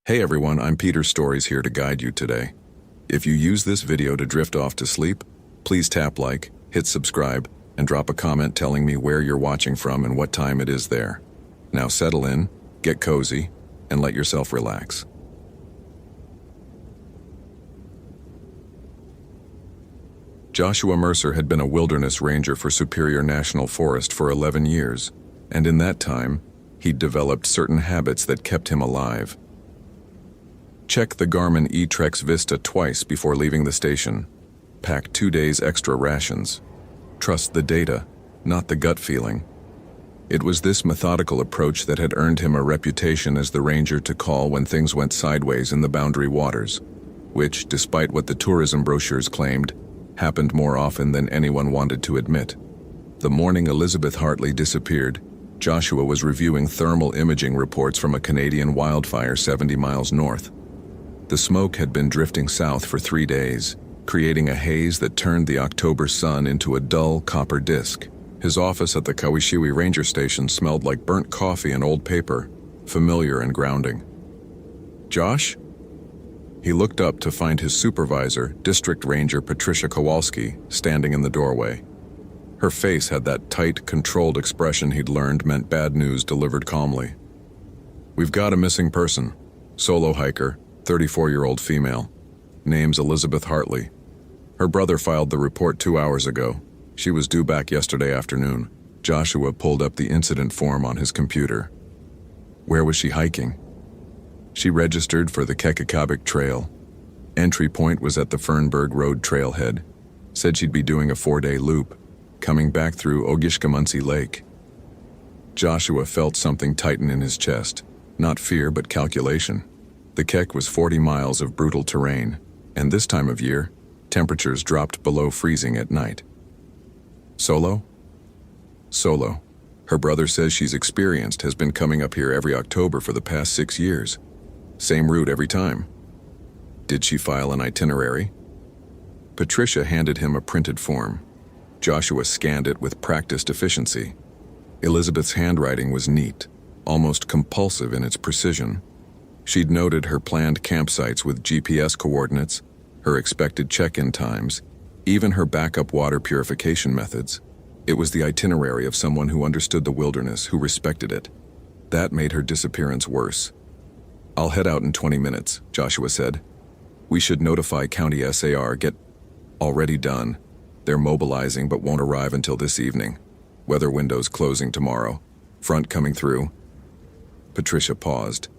Hey everyone, I'm Peter Stories here to guide you today. If you use this video to drift off to sleep, please tap like, hit subscribe, and drop a comment telling me where you're watching from and what time it is there. Now settle in, get cozy, and let yourself relax. Joshua Mercer had been a wilderness ranger for Superior National Forest for 11 years, and in that time, he'd developed certain habits that kept him alive. Check the Garmin eTrex Vista twice before leaving the station. Pack 2 days extra rations. Trust the data, not the gut feeling. It was this methodical approach that had earned him a reputation as the ranger to call when things went sideways in the Boundary Waters, which, despite what the tourism brochures claimed, happened more often than anyone wanted to admit. The morning Elizabeth Hartley disappeared, Joshua was reviewing thermal imaging reports from a Canadian wildfire 70 miles north. The smoke had been drifting south for 3 days, creating a haze that turned the October sun into a dull copper disk. His office at the Kawishiwi Ranger Station smelled like burnt coffee and old paper, familiar and grounding. "Josh?" He looked up to find his supervisor, District Ranger Patricia Kowalski, standing in the doorway. Her face had that tight, controlled expression he'd learned meant bad news delivered calmly. "We've got a missing person. Solo hiker, 34-year-old female. Name's Elizabeth Hartley. Her brother filed the report 2 hours ago. She was due back yesterday afternoon." Joshua pulled up the incident form on his computer. Where was she hiking? She registered for the Kekakabik Trail. Entry point was at the Fernberg Road trailhead. Said she'd be doing a 4-day loop, coming back through Ogishkamunsi Lake. Joshua felt something tighten in his chest. Not fear, but calculation. The Kek was 40 miles of brutal terrain, and this time of year, temperatures dropped below freezing at night. Solo? Solo. Her brother says she's experienced, has been coming up here every October for the past 6 years. Same route every time. Did she file an itinerary? Patricia handed him a printed form. Joshua scanned it with practiced efficiency. Elizabeth's handwriting was neat, almost compulsive in its precision. She'd noted her planned campsites with GPS coordinates, her expected check-in times, even her backup water purification methods. It was the itinerary of someone who understood the wilderness, who respected it. That made her disappearance worse. "I'll head out in 20 minutes, Joshua said. "We should notify County SAR, get already done. They're mobilizing but won't arrive until this evening. Weather windows closing tomorrow. Front coming through." Patricia paused.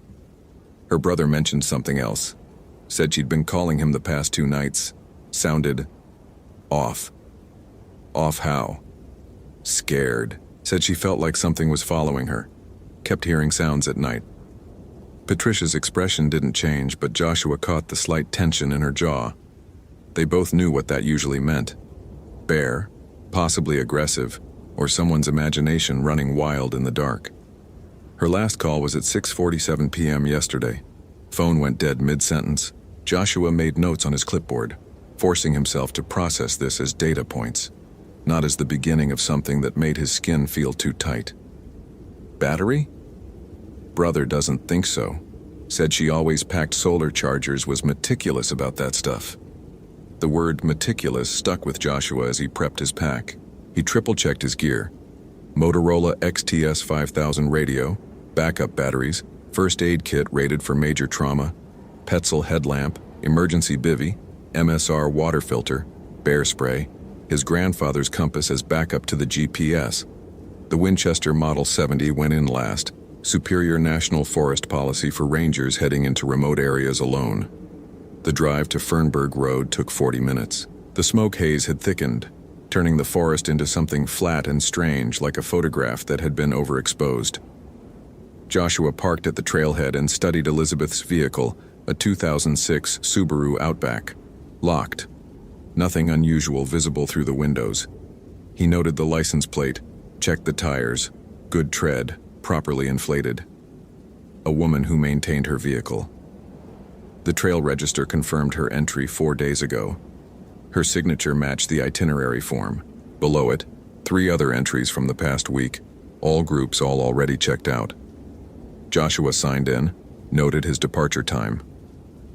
Her brother mentioned something else. Said she'd been calling him the past 2 nights. Sounded off. Off how? Scared. Said she felt like something was following her. Kept hearing sounds at night. Patricia's expression didn't change, but Joshua caught the slight tension in her jaw. They both knew what that usually meant. Bear, possibly aggressive, or someone's imagination running wild in the dark. Her last call was at 6:47 p.m. yesterday. Phone went dead mid-sentence. Joshua made notes on his clipboard, forcing himself to process this as data points, not as the beginning of something that made his skin feel too tight. Battery? Brother doesn't think so. Said she always packed solar chargers, was meticulous about that stuff. The word meticulous stuck with Joshua as he prepped his pack. He triple-checked his gear. Motorola XTS 5000 radio, backup batteries, first aid kit rated for major trauma, Petzl headlamp, emergency bivvy, MSR water filter, bear spray, his grandfather's compass as backup to the GPS. The Winchester Model 70 went in last, Superior National Forest policy for rangers heading into remote areas alone. The drive to Fernberg Road took 40 minutes. The smoke haze had thickened, turning the forest into something flat and strange, like a photograph that had been overexposed. Joshua parked at the trailhead and studied Elizabeth's vehicle, a 2006 Subaru Outback. Locked. Nothing unusual visible through the windows. He noted the license plate, checked the tires, good tread, properly inflated. A woman who maintained her vehicle. The trail register confirmed her entry 4 days ago. Her signature matched the itinerary form. Below it, 3 other entries from the past week, all groups all already checked out. Joshua signed in, Noted his departure time,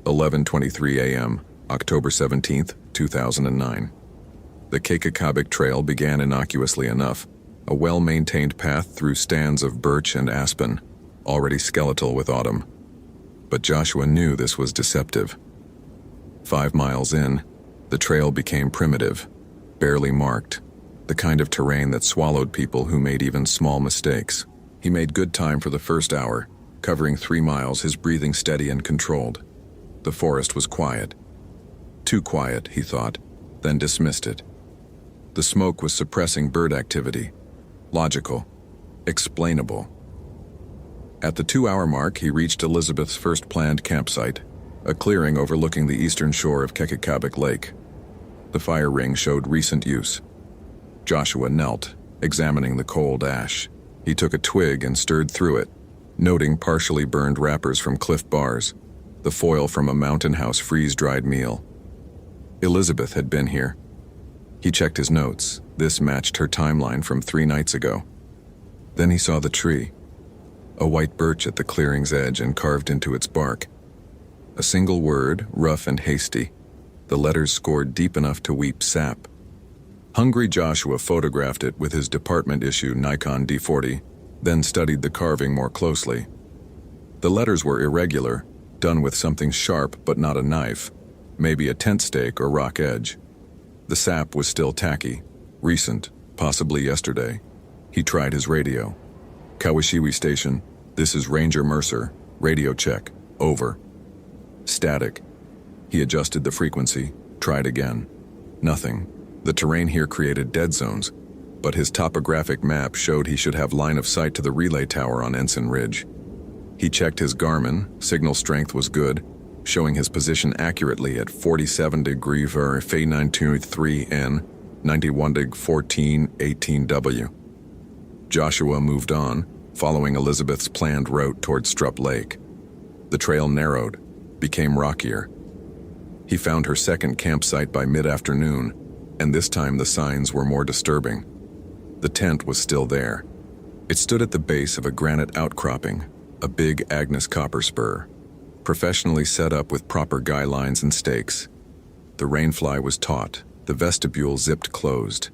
11:23 a.m., October 17, 2009. The Kakakabik Trail began innocuously enough, a well-maintained path through stands of birch and aspen, already skeletal with autumn. But Joshua knew this was deceptive. 5 miles in, the trail became primitive, barely marked, the kind of terrain that swallowed people who made even small mistakes. He made good time for the first hour, covering 3 miles, his breathing steady and controlled. The forest was quiet. Too quiet, he thought, then dismissed it. The smoke was suppressing bird activity. Logical. Explainable. At the 2-hour mark, he reached Elizabeth's first planned campsite, a clearing overlooking the eastern shore of Kakakabik Lake. The fire ring showed recent use. Joshua knelt, examining the cold ash. He took a twig and stirred through it, noting partially burned wrappers from Cliff Bars, the foil from a Mountain House freeze-dried meal. Elizabeth had been here. He checked his notes. This matched her timeline from 3 nights ago. Then he saw the tree, a white birch at the clearing's edge and carved into its bark. A single word, rough and hasty, the letters scored deep enough to weep sap. Hungry Joshua photographed it with his department-issue Nikon D40, then studied the carving more closely. The letters were irregular, done with something sharp but not a knife, maybe a tent stake or rock edge. The sap was still tacky, recent, possibly yesterday. He tried his radio. Kawashiwi Station, this is Ranger Mercer, radio check, over. Static. He adjusted the frequency, tried again. Nothing. The terrain here created dead zones, but his topographic map showed he should have line of sight to the relay tower on Ensign Ridge. He checked his Garmin, signal strength was good, showing his position accurately at 47 degree ver Fe 923 N, 91 deg 14 18 W. Joshua moved on, following Elizabeth's planned route toward Strupp Lake. The trail narrowed, became rockier. He found her second campsite by mid-afternoon, and this time the signs were more disturbing. The tent was still there. It stood at the base of a granite outcropping, a big Agnes copper spur, professionally set up with proper guy lines and stakes. The rainfly was taut, the vestibule zipped closed.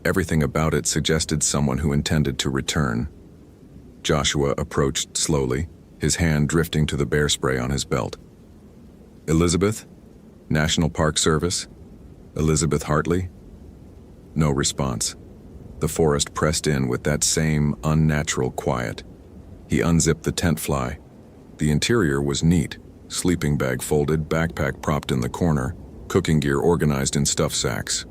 Everything about it suggested someone who intended to return. Joshua approached slowly, his hand drifting to the bear spray on his belt. Elizabeth? National Park Service? Elizabeth Hartley? No response. The forest pressed in with that same unnatural quiet. He unzipped the tent fly. The interior was neat, sleeping bag folded, backpack propped in the corner, cooking gear organized in stuff sacks.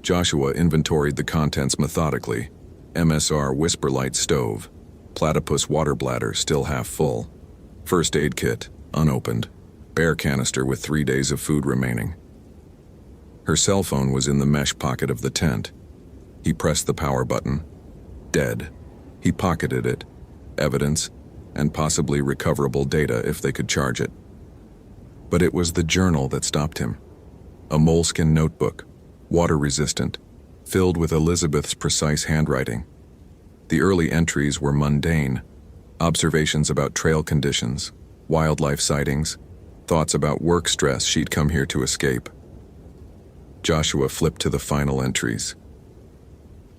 Joshua inventoried the contents methodically. MSR Whisperlight stove, platypus water bladder still half full, first aid kit, unopened, bear canister with 3 days of food remaining. Her cell phone was in the mesh pocket of the tent. He pressed the power button. Dead. He pocketed it. Evidence, and possibly recoverable data if they could charge it. But it was the journal that stopped him. A moleskin notebook, water-resistant, filled with Elizabeth's precise handwriting. The early entries were mundane. Observations about trail conditions, wildlife sightings, thoughts about work stress she'd come here to escape. Joshua flipped to the final entries.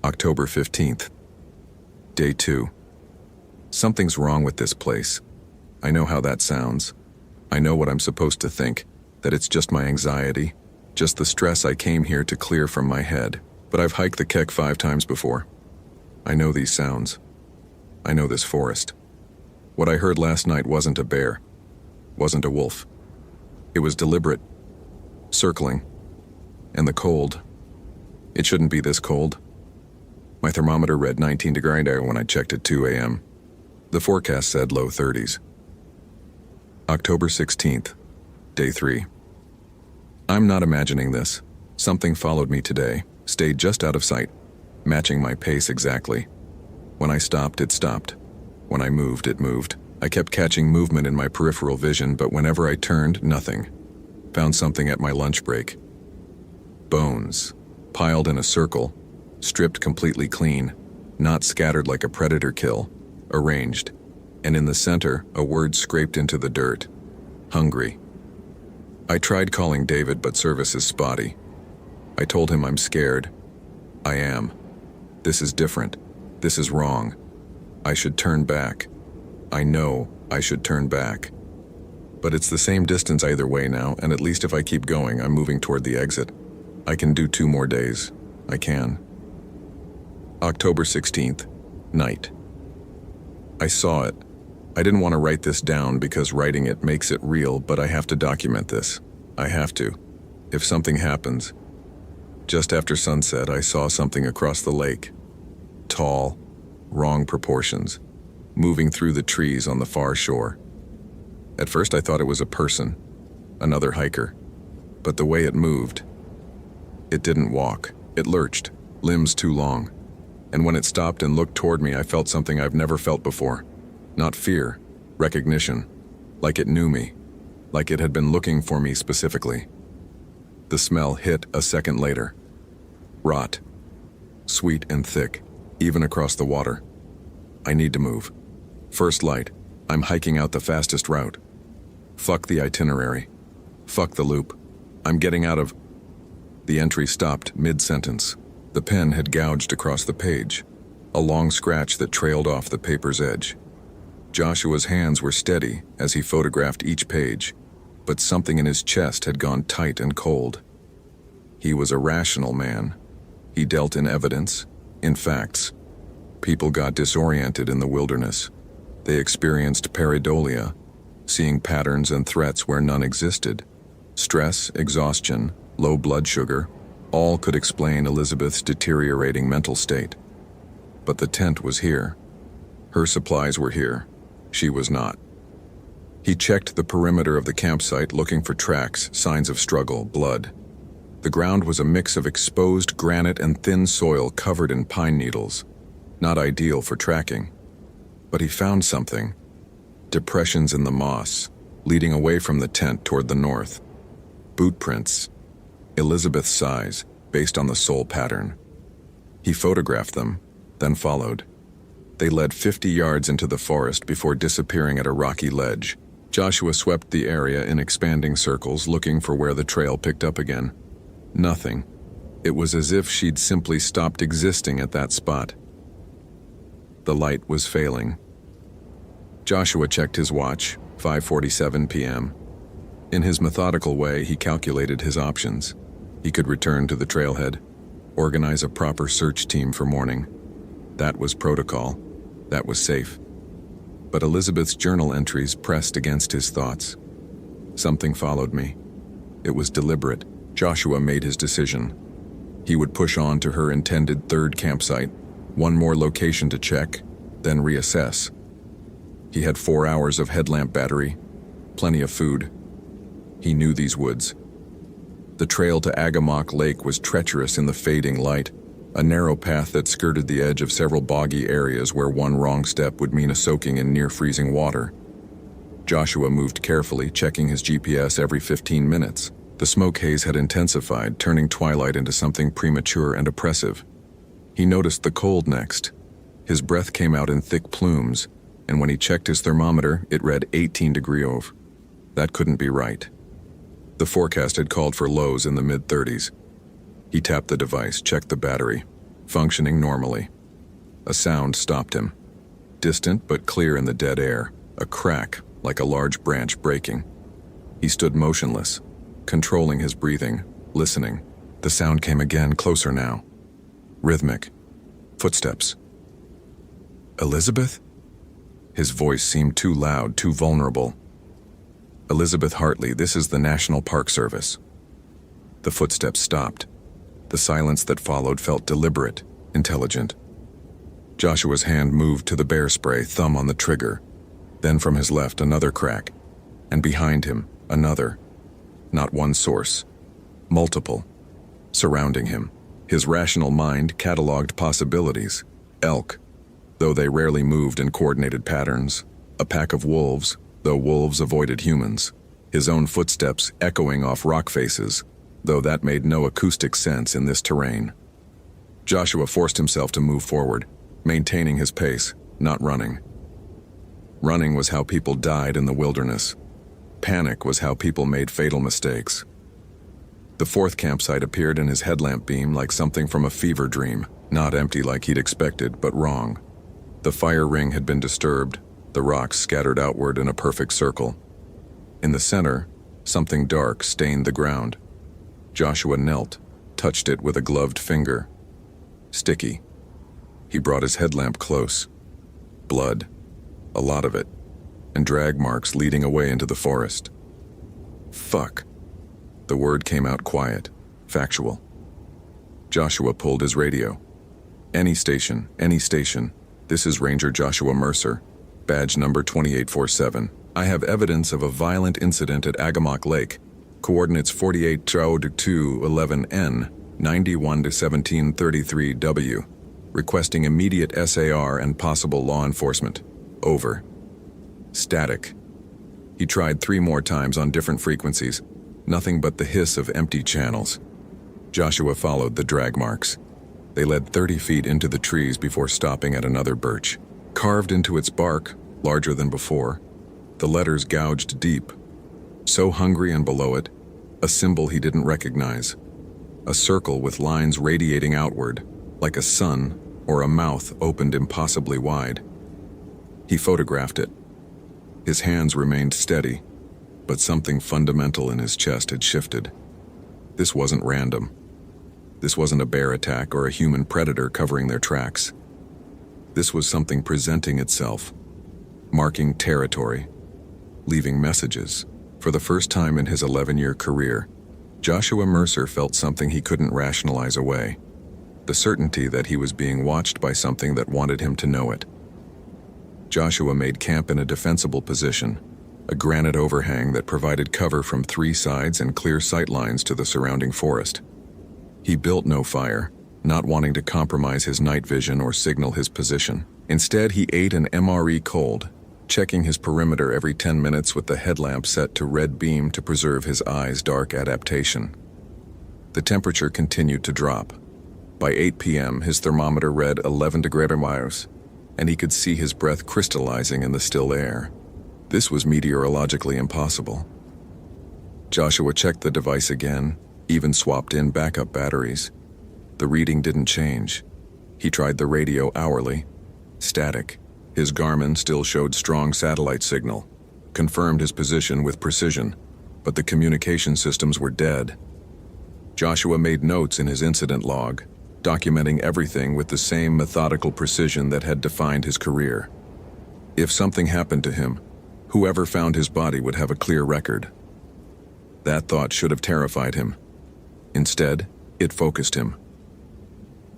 October 15th. Day 2. Something's wrong with this place. I know how that sounds. I know what I'm supposed to think, that it's just my anxiety, just the stress I came here to clear from my head. But I've hiked the Kek 5 times before. I know these sounds. I know this forest. What I heard last night wasn't a bear, wasn't a wolf. It was deliberate, circling, and the cold. It shouldn't be this cold. My thermometer read 19 degrees when I checked at 2 a.m. The forecast said low 30s. October 16th, Day 3. I'm not imagining this. Something followed me today, stayed just out of sight, matching my pace exactly. When I stopped, it stopped. When I moved, it moved. I kept catching movement in my peripheral vision, but whenever I turned, nothing. Found something at my lunch break. Bones, piled in a circle, stripped completely clean, not scattered like a predator kill, arranged. and in the center, a word scraped into the dirt. Hungry. I tried calling David, but service is spotty. I told him I'm scared. I am. This is different. This is wrong. I should turn back. I know I should turn back. But it's the same distance either way now, and at least if I keep going, I'm moving toward the exit. I can do 2 more days. I can. October 16th, night. I saw it. I didn't want to write this down because writing it makes it real, but I have to document this. I have to. If something happens. Just after sunset, I saw something across the lake. Tall, wrong proportions, moving through the trees on the far shore. At first I thought it was a person, another hiker. But the way it moved, it didn't walk. It lurched, limbs too long. And when it stopped and looked toward me, I felt something I've never felt before. Not fear, recognition. Like it knew me. Like it had been looking for me specifically. The smell hit a second later. Rot. Sweet and thick, even across the water. I need to move. First light. I'm hiking out the fastest route. Fuck the itinerary. Fuck the loop. I'm getting out of... The entry stopped mid-sentence. The pen had gouged across the page, a long scratch that trailed off the paper's edge. Joshua's hands were steady as he photographed each page, but something in his chest had gone tight and cold. He was a rational man. He dealt in evidence, in facts. People got disoriented in the wilderness. They experienced pareidolia, seeing patterns and threats where none existed. Stress, exhaustion, low blood sugar, all could explain Elizabeth's deteriorating mental state. But the tent was here. Her supplies were here. She was not. He checked the perimeter of the campsite looking for tracks, signs of struggle, blood. The ground was a mix of exposed granite and thin soil covered in pine needles. Not ideal for tracking. But he found something. Depressions in the moss, leading away from the tent toward the north. Boot prints. Elizabeth's size, based on the sole pattern. He photographed them, then followed. They led 50 yards into the forest before disappearing at a rocky ledge. Joshua swept the area in expanding circles, looking for where the trail picked up again. Nothing. It was as if she'd simply stopped existing at that spot. The light was failing. Joshua checked his watch, 5:47 p.m. In his methodical way, he calculated his options. He could return to the trailhead, organize a proper search team for morning. That was protocol. That was safe. But Elizabeth's journal entries pressed against his thoughts. Something followed me. It was deliberate. Joshua made his decision. He would push on to her intended third campsite, one more location to check, then reassess. He had 4 hours of headlamp battery, plenty of food. He knew these woods. The trail to Agamock Lake was treacherous in the fading light, a narrow path that skirted the edge of several boggy areas where one wrong step would mean a soaking in near-freezing water. Joshua moved carefully, checking his GPS every 15 minutes. The smoke haze had intensified, turning twilight into something premature and oppressive. He noticed the cold next. His breath came out in thick plumes, and when he checked his thermometer, it read 18 degrees. That couldn't be right. The forecast had called for lows in the mid-30s. He tapped the device, checked the battery, functioning normally. A sound stopped him. Distant but clear in the dead air, a crack like a large branch breaking. He stood motionless, controlling his breathing, listening. The sound came again, closer now. Rhythmic. Footsteps. Elizabeth? His voice seemed too loud, too vulnerable. Elizabeth Hartley, this is the National Park Service. The footsteps stopped. The silence that followed felt deliberate, intelligent. Joshua's hand moved to the bear spray, thumb on the trigger. Then from his left, another crack. And behind him, another. Not one source. Multiple. Surrounding him. His rational mind cataloged possibilities. Elk, though they rarely moved in coordinated patterns. A pack of wolves, though wolves avoided humans. His own footsteps echoing off rock faces, though that made no acoustic sense in this terrain. Joshua forced himself to move forward, maintaining his pace, not running. Running was how people died in the wilderness. Panic was how people made fatal mistakes. The fourth campsite appeared in his headlamp beam like something from a fever dream, not empty like he'd expected, but wrong. The fire ring had been disturbed, the rocks scattered outward in a perfect circle. In the center, something dark stained the ground. Joshua knelt, touched it with a gloved finger. Sticky. He brought his headlamp close. Blood. A lot of it. And drag marks leading away into the forest. Fuck. The word came out quiet, factual. Joshua pulled his radio. Any station. This is Ranger Joshua Mercer. Badge number 2847. I have evidence of a violent incident at Agamock Lake. Coordinates 48-211N, 91-1733W. Requesting immediate SAR and possible law enforcement. Over. Static. He tried 3 more times on different frequencies. Nothing but the hiss of empty channels. Joshua followed the drag marks. They led 30 feet into the trees before stopping at another birch. Carved into its bark, larger than before, the letters gouged deep. So hungry, and below it, a symbol he didn't recognize. A circle with lines radiating outward, like a sun or a mouth opened impossibly wide. He photographed it. His hands remained steady, but something fundamental in his chest had shifted. This wasn't random. This wasn't a bear attack or a human predator covering their tracks. This was something presenting itself, marking territory, leaving messages. For the first time in his 11-year career, Joshua Mercer felt something he couldn't rationalize away. The certainty that he was being watched by something that wanted him to know it. Joshua made camp in a defensible position, a granite overhang that provided cover from 3 sides and clear sight lines to the surrounding forest. He built no fire, not wanting to compromise his night vision or signal his position. Instead, he ate an MRE cold, checking his perimeter every 10 minutes with the headlamp set to red beam to preserve his eyes' dark adaptation. The temperature continued to drop. By 8 p.m., his thermometer read 11 degrees, and he could see his breath crystallizing in the still air. This was meteorologically impossible. Joshua checked the device again, even swapped in backup batteries. The reading didn't change. He tried the radio hourly. Static. His Garmin still showed strong satellite signal, confirmed his position with precision, but the communication systems were dead. Joshua made notes in his incident log, documenting everything with the same methodical precision that had defined his career. If something happened to him, whoever found his body would have a clear record. That thought should have terrified him. Instead, it focused him.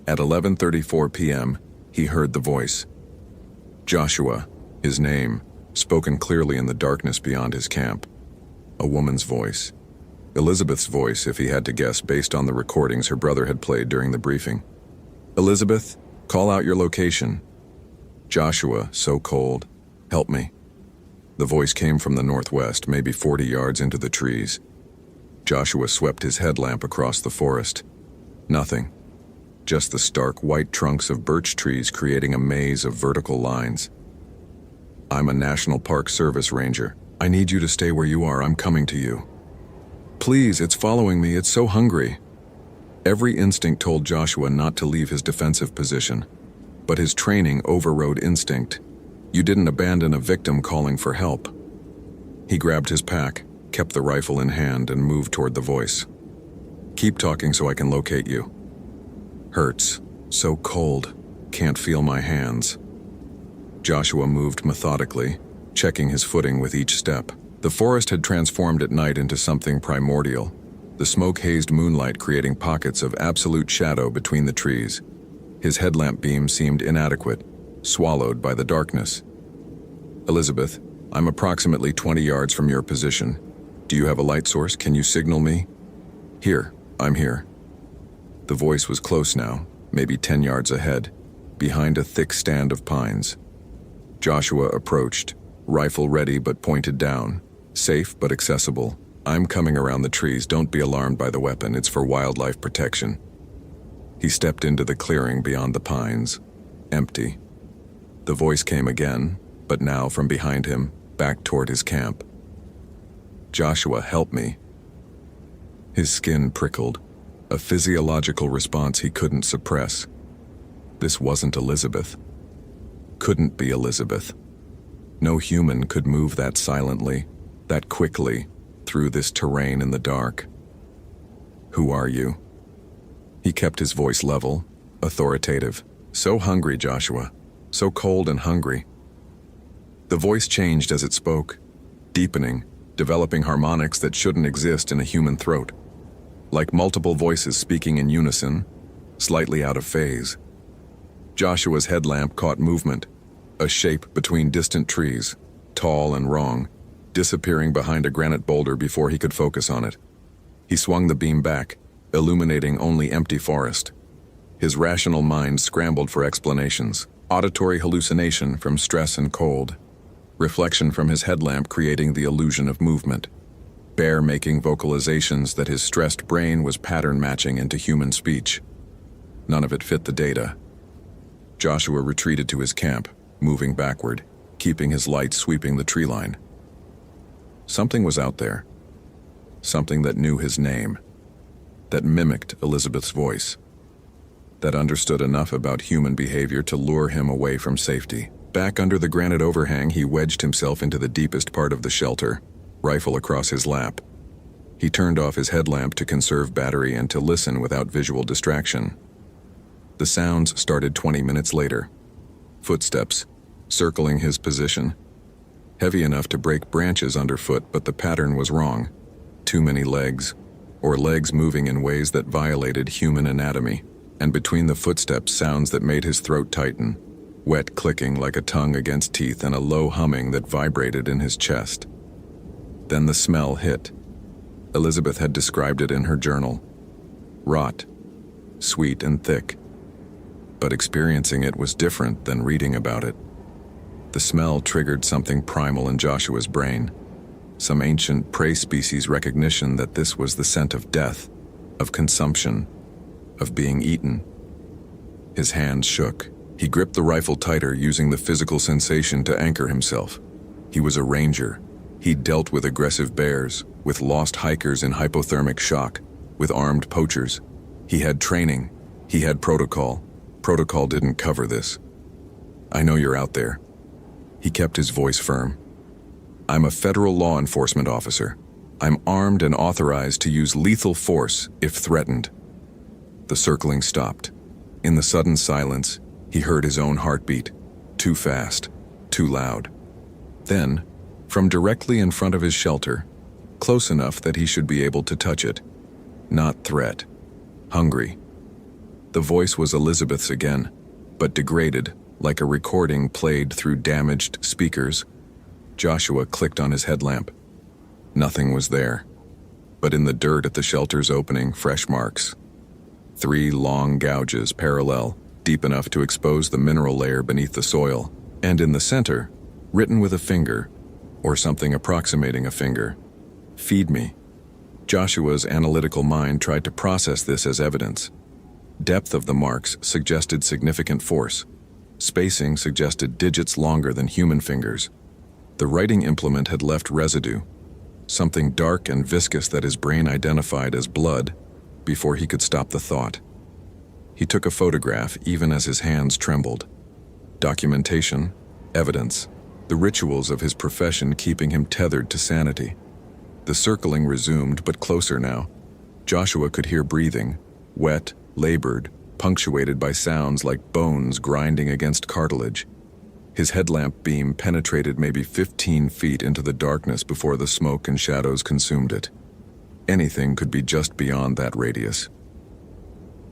At 11:34 p.m., he heard the voice. Joshua, his name, spoken clearly in the darkness beyond his camp. A woman's voice. Elizabeth's voice, if he had to guess based on the recordings her brother had played during the briefing. Elizabeth, call out your location. Joshua, so cold, help me. The voice came from the northwest, maybe 40 yards into the trees. Joshua swept his headlamp across the forest. Nothing. Just the stark white trunks of birch trees creating a maze of vertical lines. I'm a National Park Service ranger. I need you to stay where you are. I'm coming to you. Please, it's following me. It's so hungry. Every instinct told Joshua not to leave his defensive position, but his training overrode instinct. You didn't abandon a victim calling for help. He grabbed his pack, kept the rifle in hand, and moved toward the voice. Keep talking so I can locate you. Hurts. So cold. Can't feel my hands. Joshua moved methodically, checking his footing with each step. The forest had transformed at night into something primordial, the smoke-hazed moonlight creating pockets of absolute shadow between the trees. His headlamp beam seemed inadequate, swallowed by the darkness. Elizabeth, I'm approximately 20 yards from your position. Do you have a light source? Can you signal me? Here, I'm here. The voice was close now, maybe 10 yards ahead, behind a thick stand of pines. Joshua approached, rifle ready but pointed down, safe but accessible. I'm coming around the trees. Don't be alarmed by the weapon. It's for wildlife protection. He stepped into the clearing beyond the pines. Empty. The voice came again, but now from behind him, back toward his camp. "Joshua, help me." His skin prickled, a physiological response he couldn't suppress. This wasn't Elizabeth. Couldn't be Elizabeth. No human could move that silently, that quickly, through this terrain in the dark. "Who are you?" He kept his voice level, authoritative. "So hungry, Joshua. So cold and hungry." The voice changed as it spoke, deepening, developing harmonics that shouldn't exist in a human throat. Like multiple voices speaking in unison, slightly out of phase. Joshua's headlamp caught movement, a shape between distant trees, tall and wrong, disappearing behind a granite boulder before he could focus on it. He swung the beam back, illuminating only empty forest. His rational mind scrambled for explanations. Auditory hallucination from stress and cold. Reflection from his headlamp creating the illusion of movement. Bear making vocalizations that his stressed brain was pattern matching into human speech. None of it fit the data. Joshua retreated to his camp, moving backward, keeping his light sweeping the tree line. Something was out there. Something that knew his name. That mimicked Elizabeth's voice. That understood enough about human behavior to lure him away from safety. Back under the granite overhang, he wedged himself into the deepest part of the shelter, rifle across his lap. He turned off his headlamp to conserve battery and to listen without visual distraction. The sounds started 20 minutes later. Footsteps, circling his position. Heavy enough to break branches underfoot, but the pattern was wrong. Too many legs, or legs moving in ways that violated human anatomy. And between the footsteps, sounds that made his throat tighten. Wet clicking like a tongue against teeth and a low humming that vibrated in his chest. Then the smell hit. Elizabeth had described it in her journal. Rot. Sweet and thick. But experiencing it was different than reading about it. The smell triggered something primal in Joshua's brain. Some ancient prey species recognition that this was the scent of death, of consumption, of being eaten. His hands shook. He gripped the rifle tighter, using the physical sensation to anchor himself. He was a ranger. He'd dealt with aggressive bears, with lost hikers in hypothermic shock, with armed poachers. He had training. He had protocol. Protocol didn't cover this. "I know you're out there." He kept his voice firm. "I'm a federal law enforcement officer. I'm armed and authorized to use lethal force if threatened." The circling stopped. In the sudden silence, he heard his own heartbeat, too fast, too loud. Then, from directly in front of his shelter, close enough that he should be able to touch it. Not threat. Hungry. The voice was Elizabeth's again, but degraded, like a recording played through damaged speakers. Joshua clicked on his headlamp. Nothing was there. But in the dirt at the shelter's opening, fresh marks. 3 long gouges parallel, deep enough to expose the mineral layer beneath the soil. And in the center, written with a finger, or something approximating a finger, "Feed me." Joshua's analytical mind tried to process this as evidence. Depth of the marks suggested significant force. Spacing suggested digits longer than human fingers. The writing implement had left residue, something dark and viscous that his brain identified as blood, before he could stop the thought. He took a photograph even as his hands trembled. Documentation, evidence, the rituals of his profession keeping him tethered to sanity. The circling resumed, but closer now. Joshua could hear breathing, wet, labored, punctuated by sounds like bones grinding against cartilage. His headlamp beam penetrated maybe 15 feet into the darkness before the smoke and shadows consumed it. Anything could be just beyond that radius.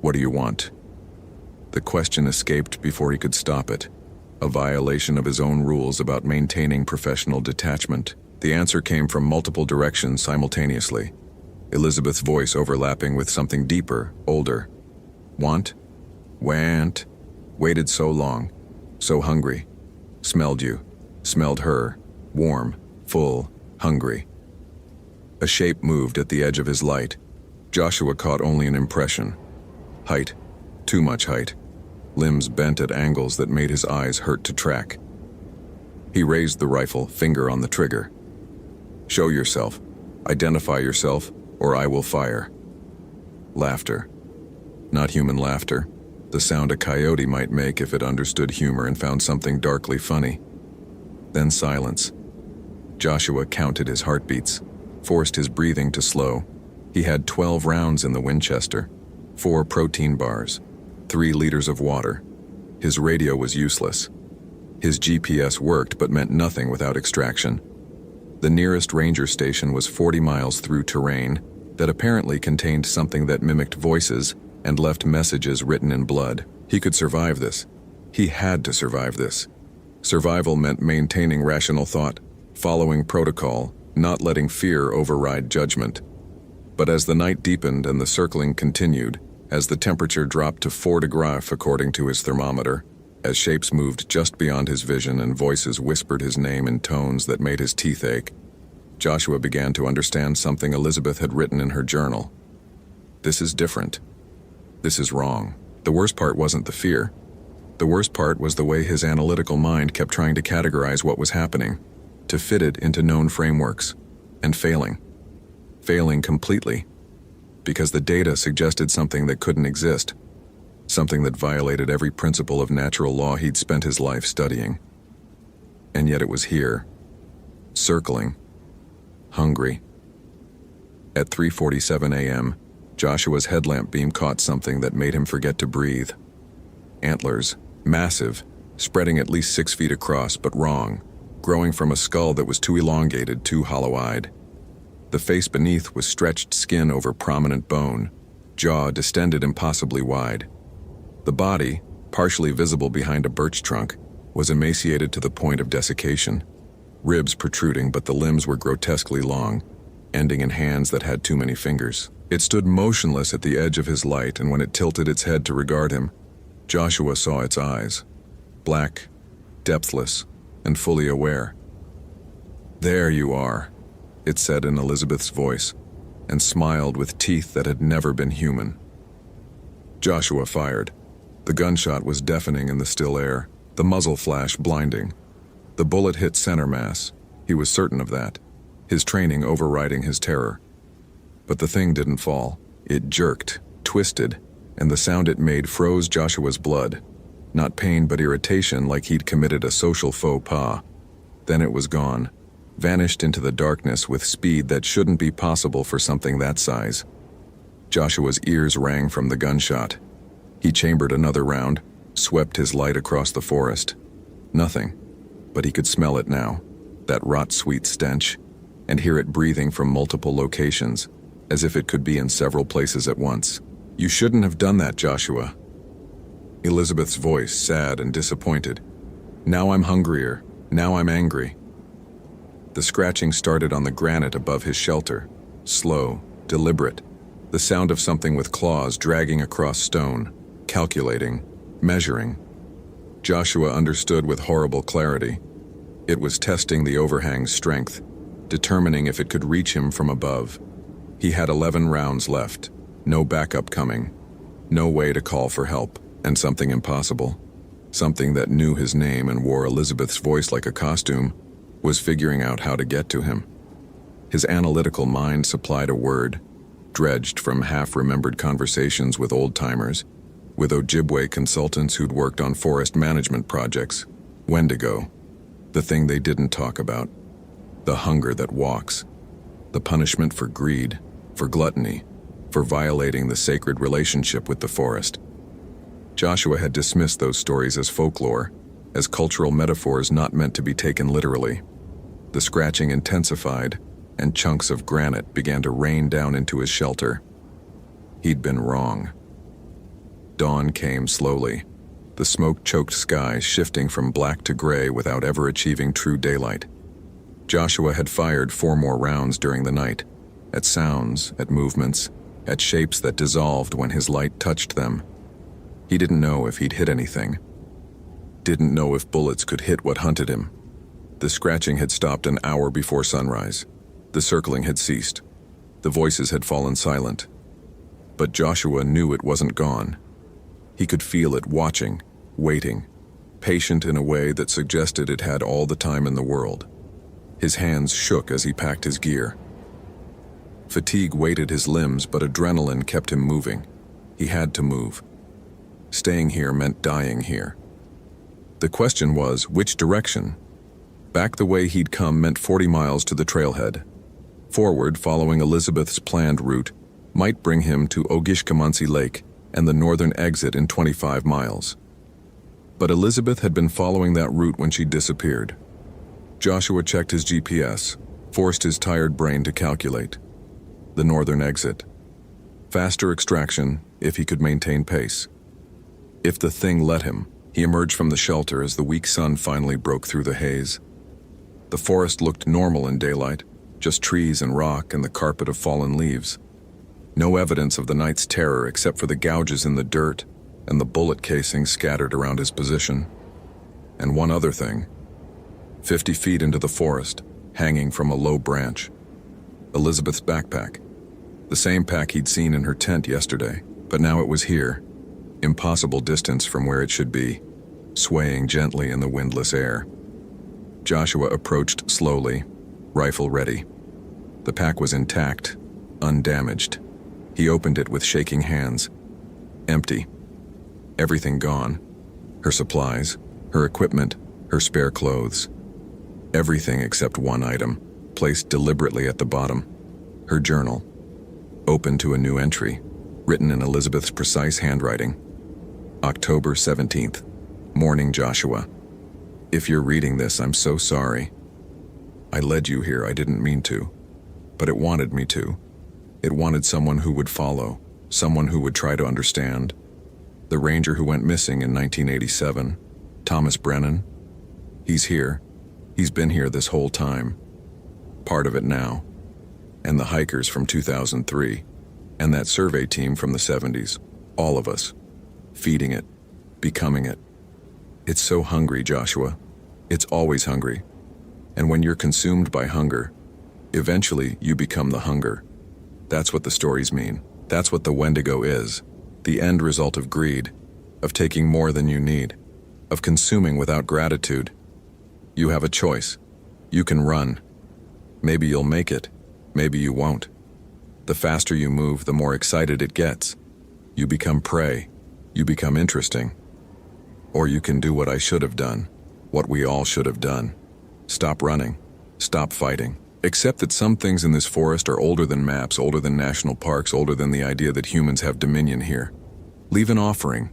"What do you want?" The question escaped before he could stop it, a violation of his own rules about maintaining professional detachment. The answer came from multiple directions simultaneously, Elizabeth's voice overlapping with something deeper, older. "Want? Want? Waited so long. So hungry. Smelled you. Smelled her. Warm. Full. Hungry." A shape moved at the edge of his light. Joshua caught only an impression. Height. Too much height. Limbs bent at angles that made his eyes hurt to track. He raised the rifle, finger on the trigger. "Show yourself. Identify yourself, or I will fire." Laughter. Not human laughter. The sound a coyote might make if it understood humor and found something darkly funny. Then silence. Joshua counted his heartbeats, forced his breathing to slow. He had 12 rounds in the Winchester, 4 protein bars, 3 liters of water. His radio was useless. His GPS worked but meant nothing without extraction. The nearest ranger station was 40 miles through terrain that apparently contained something that mimicked voices and left messages written in blood. He could survive this. He had to survive this. Survival meant maintaining rational thought, following protocol, not letting fear override judgment. But as the night deepened and the circling continued, as the temperature dropped to 4 degrees according to his thermometer, as shapes moved just beyond his vision and voices whispered his name in tones that made his teeth ache, Joshua began to understand something Elizabeth had written in her journal. This is different. This is wrong. The worst part wasn't the fear. The worst part was the way his analytical mind kept trying to categorize what was happening, to fit it into known frameworks, and failing. Failing completely, because the data suggested something that couldn't exist, something that violated every principle of natural law he'd spent his life studying. And yet it was here, circling, hungry. At 3:47 a.m., Joshua's headlamp beam caught something that made him forget to breathe. Antlers, massive, spreading at least 6 feet across, but wrong, growing from a skull that was too elongated, too hollow-eyed. The face beneath was stretched skin over prominent bone, jaw distended impossibly wide. The body, partially visible behind a birch trunk, was emaciated to the point of desiccation. Ribs protruding, but the limbs were grotesquely long, ending in hands that had too many fingers. It stood motionless at the edge of his light, and when it tilted its head to regard him, Joshua saw its eyes, black, depthless, and fully aware. "There you are," it said in Elizabeth's voice, and smiled with teeth that had never been human. Joshua fired. The gunshot was deafening in the still air, the muzzle flash blinding. The bullet hit center mass. He was certain of that, his training overriding his terror. But the thing didn't fall. It jerked, twisted, and the sound it made froze Joshua's blood. Not pain but irritation, like he'd committed a social faux pas. Then it was gone, vanished into the darkness with speed that shouldn't be possible for something that size. Joshua's ears rang from the gunshot. He chambered another round, swept his light across the forest. Nothing, but he could smell it now, that rot-sweet stench, and hear it breathing from multiple locations, as if it could be in several places at once. "You shouldn't have done that, Joshua." Elizabeth's voice, sad and disappointed. "Now I'm hungrier. Now I'm angry." The scratching started on the granite above his shelter, slow, deliberate, the sound of something with claws dragging across stone, calculating, measuring. Joshua understood with horrible clarity. It was testing the overhang's strength, determining if it could reach him from above. He had 11 rounds left, no backup coming, no way to call for help, and something impossible, something that knew his name and wore Elizabeth's voice like a costume, was figuring out how to get to him. His analytical mind supplied a word, dredged from half-remembered conversations with old-timers, with Ojibwe consultants who'd worked on forest management projects. Wendigo, the thing they didn't talk about, the hunger that walks, the punishment for greed, for gluttony, for violating the sacred relationship with the forest. Joshua had dismissed those stories as folklore, as cultural metaphors not meant to be taken literally. The scratching intensified, and chunks of granite began to rain down into his shelter. He'd been wrong. Dawn came slowly, the smoke-choked sky shifting from black to gray without ever achieving true daylight. Joshua had fired 4 more rounds during the night, at sounds, at movements, at shapes that dissolved when his light touched them. He didn't know if he'd hit anything. Didn't know if bullets could hit what hunted him. The scratching had stopped an hour before sunrise. The circling had ceased. The voices had fallen silent. But Joshua knew it wasn't gone. He could feel it watching, waiting. patient in a way that suggested it had all the time in the world. His hands shook as he packed his gear. Fatigue weighted his limbs, but adrenaline kept him moving. He had to move. Staying here meant dying here. The question was, which direction? Back the way he'd come meant 40 miles to the trailhead. Forward, following Elizabeth's planned route, might bring him to Ogishkamansi Lake and the northern exit in 25 miles. But Elizabeth had been following that route when she disappeared. Joshua checked his GPS, forced his tired brain to calculate. The northern exit. Faster extraction if he could maintain pace. If the thing let him, he emerged from the shelter as the weak sun finally broke through the haze. The forest looked normal in daylight, just trees and rock and the carpet of fallen leaves. No evidence of the night's terror except for the gouges in the dirt and the bullet casings scattered around his position. And one other thing. 50 feet into the forest, hanging from a low branch. Elizabeth's backpack. The same pack he'd seen in her tent yesterday, but now it was here, impossible distance from where it should be, swaying gently in the windless air. Joshua approached slowly, rifle ready. The pack was intact, undamaged. He opened it with shaking hands. Empty. Everything gone. Her supplies, her equipment, her spare clothes. Everything except one item, placed deliberately at the bottom. Her journal. Open to a new entry, written in Elizabeth's precise handwriting. October 17th. Morning, Joshua. If you're reading this, I'm so sorry. I led you here, I didn't mean to. But it wanted me to. It wanted someone who would follow, someone who would try to understand. The ranger who went missing in 1987, Thomas Brennan. He's here. He's been here this whole time. Part of it now. And the hikers from 2003. And that survey team from the 70s. All of us. Feeding it. Becoming it. It's so hungry, Joshua. It's always hungry. And when you're consumed by hunger, eventually you become the hunger. That's what the stories mean. That's what the Wendigo is. The end result of greed, of taking more than you need, of consuming without gratitude. You have a choice. You can run. Maybe you'll make it. Maybe you won't. The faster you move, the more excited it gets. You become prey. You become interesting. Or you can do what I should have done, what we all should have done. Stop running. Stop fighting. Except that some things in this forest are older than maps, older than national parks, older than the idea that humans have dominion here. Leave an offering.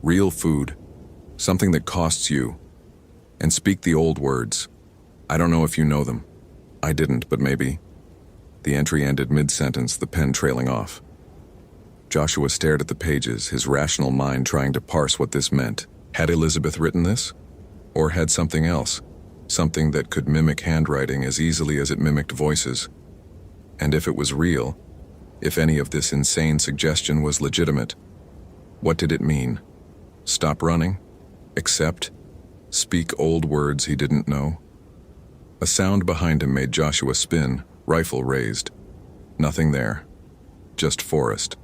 Real food. Something that costs you. And speak the old words. I don't know if you know them. I didn't, but maybe. The entry ended mid-sentence, the pen trailing off. Joshua stared at the pages, his rational mind trying to parse what this meant. Had Elizabeth written this? Or had something else? Something that could mimic handwriting as easily as it mimicked voices. And if it was real, if any of this insane suggestion was legitimate, what did it mean? Stop running? Accept? Speak old words he didn't know? A sound behind him made Joshua spin, rifle raised. Nothing there. Just forest.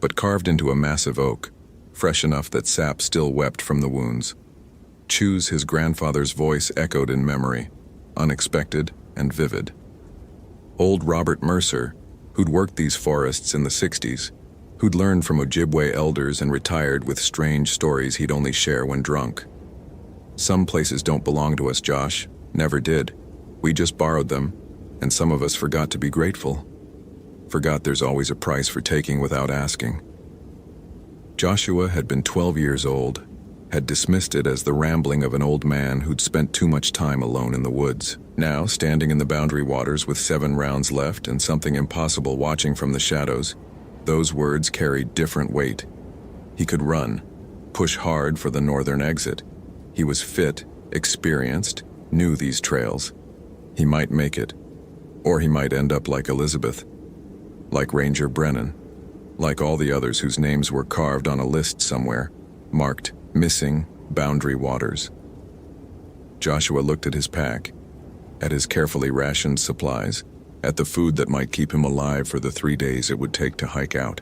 But carved into a massive oak, fresh enough that sap still wept from the wounds. Choose his grandfather's voice echoed in memory, unexpected and vivid. Old Robert Mercer, who'd worked these forests in the 60s, who'd learned from Ojibwe elders and retired with strange stories he'd only share when drunk. Some places don't belong to us, Josh. Never did. We just borrowed them, and some of us forgot to be grateful. Forgot there's always a price for taking without asking. Joshua had been 12 years old, had dismissed it as the rambling of an old man who'd spent too much time alone in the woods. Now, standing in the boundary waters with 7 rounds left and something impossible watching from the shadows, those words carried different weight. He could run, push hard for the northern exit. He was fit, experienced, knew these trails. He might make it, or he might end up like Elizabeth, like Ranger Brennan, like all the others whose names were carved on a list somewhere, marked Missing Boundary Waters. Joshua looked at his pack, at his carefully rationed supplies, at the food that might keep him alive for the 3 days it would take to hike out.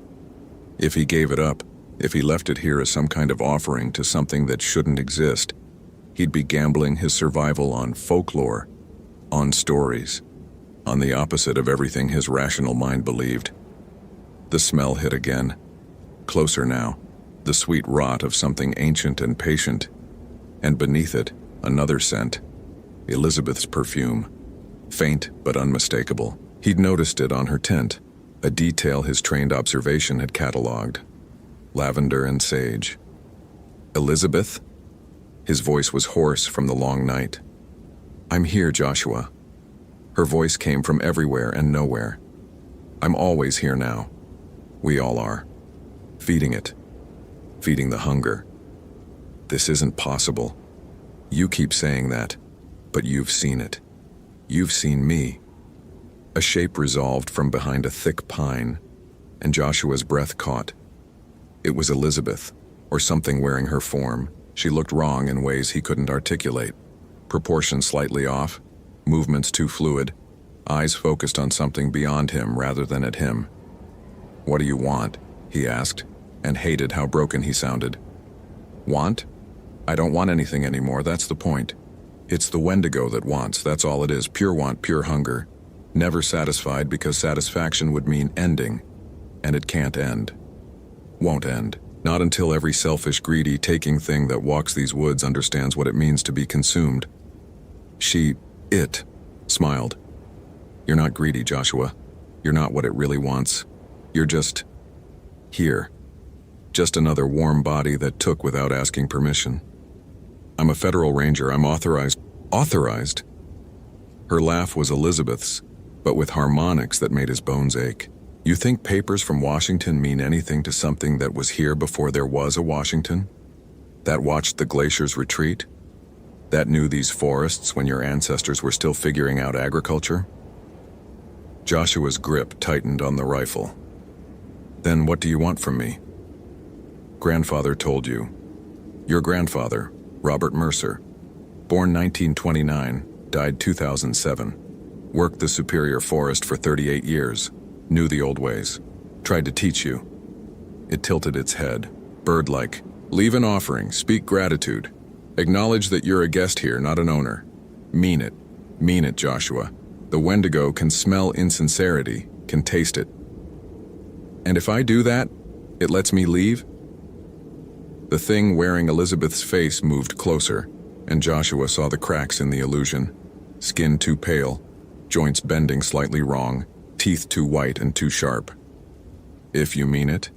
If he gave it up, if he left it here as some kind of offering to something that shouldn't exist, He'd be gambling his survival on folklore, on stories, on the opposite of everything his rational mind believed. The smell hit again, closer now, the sweet rot of something ancient and patient, and beneath it, another scent, Elizabeth's perfume, faint but unmistakable. He'd noticed it on her tent, a detail his trained observation had catalogued. Lavender and sage. Elizabeth? His voice was hoarse from the long night. I'm here, Joshua. Her voice came from everywhere and nowhere. I'm always here now. We all are. Feeding it. Feeding the hunger. This isn't possible. You keep saying that, but you've seen it. You've seen me. A shape resolved from behind a thick pine, and Joshua's breath caught. It was Elizabeth, or something wearing her form. She looked wrong in ways he couldn't articulate. Proportions slightly off, movements too fluid, eyes focused on something beyond him rather than at him. What do you want? He asked, and hated how broken he sounded. Want? I don't want anything anymore, that's the point. It's the Wendigo that wants, that's all it is, pure want, pure hunger. Never satisfied because satisfaction would mean ending, and it can't end. Won't end. Not until every selfish, greedy, taking thing that walks these woods understands what it means to be consumed. It, smiled. You're not greedy, Joshua. You're not what it really wants. You're just here. Just another warm body that took without asking permission. I'm a federal ranger. I'm authorized. Authorized? Her laugh was Elizabeth's, but with harmonics that made his bones ache. You think papers from Washington mean anything to something that was here before there was a Washington? That watched the glaciers retreat? That knew these forests when your ancestors were still figuring out agriculture? Joshua's grip tightened on the rifle. Then what do you want from me? Grandfather told you. Your grandfather, Robert Mercer, born 1929, died 2007. Worked the Superior Forest for 38 years, knew the old ways, tried to teach you. It tilted its head, bird-like. Leave an offering, speak gratitude. Acknowledge that you're a guest here, not an owner. Mean it, Joshua. The Wendigo can smell insincerity, can taste it. And if I do that, it lets me leave? The thing wearing Elizabeth's face moved closer, and Joshua saw the cracks in the illusion. Skin too pale, joints bending slightly wrong, teeth too white and too sharp. If you mean it.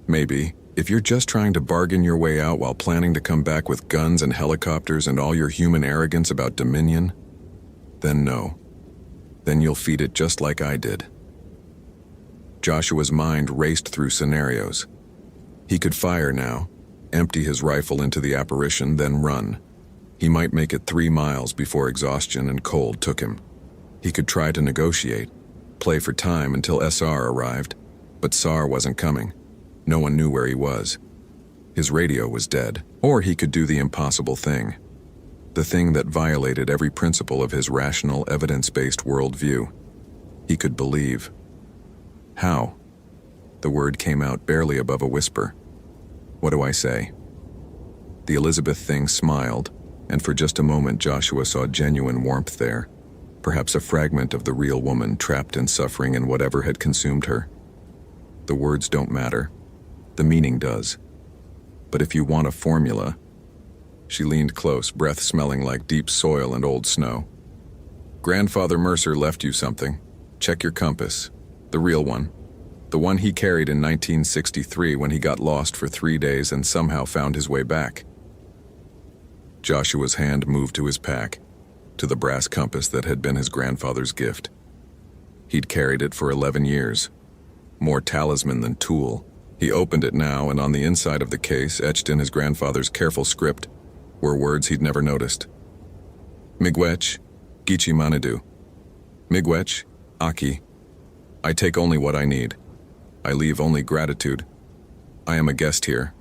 Maybe, if you're just trying to bargain your way out while planning to come back with guns and helicopters and all your human arrogance about dominion, then no. Then you'll feed it just like I did. Joshua's mind raced through scenarios. He could fire now, empty his rifle into the apparition, then run. He might make it 3 miles before exhaustion and cold took him. He could try to negotiate, play for time until SR arrived, but SAR wasn't coming. No one knew where he was. His radio was dead. Or he could do the impossible thing. The thing that violated every principle of his rational, evidence-based worldview. He could believe. How? The word came out barely above a whisper. What do I say? The Elizabeth thing smiled, and for just a moment Joshua saw genuine warmth there, perhaps a fragment of the real woman trapped in suffering in whatever had consumed her. The words don't matter. The meaning does. But if you want a formula... She leaned close, breath smelling like deep soil and old snow. Grandfather Mercer left you something. Check your compass. The real one. The one he carried in 1963 when he got lost for 3 days and somehow found his way back. Joshua's hand moved to his pack, to the brass compass that had been his grandfather's gift. He'd carried it for 11 years. More talisman than tool. He opened it now, and on the inside of the case, etched in his grandfather's careful script, were words he'd never noticed. Miigwech, Gichi Manadu. Miigwech, Aki. I take only what I need. I leave only gratitude. I am a guest here.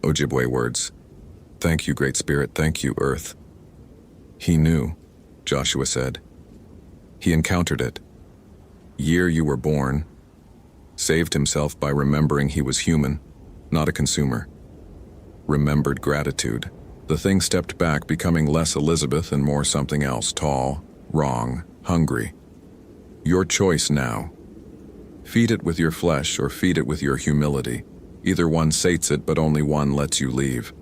Ojibwe words. Thank you, Great Spirit, thank you, Earth. He knew, Joshua said. He encountered it. Year you were born. Saved himself by remembering he was human, not a consumer. Remembered gratitude, The thing stepped back, becoming less Elizabeth and more something else, tall, wrong, hungry. Your choice now. Feed it with your flesh or feed it with your humility. Either one sates it, but only one lets you leave.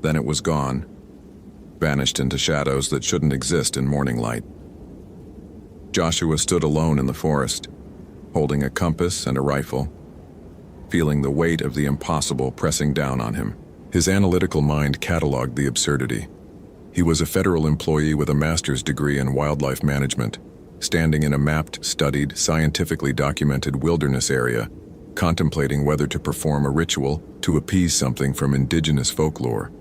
Then it was gone, vanished into shadows that shouldn't exist in morning light. Joshua stood alone in the forest, holding a compass and a rifle, feeling the weight of the impossible pressing down on him. His analytical mind cataloged the absurdity. He was a federal employee with a master's degree in wildlife management, standing in a mapped, studied, scientifically documented wilderness area, contemplating whether to perform a ritual to appease something from indigenous folklore.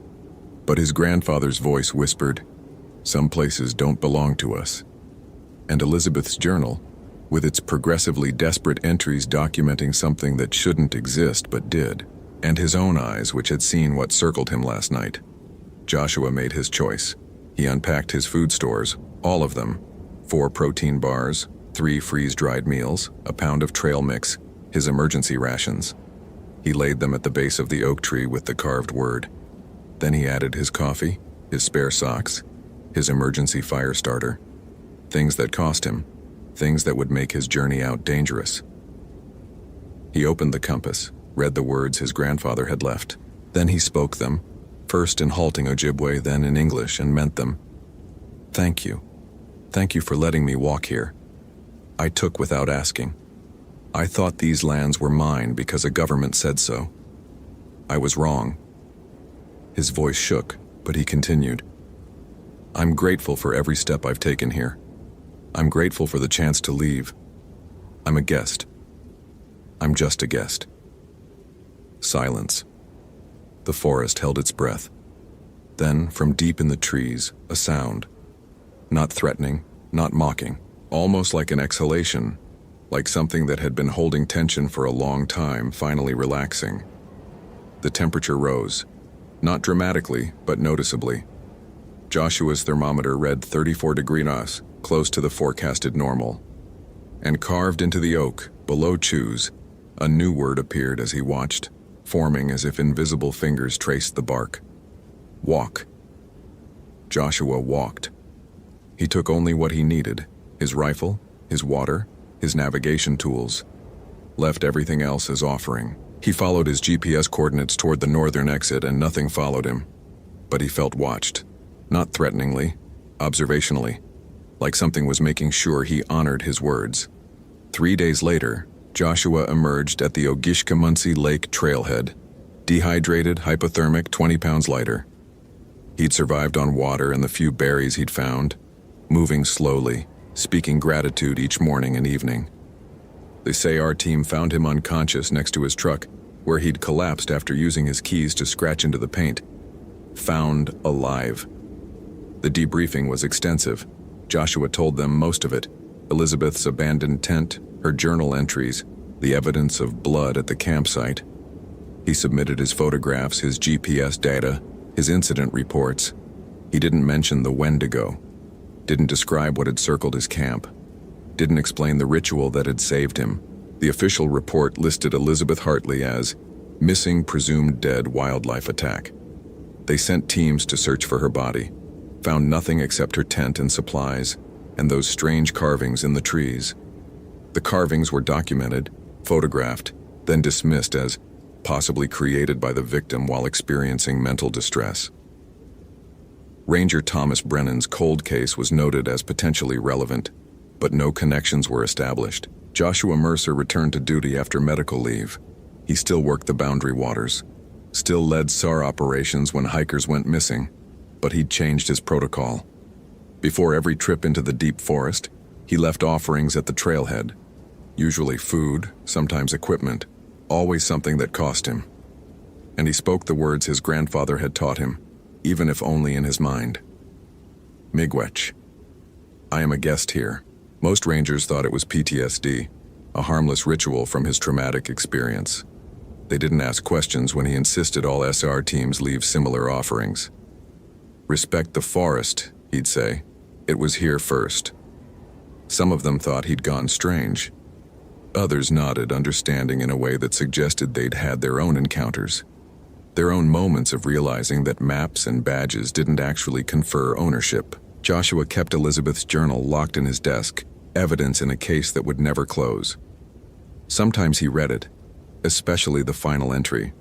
But his grandfather's voice whispered, "Some places don't belong to us." And Elizabeth's journal, with its progressively desperate entries documenting something that shouldn't exist but did, and his own eyes which had seen what circled him last night. Joshua made his choice. He unpacked his food stores, all of them, 4 protein bars, 3 freeze-dried meals, a pound of trail mix, his emergency rations. He laid them at the base of the oak tree with the carved word. Then he added his coffee, his spare socks, his emergency fire starter, things that cost him, things that would make his journey out dangerous. He opened the compass, read the words his grandfather had left. Then he spoke them, first in halting Ojibwe, then in English, and meant them. "Thank you. Thank you for letting me walk here. I took without asking. I thought these lands were mine because a government said so. I was wrong." His voice shook, but he continued. "I'm grateful for every step I've taken here. I'm grateful for the chance to leave. I'm a guest. I'm just a guest." Silence. The forest held its breath. Then, from deep in the trees, a sound. Not threatening, not mocking, almost like an exhalation, like something that had been holding tension for a long time, finally relaxing. The temperature rose, not dramatically, but noticeably. Joshua's thermometer read 34 degrees, close to the forecasted normal. And carved into the oak, below choose, a new word appeared as he watched, forming as if invisible fingers traced the bark. Walk. Joshua walked. He took only what he needed, his rifle, his water, his navigation tools, left everything else as offering. He followed his GPS coordinates toward the northern exit and nothing followed him. But he felt watched, not threateningly, observationally, like something was making sure he honored his words. 3 days later, Joshua emerged at the Ogishkamunsi Lake trailhead, dehydrated, hypothermic, 20 pounds lighter. He'd survived on water and the few berries he'd found, moving slowly, speaking gratitude each morning and evening. They say our team found him unconscious next to his truck, where he'd collapsed after using his keys to scratch into the paint. Found alive. The debriefing was extensive. Joshua told them most of it: Elizabeth's abandoned tent, her journal entries, the evidence of blood at the campsite. He submitted his photographs, his GPS data, his incident reports. He didn't mention the Wendigo, didn't describe what had circled his camp, didn't explain the ritual that had saved him. The official report listed Elizabeth Hartley as missing, presumed dead, wildlife attack. They sent teams to search for her body, found nothing except her tent and supplies, and those strange carvings in the trees. The carvings were documented, photographed, then dismissed as possibly created by the victim while experiencing mental distress. Ranger Thomas Brennan's cold case was noted as potentially relevant, but no connections were established. Joshua Mercer returned to duty after medical leave. He still worked the boundary waters, still led SAR operations when hikers went missing, but he'd changed his protocol. Before every trip into the deep forest, he left offerings at the trailhead, usually food, sometimes equipment, always something that cost him. And he spoke the words his grandfather had taught him, even if only in his mind. Miigwech. I am a guest here. Most rangers thought it was PTSD, a harmless ritual from his traumatic experience. They didn't ask questions when he insisted all SR teams leave similar offerings. Respect the forest, he'd say. It was here first. Some of them thought he'd gone strange. Others nodded, understanding in a way that suggested they'd had their own encounters. their own moments of realizing that maps and badges didn't actually confer ownership. Joshua kept Elizabeth's journal locked in his desk, evidence in a case that would never close. Sometimes he read it, especially the final entry.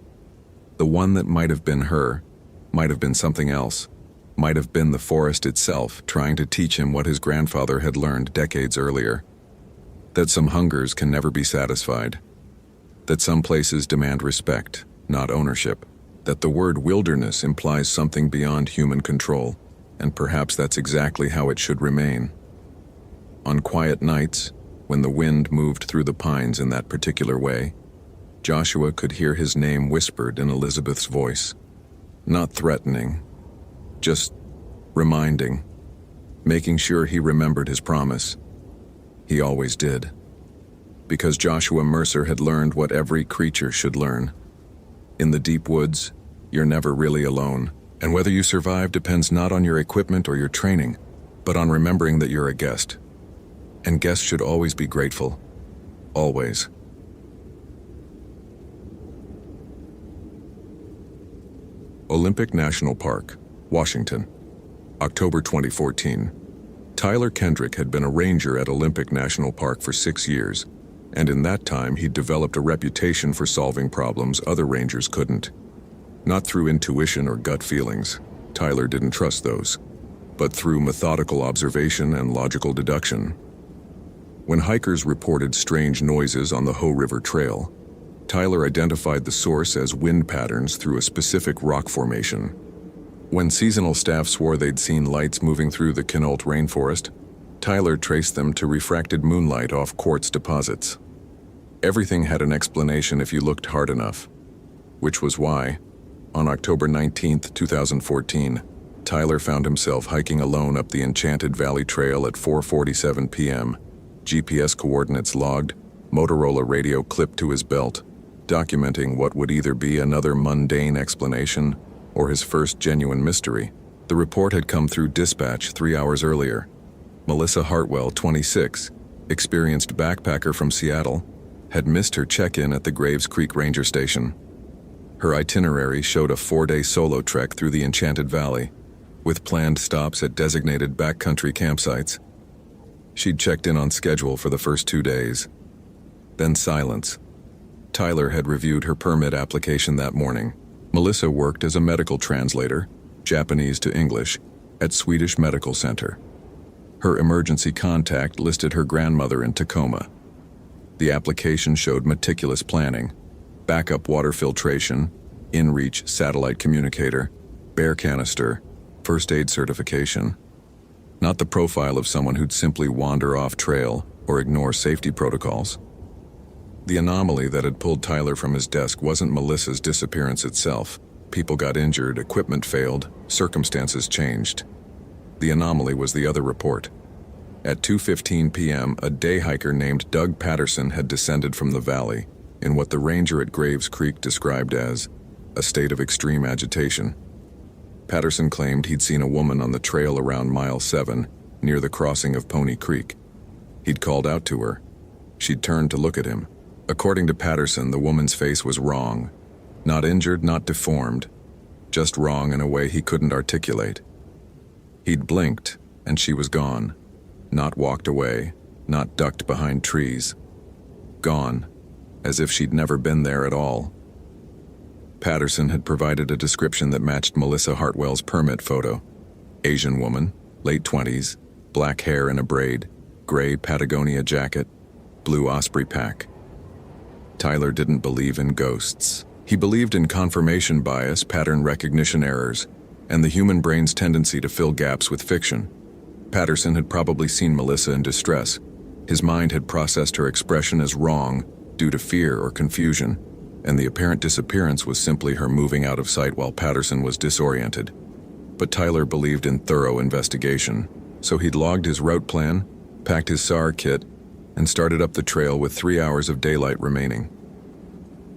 The one that might have been her, might have been something else, might have been the forest itself trying to teach him what his grandfather had learned decades earlier. That some hungers can never be satisfied. That some places demand respect, not ownership. That the word wilderness implies something beyond human control, and perhaps that's exactly how it should remain. On quiet nights, when the wind moved through the pines in that particular way, Joshua could hear his name whispered in Elizabeth's voice. Not threatening, just reminding, making sure he remembered his promise. He always did. Because Joshua Mercer had learned what every creature should learn. In the deep woods, you're never really alone, and whether you survive depends not on your equipment or your training, but on remembering that you're a guest. And guests should always be grateful. Always. Olympic National Park, Washington, October 2014. Tyler Kendrick had been a ranger at Olympic National Park for 6 years, and in that time he'd developed a reputation for solving problems other rangers couldn't. Not through intuition or gut feelings, Tyler didn't trust those, but through methodical observation and logical deduction. When hikers reported strange noises on the Hoh River Trail, Tyler identified the source as wind patterns through a specific rock formation. When seasonal staff swore they'd seen lights moving through the Quinault rainforest, Tyler traced them to refracted moonlight off quartz deposits. Everything had an explanation if you looked hard enough, which was why, on October 19, 2014, Tyler found himself hiking alone up the Enchanted Valley Trail at 4:47 p.m., GPS coordinates logged, Motorola radio clipped to his belt, documenting what would either be another mundane explanation or his first genuine mystery. The report had come through dispatch 3 hours earlier. Melissa Hartwell, 26, experienced backpacker from Seattle, had missed her check-in at the Graves Creek Ranger Station. Her itinerary showed a 4-day solo trek through the Enchanted Valley, with planned stops at designated backcountry campsites. She'd checked in on schedule for the first 2 days. Then silence. Tyler had reviewed her permit application that morning. Melissa worked as a medical translator, Japanese to English, at Swedish Medical Center. Her emergency contact listed her grandmother in Tacoma. The application showed meticulous planning, backup water filtration, in-reach satellite communicator, bear canister, first aid certification. Not the profile of someone who'd simply wander off trail or ignore safety protocols. The anomaly that had pulled Tyler from his desk wasn't Melissa's disappearance itself. People got injured, equipment failed, circumstances changed. The anomaly was the other report. At 2:15 p.m., a day hiker named Doug Patterson had descended from the valley in what the ranger at Graves Creek described as a state of extreme agitation. Patterson claimed he'd seen a woman on the trail around mile 7, near the crossing of Pony Creek. He'd called out to her. She'd turned to look at him. According to Patterson, the woman's face was wrong. Not injured, not deformed. Just wrong in a way he couldn't articulate. He'd blinked, and she was gone. Not walked away, not ducked behind trees. Gone, as if she'd never been there at all. Patterson had provided a description that matched Melissa Hartwell's permit photo. Asian woman, late 20s, black hair in a braid, gray Patagonia jacket, blue Osprey pack. Tyler didn't believe in ghosts. He believed in confirmation bias, pattern recognition errors, and the human brain's tendency to fill gaps with fiction. Patterson had probably seen Melissa in distress. His mind had processed her expression as wrong due to fear or confusion, and the apparent disappearance was simply her moving out of sight while Patterson was disoriented. But Tyler believed in thorough investigation, so he'd logged his route plan, packed his SAR kit, and started up the trail with 3 hours of daylight remaining.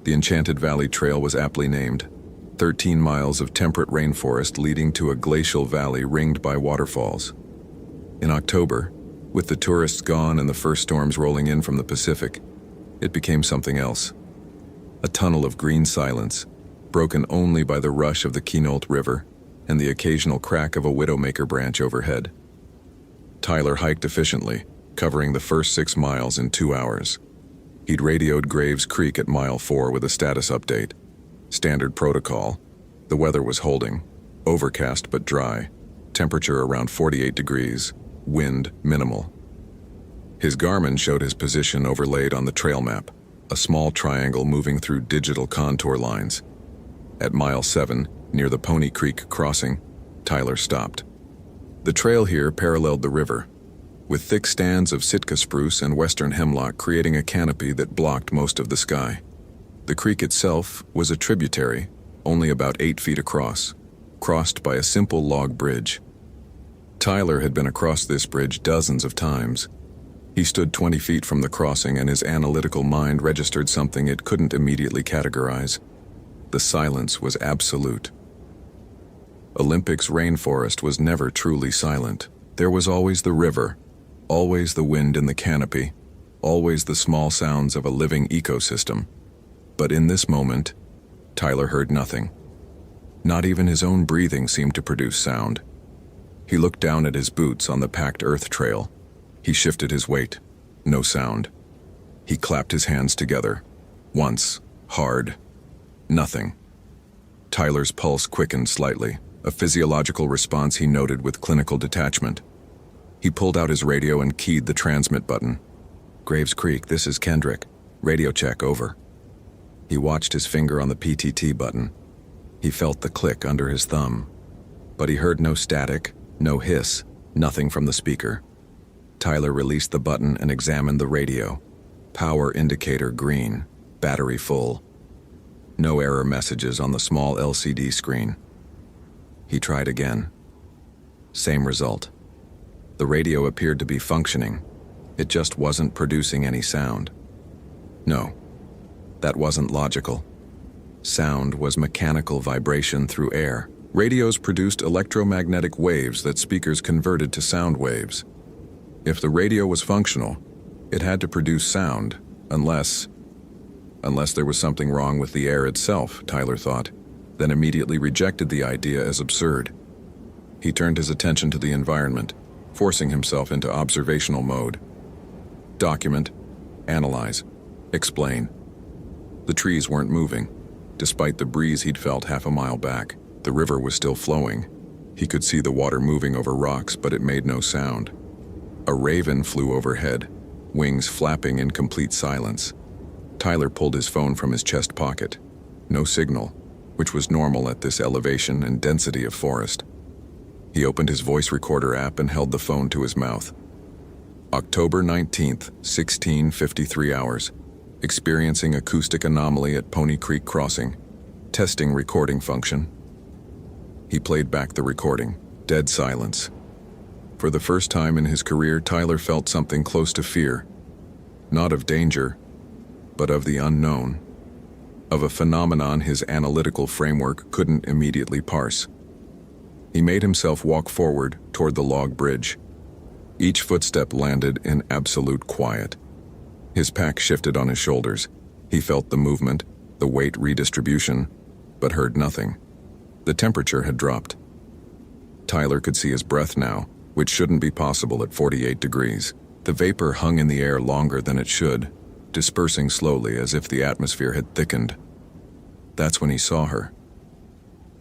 The Enchanted Valley Trail was aptly named, 13 miles of temperate rainforest leading to a glacial valley ringed by waterfalls. In October, with the tourists gone and the first storms rolling in from the Pacific, it became something else. A tunnel of green silence, broken only by the rush of the Quinault River and the occasional crack of a widowmaker branch overhead. Tyler hiked efficiently, covering the first 6 miles in 2 hours. He'd radioed Graves Creek at mile 4 with a status update. Standard protocol. The weather was holding. Overcast but dry. Temperature around 48 degrees. Wind minimal. His Garmin showed his position overlaid on the trail map, a small triangle moving through digital contour lines. At mile 7, near the Pony Creek crossing, Tyler stopped. The trail here paralleled the river, with thick stands of Sitka spruce and western hemlock creating a canopy that blocked most of the sky. The creek itself was a tributary, only about 8 feet across, crossed by a simple log bridge. Tyler had been across this bridge dozens of times. He stood 20 feet from the crossing and his analytical mind registered something it couldn't immediately categorize. The silence was absolute. Olympic's rainforest was never truly silent. There was always the river, always the wind in the canopy, always the small sounds of a living ecosystem. But in this moment, Tyler heard nothing. Not even his own breathing seemed to produce sound. He looked down at his boots on the packed earth trail. He shifted his weight. No sound. He clapped his hands together. Once. Hard. Nothing. Tyler's pulse quickened slightly, a physiological response he noted with clinical detachment. He pulled out his radio and keyed the transmit button. Graves Creek, this is Kendrick. Radio check, over. He watched his finger on the PTT button. He felt the click under his thumb. But he heard no static, no hiss, nothing from the speaker. Tyler released the button and examined the radio. Power indicator green, battery full. No error messages on the small LCD screen. He tried again. Same result. The radio appeared to be functioning. It just wasn't producing any sound. No, that wasn't logical. Sound was mechanical vibration through air. Radios produced electromagnetic waves that speakers converted to sound waves. If the radio was functional, it had to produce sound, unless there was something wrong with the air itself, Tyler thought, then immediately rejected the idea as absurd. He turned his attention to the environment, forcing himself into observational mode. Document, analyze, explain. The trees weren't moving. Despite the breeze he'd felt half a mile back, the river was still flowing. He could see the water moving over rocks, but it made no sound. A raven flew overhead, wings flapping in complete silence. Tyler pulled his phone from his chest pocket. No signal, which was normal at this elevation and density of forest. He opened his voice recorder app and held the phone to his mouth. October 19th, 16:53 hours. Experiencing acoustic anomaly at Pony Creek Crossing. Testing recording function. He played back the recording. Dead silence. For the first time in his career, Tyler felt something close to fear. Not of danger, but of the unknown. Of a phenomenon his analytical framework couldn't immediately parse. He made himself walk forward toward the log bridge. Each footstep landed in absolute quiet. His pack shifted on his shoulders. He felt the movement, the weight redistribution, but heard nothing. The temperature had dropped. Tyler could see his breath now, which shouldn't be possible at 48 degrees. The vapor hung in the air longer than it should, dispersing slowly as if the atmosphere had thickened. That's when he saw her.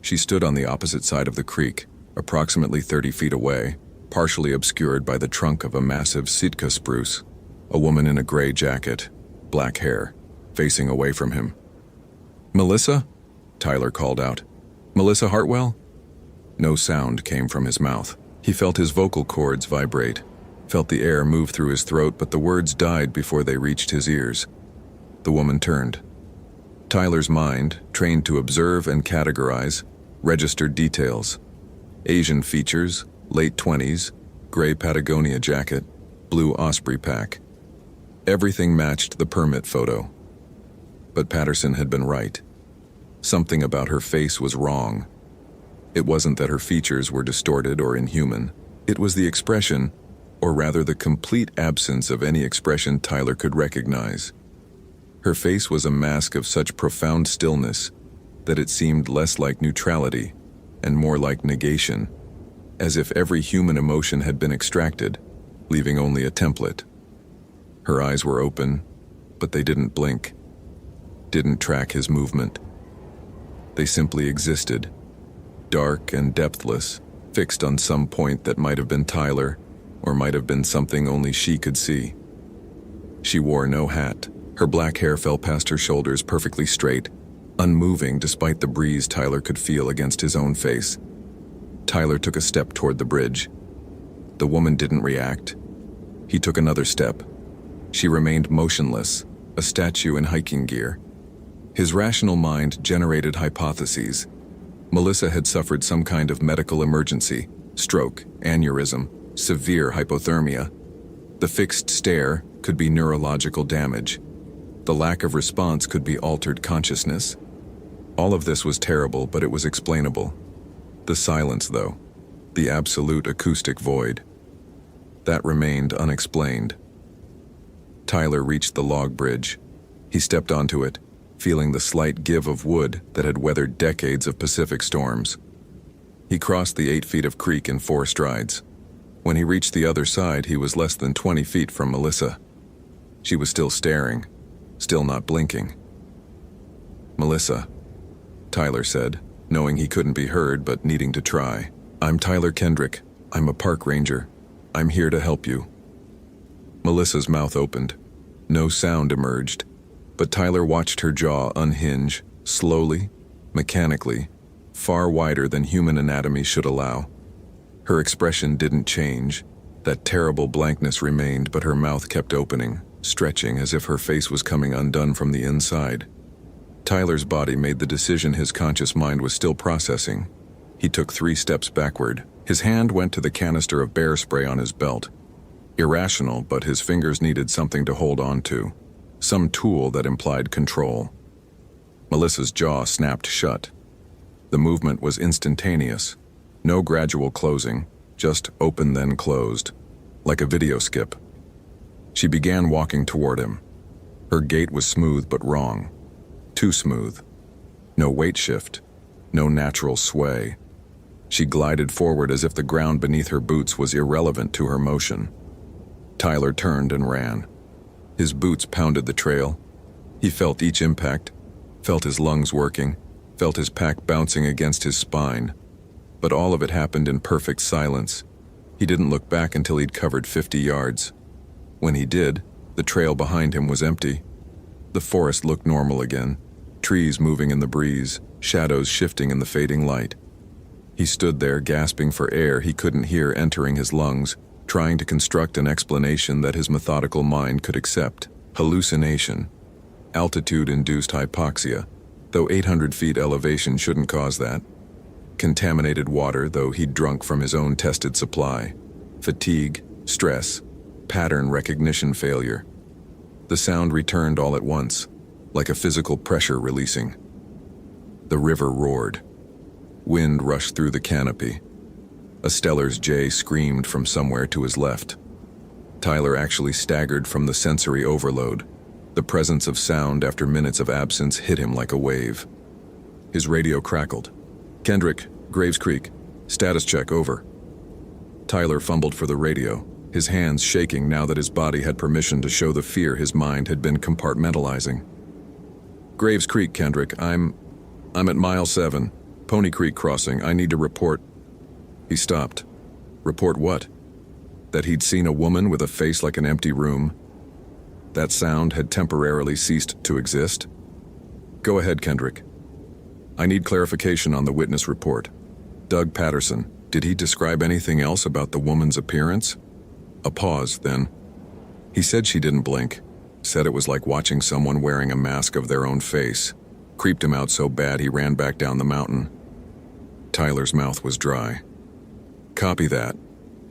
She stood on the opposite side of the creek, approximately 30 feet away, partially obscured by the trunk of a massive Sitka spruce. A woman in a gray jacket, black hair, facing away from him. "Melissa?" Tyler called out. "Melissa Hartwell?" No sound came from his mouth. He felt his vocal cords vibrate, felt the air move through his throat, but the words died before they reached his ears. The woman turned. Tyler's mind, trained to observe and categorize, registered details. Asian features, late 20s, gray Patagonia jacket, blue Osprey pack. Everything matched the permit photo. But Patterson had been right. Something about her face was wrong. It wasn't that her features were distorted or inhuman. It was the expression, or rather the complete absence of any expression Tyler could recognize. Her face was a mask of such profound stillness, that it seemed less like neutrality and more like negation, as if every human emotion had been extracted, leaving only a template. Her eyes were open, but they didn't blink, didn't track his movement. They simply existed, dark and depthless, fixed on some point that might have been Tyler, or might have been something only she could see. She wore no hat. Her black hair fell past her shoulders perfectly straight, unmoving despite the breeze Tyler could feel against his own face. Tyler took a step toward the bridge. The woman didn't react. He took another step. She remained motionless, a statue in hiking gear. His rational mind generated hypotheses. Melissa had suffered some kind of medical emergency, stroke, aneurysm, severe hypothermia. The fixed stare could be neurological damage. The lack of response could be altered consciousness. All of this was terrible, but it was explainable. The silence, though, the absolute acoustic void, that remained unexplained. Tyler reached the log bridge. He stepped onto it, feeling the slight give of wood that had weathered decades of Pacific storms. He crossed the 8 feet of creek in 4 strides. When he reached the other side, he was less than 20 feet from Melissa. She was still staring, still not blinking. "Melissa," Tyler said, knowing he couldn't be heard but needing to try. "I'm Tyler Kendrick. I'm a park ranger. I'm here to help you." Melissa's mouth opened. No sound emerged, but Tyler watched her jaw unhinge, slowly, mechanically, far wider than human anatomy should allow. Her expression didn't change. That terrible blankness remained, but her mouth kept opening, stretching as if her face was coming undone from the inside. Tyler's body made the decision his conscious mind was still processing. He took 3 steps backward. His hand went to the canister of bear spray on his belt. Irrational, but his fingers needed something to hold on to, some tool that implied control. Melissa's jaw snapped shut. The movement was instantaneous. No gradual closing, just open then closed, like a video skip. She began walking toward him. Her gait was smooth but wrong. Too smooth. No weight shift, no natural sway. She glided forward as if the ground beneath her boots was irrelevant to her motion. Tyler turned and ran. His boots pounded the trail. He felt each impact, felt his lungs working, felt his pack bouncing against his spine. But all of it happened in perfect silence. He didn't look back until he'd covered 50 yards. When he did, the trail behind him was empty. The forest looked normal again, trees moving in the breeze, shadows shifting in the fading light. He stood there gasping for air he couldn't hear entering his lungs, trying to construct an explanation that his methodical mind could accept. Hallucination. Altitude-induced hypoxia, though 800 feet elevation shouldn't cause that. Contaminated water, though he'd drunk from his own tested supply. Fatigue, stress, pattern recognition failure. The sound returned all at once, like a physical pressure releasing. The river roared. Wind rushed through the canopy. A Stellar's jay screamed from somewhere to his left. Tyler actually staggered from the sensory overload. The presence of sound after minutes of absence hit him like a wave. His radio crackled. "Kendrick, Graves Creek. Status check, over." Tyler fumbled for the radio, his hands shaking now that his body had permission to show the fear his mind had been compartmentalizing. "Graves Creek, Kendrick. I'm at mile 7, Pony Creek crossing. I need to report." He stopped. Report what? That he'd seen a woman with a face like an empty room? That sound had temporarily ceased to exist? "Go ahead, Kendrick. I need clarification on the witness report. Doug Patterson, did he describe anything else about the woman's appearance?" A pause, then. "He said she didn't blink. Said it was like watching someone wearing a mask of their own face. Creeped him out so bad he ran back down the mountain." Tyler's mouth was dry. "Copy that.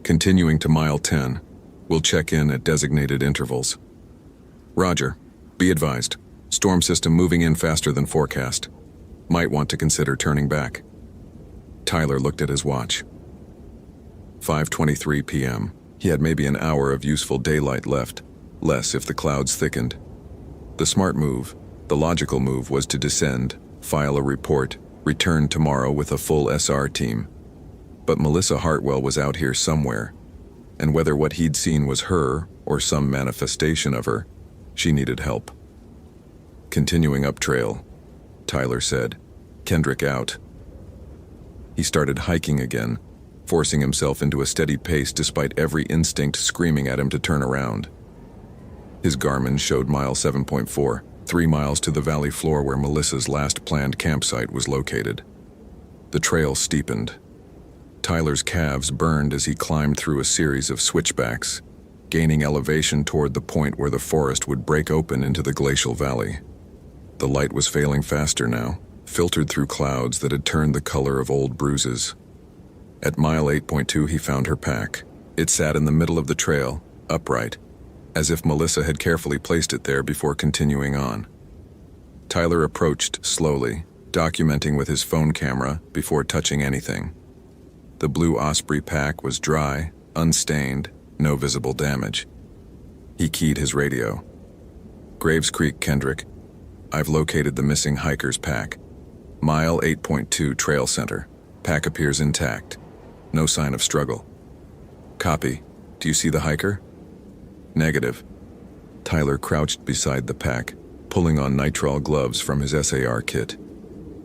Continuing to mile 10. We'll check in at designated intervals." "Roger. Be advised. Storm system moving in faster than forecast. Might want to consider turning back." Tyler looked at his watch. 5:23 p.m. He had maybe an hour of useful daylight left, less if the clouds thickened. The smart move, the logical move, was to descend, file a report, return tomorrow with a full SR team. But Melissa Hartwell was out here somewhere, and whether what he'd seen was her or some manifestation of her, she needed help. Continuing up trail, Tyler said, "Kendrick out." He started hiking again, forcing himself into a steady pace despite every instinct screaming at him to turn around. His Garmin showed mile 7.4, 3 miles to the valley floor where Melissa's last planned campsite was located. The trail steepened. Tyler's calves burned as he climbed through a series of switchbacks, gaining elevation toward the point where the forest would break open into the glacial valley. The light was failing faster now, filtered through clouds that had turned the color of old bruises. At mile 8.2, he found her pack. It sat in the middle of the trail, upright, as if Melissa had carefully placed it there before continuing on. Tyler approached slowly, documenting with his phone camera before touching anything. The blue Osprey pack was dry, unstained, no visible damage. He keyed his radio. "Graves Creek, Kendrick. I've located the missing hiker's pack. Mile 8.2 trail center. Pack appears intact. No sign of struggle." "Copy. Do you see the hiker?" "Negative." Tyler crouched beside the pack, pulling on nitrile gloves from his SAR kit.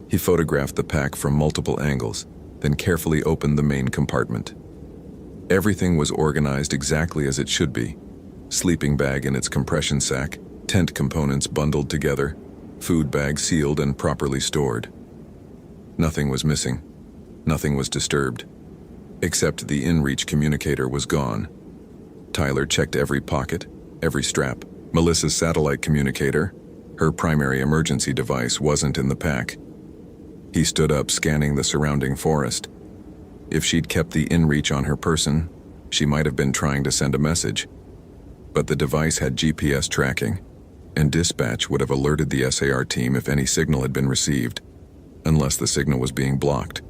He photographed the pack from multiple angles, then carefully opened the main compartment. Everything was organized exactly as it should be. Sleeping bag in its compression sack, tent components bundled together, food bag sealed and properly stored. Nothing was missing. Nothing was disturbed. Except the inReach communicator was gone. Tyler checked every pocket, every strap. Melissa's satellite communicator, her primary emergency device, wasn't in the pack. He stood up, scanning the surrounding forest. If she'd kept the inReach on her person, she might have been trying to send a message. But the device had GPS tracking, and dispatch would have alerted the SAR team if any signal had been received, unless the signal was being blocked,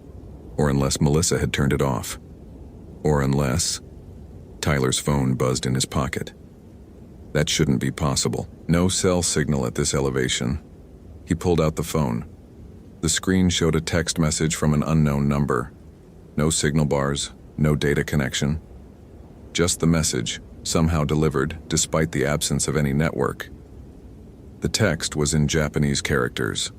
or unless Melissa had turned it off, or unless... Tyler's phone buzzed in his pocket. That shouldn't be possible. No cell signal at this elevation. He pulled out the phone. The screen showed a text message from an unknown number. No signal bars, no data connection. Just the message, somehow delivered despite the absence of any network. The text was in Japanese characters.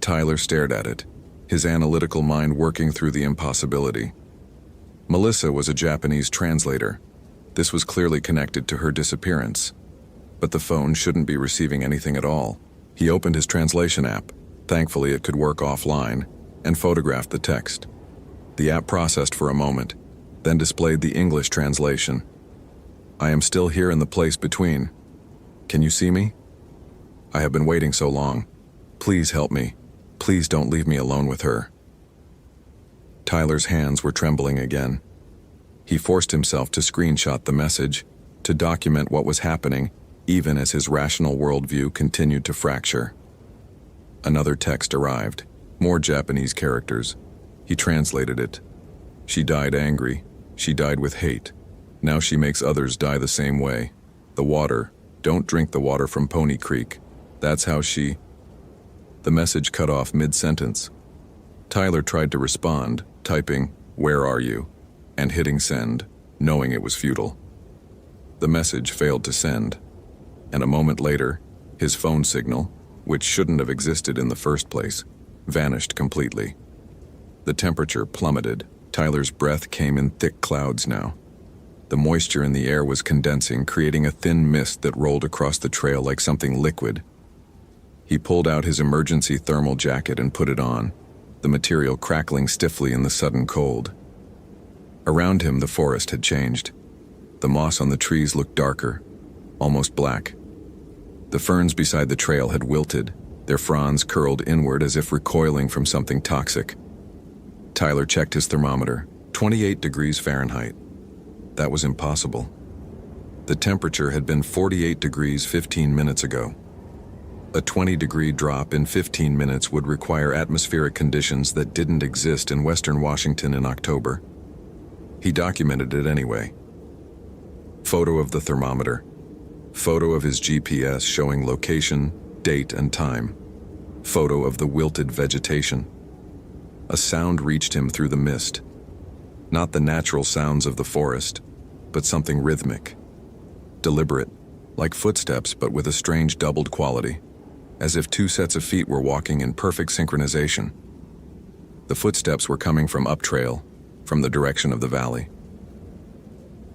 Tyler stared at it, his analytical mind working through the impossibility. Melissa was a Japanese translator. This was clearly connected to her disappearance. But the phone shouldn't be receiving anything at all. He opened his translation app. Thankfully, it could work offline, and photographed the text. The app processed for a moment, then displayed the English translation. "I am still here in the place between. Can you see me? I have been waiting so long. Please help me. Please don't leave me alone with her." Tyler's hands were trembling again. He forced himself to screenshot the message, to document what was happening, even as his rational worldview continued to fracture. Another text arrived, more Japanese characters. He translated it. "She died angry. She died with hate. Now she makes others die the same way. The water, don't drink the water from Pony Creek. That's how she..." The message cut off mid-sentence. Tyler tried to respond, typing, "Where are you?" and hitting send, knowing it was futile. The message failed to send, and a moment later, his phone signal, which shouldn't have existed in the first place, vanished completely. The temperature plummeted. Tyler's breath came in thick clouds now. The moisture in the air was condensing, creating a thin mist that rolled across the trail like something liquid. He pulled out his emergency thermal jacket and put it on, the material crackling stiffly in the sudden cold. Around him, the forest had changed. The moss on the trees looked darker, almost black. The ferns beside the trail had wilted, their fronds curled inward as if recoiling from something toxic. Tyler checked his thermometer, 28 degrees Fahrenheit. That was impossible. The temperature had been 48 degrees 15 minutes ago. A 20-degree drop in 15 minutes would require atmospheric conditions that didn't exist in western Washington in October. He documented it anyway. Photo of the thermometer. Photo of his GPS showing location, date, and time. Photo of the wilted vegetation. A sound reached him through the mist. Not the natural sounds of the forest, but something rhythmic. Deliberate, like footsteps but with a strange doubled quality, as if two sets of feet were walking in perfect synchronization. The footsteps were coming from up trail, from the direction of the valley.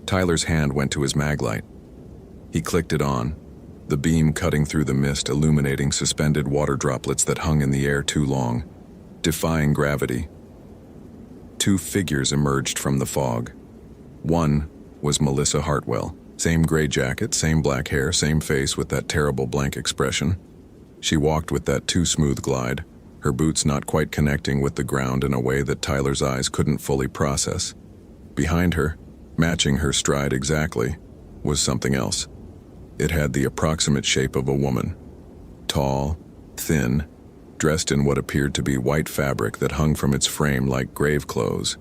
Tyler's hand went to his maglite. He clicked it on, the beam cutting through the mist, illuminating suspended water droplets that hung in the air too long, defying gravity. Two figures emerged from the fog. One was Melissa Hartwell. Same gray jacket, same black hair, same face with that terrible blank expression. She walked with that too smooth glide, her boots not quite connecting with the ground in a way that Tyler's eyes couldn't fully process. Behind her, matching her stride exactly, was something else. It had the approximate shape of a woman. Tall, thin, dressed in what appeared to be white fabric that hung from its frame like grave clothes.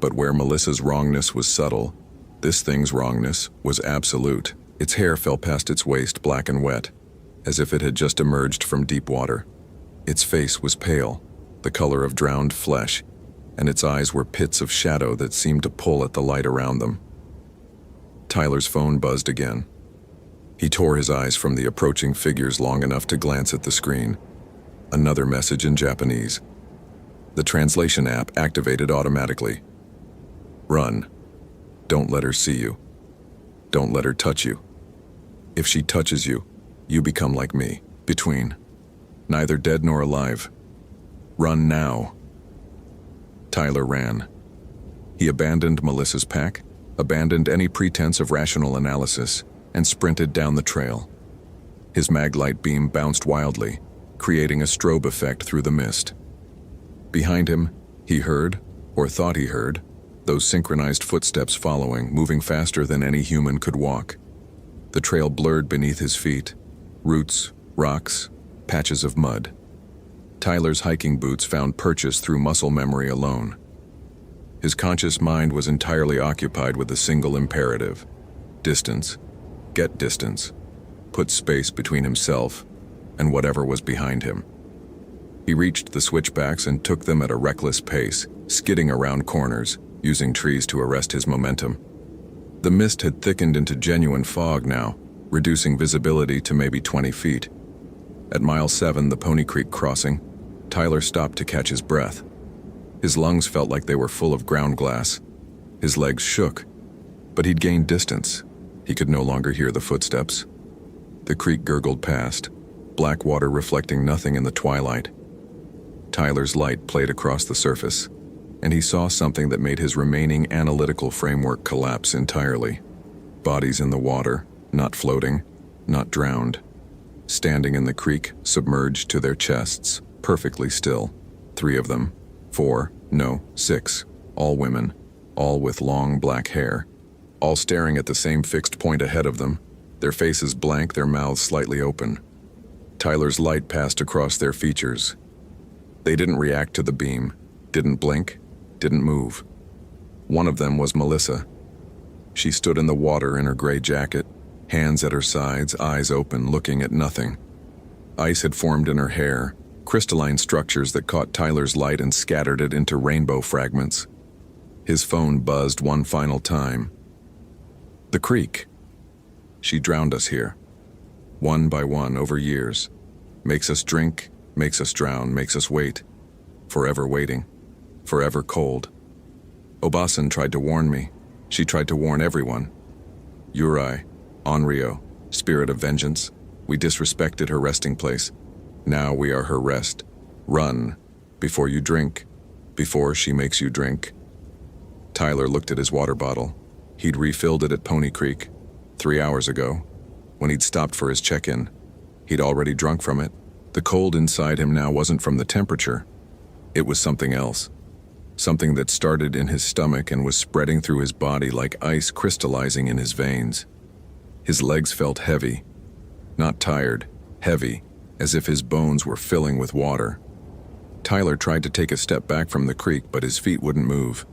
But where Melissa's wrongness was subtle, this thing's wrongness was absolute. Its hair fell past its waist, black and wet, as if it had just emerged from deep water. Its face was pale, the color of drowned flesh, and its eyes were pits of shadow that seemed to pull at the light around them. Tyler's phone buzzed again. He tore his eyes from the approaching figures long enough to glance at the screen. Another message in Japanese. The translation app activated automatically. Run. Don't let her see you. Don't let her touch you. If she touches you, you become like me, between. Neither dead nor alive. Run now. Tyler ran. He abandoned Melissa's pack, abandoned any pretense of rational analysis, and sprinted down the trail. His maglite beam bounced wildly, creating a strobe effect through the mist. Behind him, he heard, or thought he heard, those synchronized footsteps following, moving faster than any human could walk. The trail blurred beneath his feet, roots, rocks, patches of mud. Tyler's hiking boots found purchase through muscle memory alone. His conscious mind was entirely occupied with a single imperative: distance. Get distance. Put space between himself and whatever was behind him. He reached the switchbacks and took them at a reckless pace, skidding around corners, using trees to arrest his momentum. The mist had thickened into genuine fog now, reducing visibility to maybe 20 feet. At mile 7, the Pony Creek crossing, Tyler stopped to catch his breath. His lungs felt like they were full of ground glass. His legs shook, but he'd gained distance. He could no longer hear the footsteps. The creek gurgled past, black water reflecting nothing in the twilight. Tyler's light played across the surface, and he saw something that made his remaining analytical framework collapse entirely. Bodies in the water, not floating, not drowned. Standing in the creek, submerged to their chests, perfectly still. 3 of them. 4, no, 6. All women, all with long black hair. All staring at the same fixed point ahead of them, their faces blank, their mouths slightly open. Tyler's light passed across their features. They didn't react to the beam, didn't blink, didn't move. One of them was Melissa. She stood in the water in her gray jacket, hands at her sides, eyes open, looking at nothing. Ice had formed in her hair, crystalline structures that caught Tyler's light and scattered it into rainbow fragments. His phone buzzed one final time. The creek. She drowned us here. One by one, over years. Makes us drink, makes us drown, makes us wait. Forever waiting. Forever cold. Obasan tried to warn me. She tried to warn everyone. Yurei, Onryo, spirit of vengeance. We disrespected her resting place. Now we are her rest. Run, before you drink, before she makes you drink. Tyler looked at his water bottle. He'd refilled it at Pony Creek 3 hours ago, when he'd stopped for his check-in. He'd already drunk from it. The cold inside him now wasn't from the temperature. It was something else. Something that started in his stomach and was spreading through his body like ice crystallizing in his veins. His legs felt heavy. Not tired, heavy, as if his bones were filling with water. Tyler tried to take a step back from the creek, but his feet wouldn't move.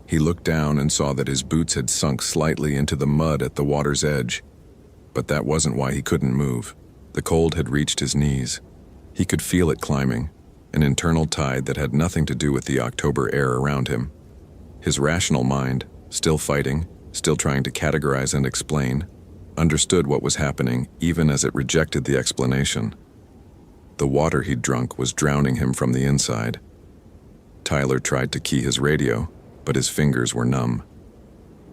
He looked down and saw that his boots had sunk slightly into the mud at the water's edge. But that wasn't why he couldn't move. The cold had reached his knees. He could feel it climbing, an internal tide that had nothing to do with the October air around him. His rational mind, still fighting, still trying to categorize and explain, understood what was happening even as it rejected the explanation. The water he'd drunk was drowning him from the inside. Tyler tried to key his radio, but his fingers were numb.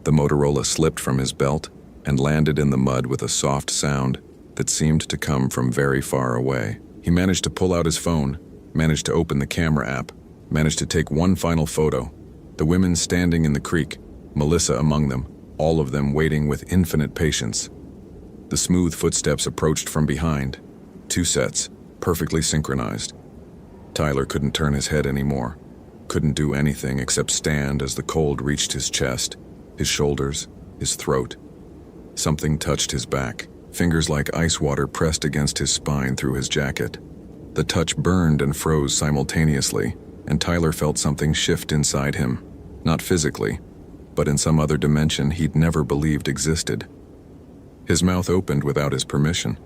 The Motorola slipped from his belt and landed in the mud with a soft sound that seemed to come from very far away. He managed to pull out his phone, managed to open the camera app, managed to take one final photo. The women standing in the creek, Melissa among them, all of them waiting with infinite patience. The smooth footsteps approached from behind. 2 sets, perfectly synchronized. Tyler couldn't turn his head anymore. Couldn't do anything except stand as the cold reached his chest, his shoulders, his throat. Something touched his back. Fingers like ice water pressed against his spine through his jacket. The touch burned and froze simultaneously, and Tyler felt something shift inside him. Not physically, but in some other dimension he'd never believed existed. His mouth opened without his permission.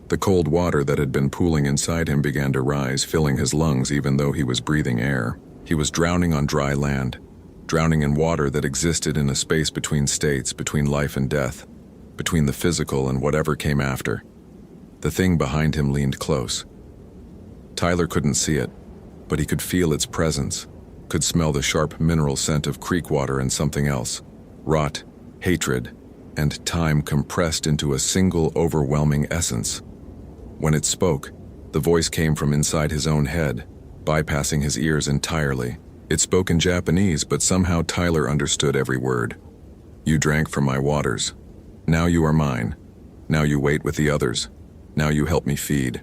The cold water that had been pooling inside him began to rise, filling his lungs even though he was breathing air. He was drowning on dry land, drowning in water that existed in a space between states, between life and death, between the physical and whatever came after. The thing behind him leaned close. Tyler couldn't see it, but he could feel its presence, could smell the sharp mineral scent of creek water and something else, rot, hatred, and time compressed into a single overwhelming essence. When it spoke, the voice came from inside his own head, bypassing his ears entirely. It spoke in Japanese, but somehow Tyler understood every word. "You drank from my waters. Now you are mine. Now you wait with the others. Now you help me feed."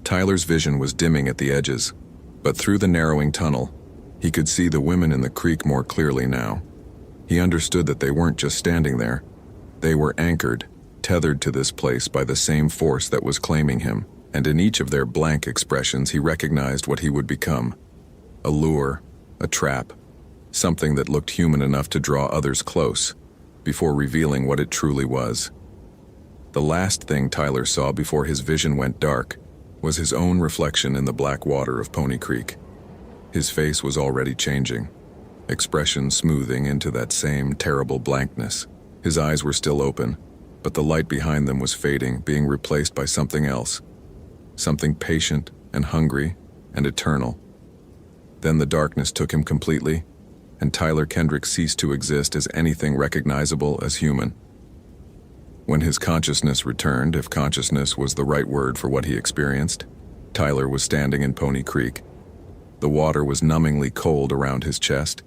Tyler's vision was dimming at the edges, but through the narrowing tunnel, he could see the women in the creek more clearly now. He understood that they weren't just standing there. They were anchored, tethered to this place by the same force that was claiming him, and in each of their blank expressions he recognized what he would become. A lure, a trap, something that looked human enough to draw others close, before revealing what it truly was. The last thing Tyler saw before his vision went dark was his own reflection in the black water of Pony Creek. His face was already changing, expression smoothing into that same terrible blankness. His eyes were still open, but the light behind them was fading, being replaced by something else. Something patient and hungry and eternal. Then the darkness took him completely, and Tyler Kendrick ceased to exist as anything recognizable as human. When his consciousness returned, if consciousness was the right word for what he experienced, Tyler was standing in Pony Creek. The water was numbingly cold around his chest.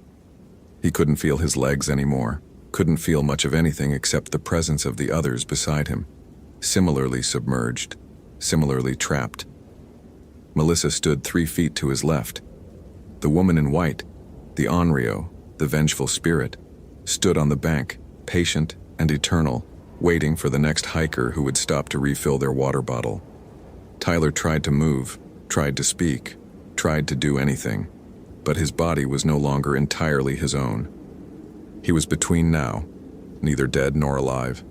He couldn't feel his legs anymore, couldn't feel much of anything except the presence of the others beside him, similarly submerged, similarly trapped. Melissa stood 3 feet to his left. The woman in white, the Onryo, the vengeful spirit, stood on the bank, patient and eternal, waiting for the next hiker who would stop to refill their water bottle. Tyler tried to move, tried to speak, tried to do anything, but his body was no longer entirely his own. He was between now, neither dead nor alive,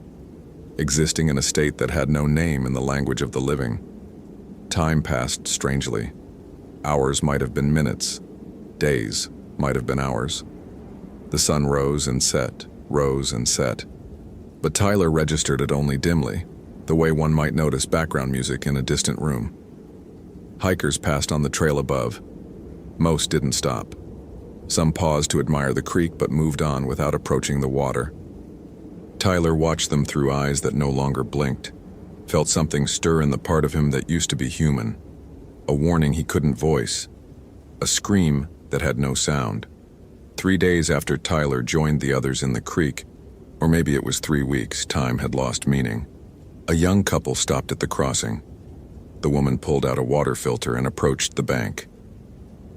existing in a state that had no name in the language of the living. Time passed strangely. Hours might have been minutes. Days might have been hours. The sun rose and set, rose and set. But Tyler registered it only dimly, the way one might notice background music in a distant room. Hikers passed on the trail above. Most didn't stop. Some paused to admire the creek but moved on without approaching the water. Tyler watched them through eyes that no longer blinked, felt something stir in the part of him that used to be human, a warning he couldn't voice, a scream that had no sound. 3 days after Tyler joined the others in the creek, or maybe it was 3 weeks, time had lost meaning. A young couple stopped at the crossing. The woman pulled out a water filter and approached the bank.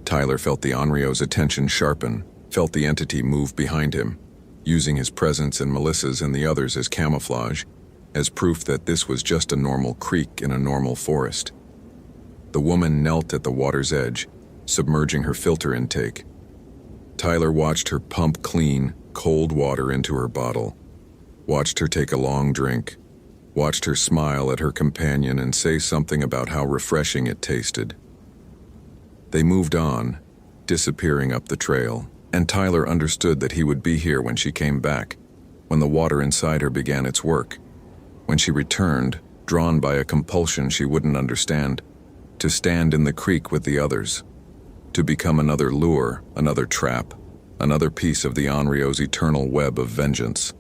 Tyler felt the Onryo's attention sharpen, felt the entity move behind him, using his presence and Melissa's and the others as camouflage, as proof that this was just a normal creek in a normal forest. The woman knelt at the water's edge, submerging her filter intake. Tyler watched her pump clean, cold water into her bottle, watched her take a long drink, watched her smile at her companion and say something about how refreshing it tasted. They moved on, disappearing up the trail, and Tyler understood that he would be here when she came back, when the water inside her began its work, when she returned, drawn by a compulsion she wouldn't understand, to stand in the creek with the others, to become another lure, another trap, another piece of the Onryo's eternal web of vengeance.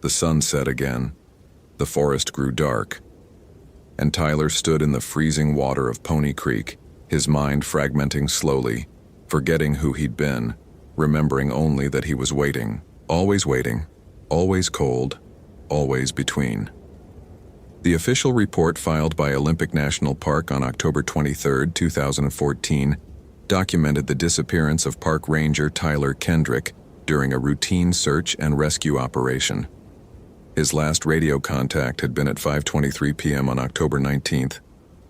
The sun set again. The forest grew dark, and Tyler stood in the freezing water of Pony Creek, his mind fragmenting slowly, forgetting who he'd been, remembering only that he was waiting, always cold, always between. The official report filed by Olympic National Park on October 23, 2014, documented the disappearance of park ranger Tyler Kendrick during a routine search and rescue operation. His last radio contact had been at 5:23 p.m. on October 19th,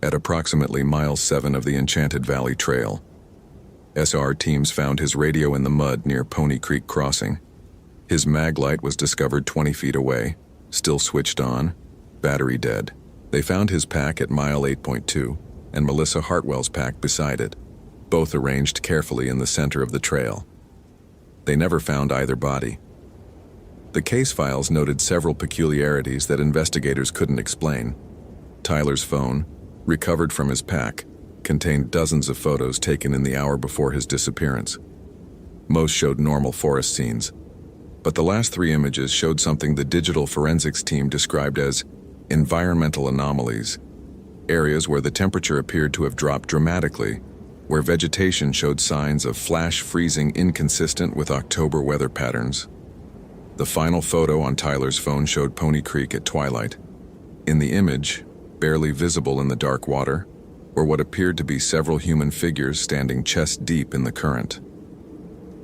at approximately mile 7 of the Enchanted Valley Trail. SR teams found his radio in the mud near Pony Creek Crossing. His mag light was discovered 20 feet away, still switched on, battery dead. They found his pack at mile 8.2 and Melissa Hartwell's pack beside it, both arranged carefully in the center of the trail. They never found either body. The case files noted several peculiarities that investigators couldn't explain. Tyler's phone, recovered from his pack, contained dozens of photos taken in the hour before his disappearance. Most showed normal forest scenes, but the last 3 images showed something the digital forensics team described as environmental anomalies, areas where the temperature appeared to have dropped dramatically, where vegetation showed signs of flash freezing inconsistent with October weather patterns. The final photo on Tyler's phone showed Pony Creek at twilight. In the image, barely visible in the dark water, were what appeared to be several human figures standing chest deep in the current.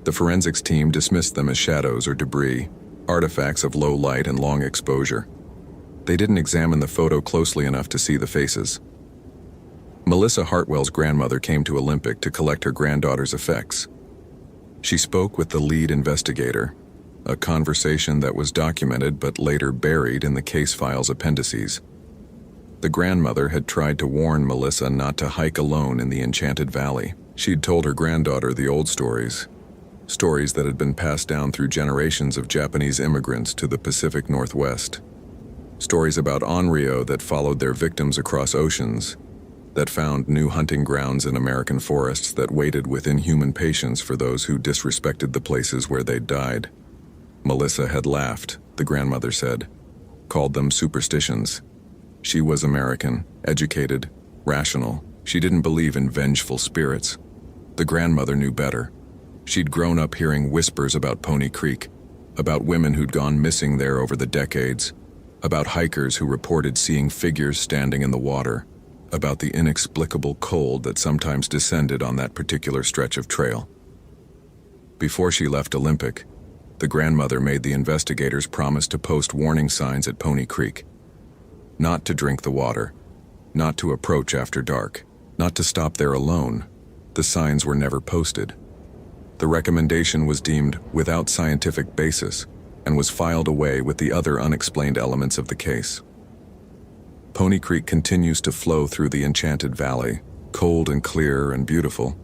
The forensics team dismissed them as shadows or debris, artifacts of low light and long exposure. They didn't examine the photo closely enough to see the faces. Melissa Hartwell's grandmother came to Olympic to collect her granddaughter's effects. She spoke with the lead investigator, a conversation that was documented but later buried in the case file's appendices. The grandmother had tried to warn Melissa not to hike alone in the Enchanted Valley. She'd told her granddaughter the old stories that had been passed down through generations of Japanese immigrants to the Pacific Northwest. Stories about Onryo that followed their victims across oceans, that found new hunting grounds in American forests that waited with inhuman patience for those who disrespected the places where they'd died. Melissa had laughed, the grandmother said, called them superstitions. She was American, educated, rational. She didn't believe in vengeful spirits. The grandmother knew better. She'd grown up hearing whispers about Pony Creek, about women who'd gone missing there over the decades, about hikers who reported seeing figures standing in the water, about the inexplicable cold that sometimes descended on that particular stretch of trail. Before she left Olympic, the grandmother made the investigators promise to post warning signs at Pony Creek. Not to drink the water, not to approach after dark, not to stop there alone. The signs were never posted. The recommendation was deemed without scientific basis and was filed away with the other unexplained elements of the case. Pony Creek continues to flow through the Enchanted Valley, cold and clear and beautiful.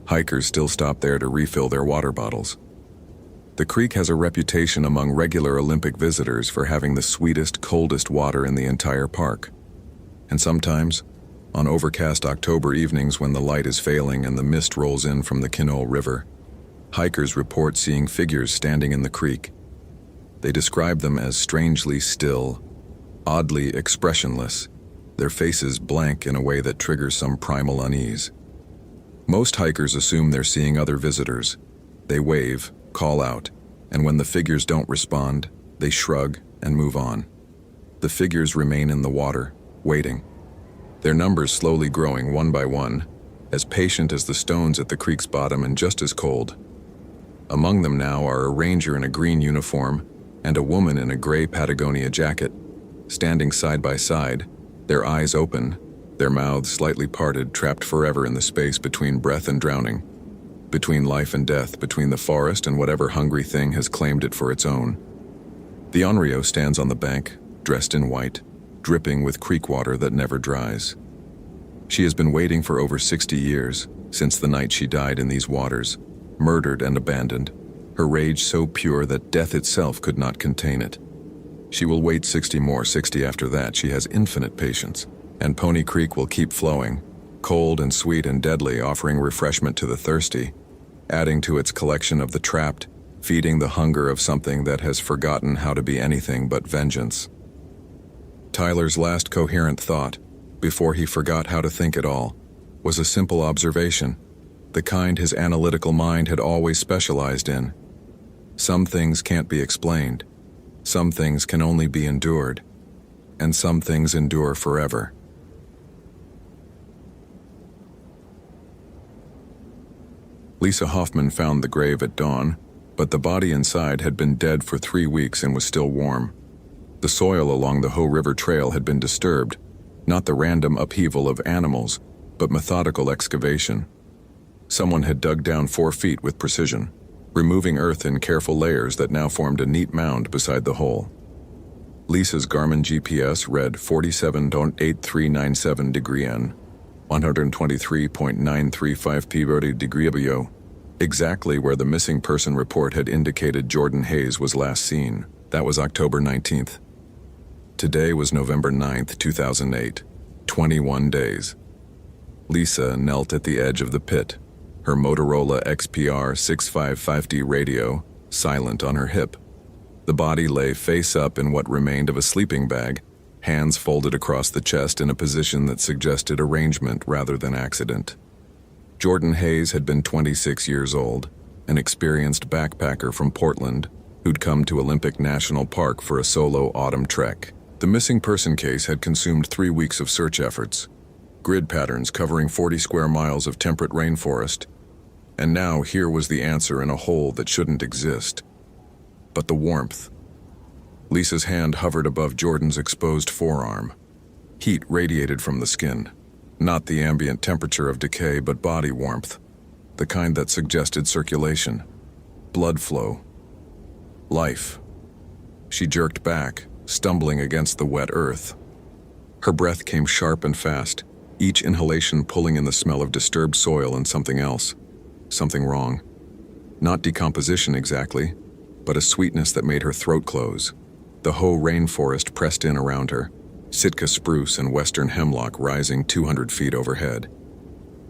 Hikers still stop there to refill their water bottles. The creek has a reputation among regular Olympic visitors for having the sweetest, coldest water in the entire park. And sometimes, on overcast October evenings when the light is failing and the mist rolls in from the Kinole River, hikers report seeing figures standing in the creek. They describe them as strangely still, oddly expressionless, their faces blank in a way that triggers some primal unease. Most hikers assume they're seeing other visitors. They wave, call out, and when the figures don't respond, they shrug and move on. The figures remain in the water, waiting. Their numbers slowly growing one by one, as patient as the stones at the creek's bottom and just as cold. Among them now are a ranger in a green uniform and a woman in a gray Patagonia jacket, standing side by side, their eyes open, their mouths slightly parted, trapped forever in the space between breath and drowning, between life and death, between the forest and whatever hungry thing has claimed it for its own. The Onryo stands on the bank, dressed in white, dripping with creek water that never dries. She has been waiting for over 60 years, since the night she died in these waters, murdered and abandoned, her rage so pure that death itself could not contain it. She will wait 60 more, 60 after that. She has infinite patience, and Pony Creek will keep flowing, cold and sweet and deadly, offering refreshment to the thirsty, adding to its collection of the trapped, feeding the hunger of something that has forgotten how to be anything but vengeance. Tyler's last coherent thought, before he forgot how to think at all, was a simple observation, the kind his analytical mind had always specialized in. Some things can't be explained. Some things can only be endured. And some things endure forever. Lisa Hoffman found the grave at dawn, but the body inside had been dead for 3 weeks and was still warm. The soil along the Hoh River Trail had been disturbed, not the random upheaval of animals, but methodical excavation. Someone had dug down 4 feet with precision, removing earth in careful layers that now formed a neat mound beside the hole. Lisa's Garmin GPS read 47.8397 degree N, 123.935 p.degree, exactly where the missing person report had indicated Jordan Hayes was last seen. That was October 19th. Today was November 9th, 2008, 21 days. Lisa knelt at the edge of the pit, her Motorola XPR 655D radio silent on her hip. The body lay face up in what remained of a sleeping bag, hands folded across the chest in a position that suggested arrangement rather than accident. Jordan Hayes had been 26 years old, an experienced backpacker from Portland who'd come to Olympic National Park for a solo autumn trek. The missing person case had consumed 3 weeks of search efforts, grid patterns covering 40 square miles of temperate rainforest, and now here was the answer in a hole that shouldn't exist. But the warmth. Lisa's hand hovered above Jordan's exposed forearm. Heat radiated from the skin, not the ambient temperature of decay, but body warmth, the kind that suggested circulation, blood flow, life. She jerked back, stumbling against the wet earth. Her breath came sharp and fast, each inhalation pulling in the smell of disturbed soil and something else, something wrong. Not decomposition exactly, but a sweetness that made her throat close. The Hoh rainforest pressed in around her, Sitka spruce and western hemlock rising 200 feet overhead.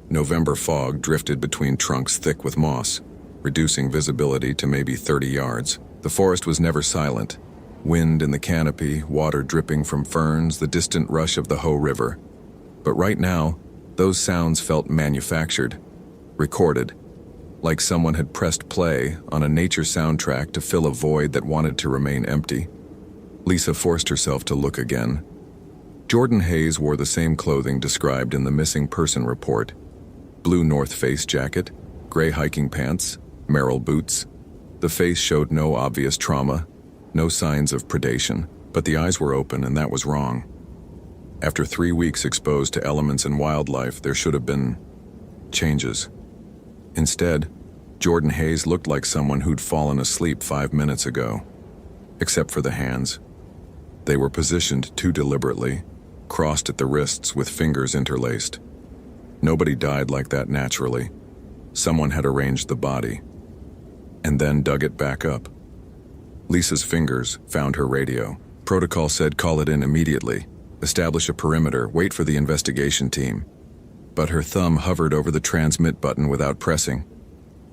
November fog drifted between trunks thick with moss, reducing visibility to maybe 30 yards. The forest was never silent. Wind in the canopy, water dripping from ferns, the distant rush of the Hoh River. But right now, those sounds felt manufactured, recorded, like someone had pressed play on a nature soundtrack to fill a void that wanted to remain empty. Lisa forced herself to look again. Jordan Hayes wore the same clothing described in the missing person report: blue North Face jacket, gray hiking pants, Merrell boots. The face showed no obvious trauma, no signs of predation, but the eyes were open, and that was wrong. After 3 weeks exposed to elements and wildlife, there should have been changes. Instead, Jordan Hayes looked like someone who'd fallen asleep 5 minutes ago, except for the hands. They were positioned too deliberately, crossed at the wrists with fingers interlaced. Nobody died like that naturally. Someone had arranged the body, and then dug it back up. Lisa's fingers found her radio. Protocol said call it in immediately, establish a perimeter, wait for the investigation team. But her thumb hovered over the transmit button without pressing,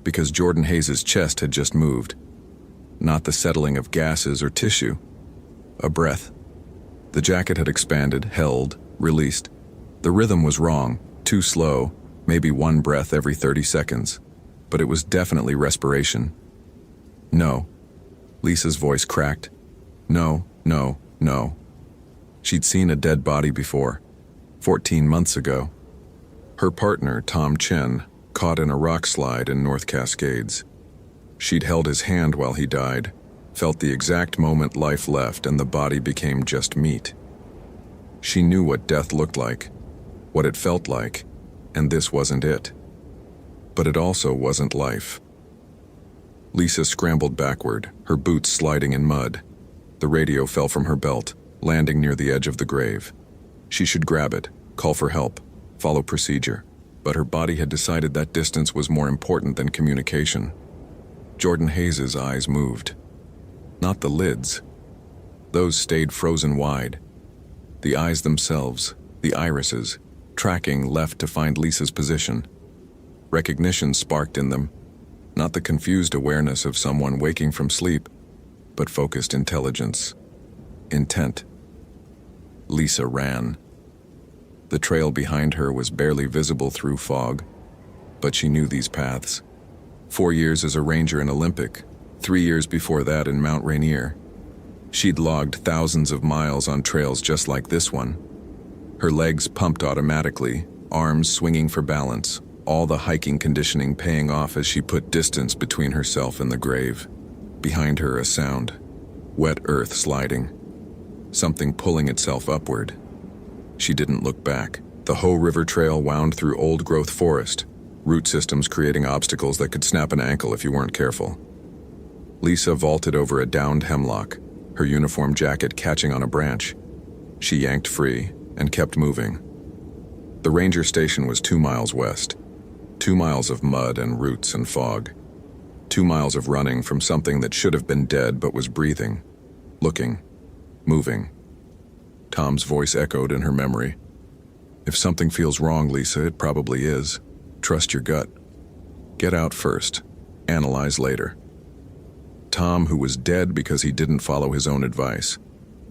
because Jordan Hayes' chest had just moved. Not the settling of gases or tissue. A breath. The jacket had expanded, held, released. The rhythm was wrong, too slow, maybe one breath every 30 seconds. But it was definitely respiration. No. Lisa's voice cracked. No, no, no. She'd seen a dead body before, 14 months ago. Her partner, Tom Chen, caught in a rock slide in North Cascades. She'd held his hand while he died, felt the exact moment life left and the body became just meat. She knew what death looked like, what it felt like, and this wasn't it. But it also wasn't life. Lisa scrambled backward, her boots sliding in mud. The radio fell from her belt, landing near the edge of the grave. She should grab it, call for help, follow procedure. But her body had decided that distance was more important than communication. Jordan Hayes' eyes moved. Not the lids. Those stayed frozen wide. The eyes themselves, the irises, tracking left to find Lisa's position. Recognition sparked in them, not the confused awareness of someone waking from sleep, but focused intelligence. Intent. Lisa ran. The trail behind her was barely visible through fog, but she knew these paths. 4 years as a ranger in Olympic, 3 years before that in Mount Rainier. She'd logged thousands of miles on trails just like this one. Her legs pumped automatically, arms swinging for balance, all the hiking conditioning paying off as she put distance between herself and the grave. Behind her, a sound. Wet earth sliding. Something pulling itself upward. She didn't look back. The Hoh River Trail wound through old-growth forest, root systems creating obstacles that could snap an ankle if you weren't careful. Lisa vaulted over a downed hemlock, her uniform jacket catching on a branch. She yanked free and kept moving. The ranger station was 2 miles west. 2 miles of mud and roots and fog. 2 miles of running from something that should have been dead but was breathing, looking, moving. Tom's voice echoed in her memory. If something feels wrong, Lisa, it probably is. Trust your gut. Get out first. Analyze later. Tom, who was dead because he didn't follow his own advice.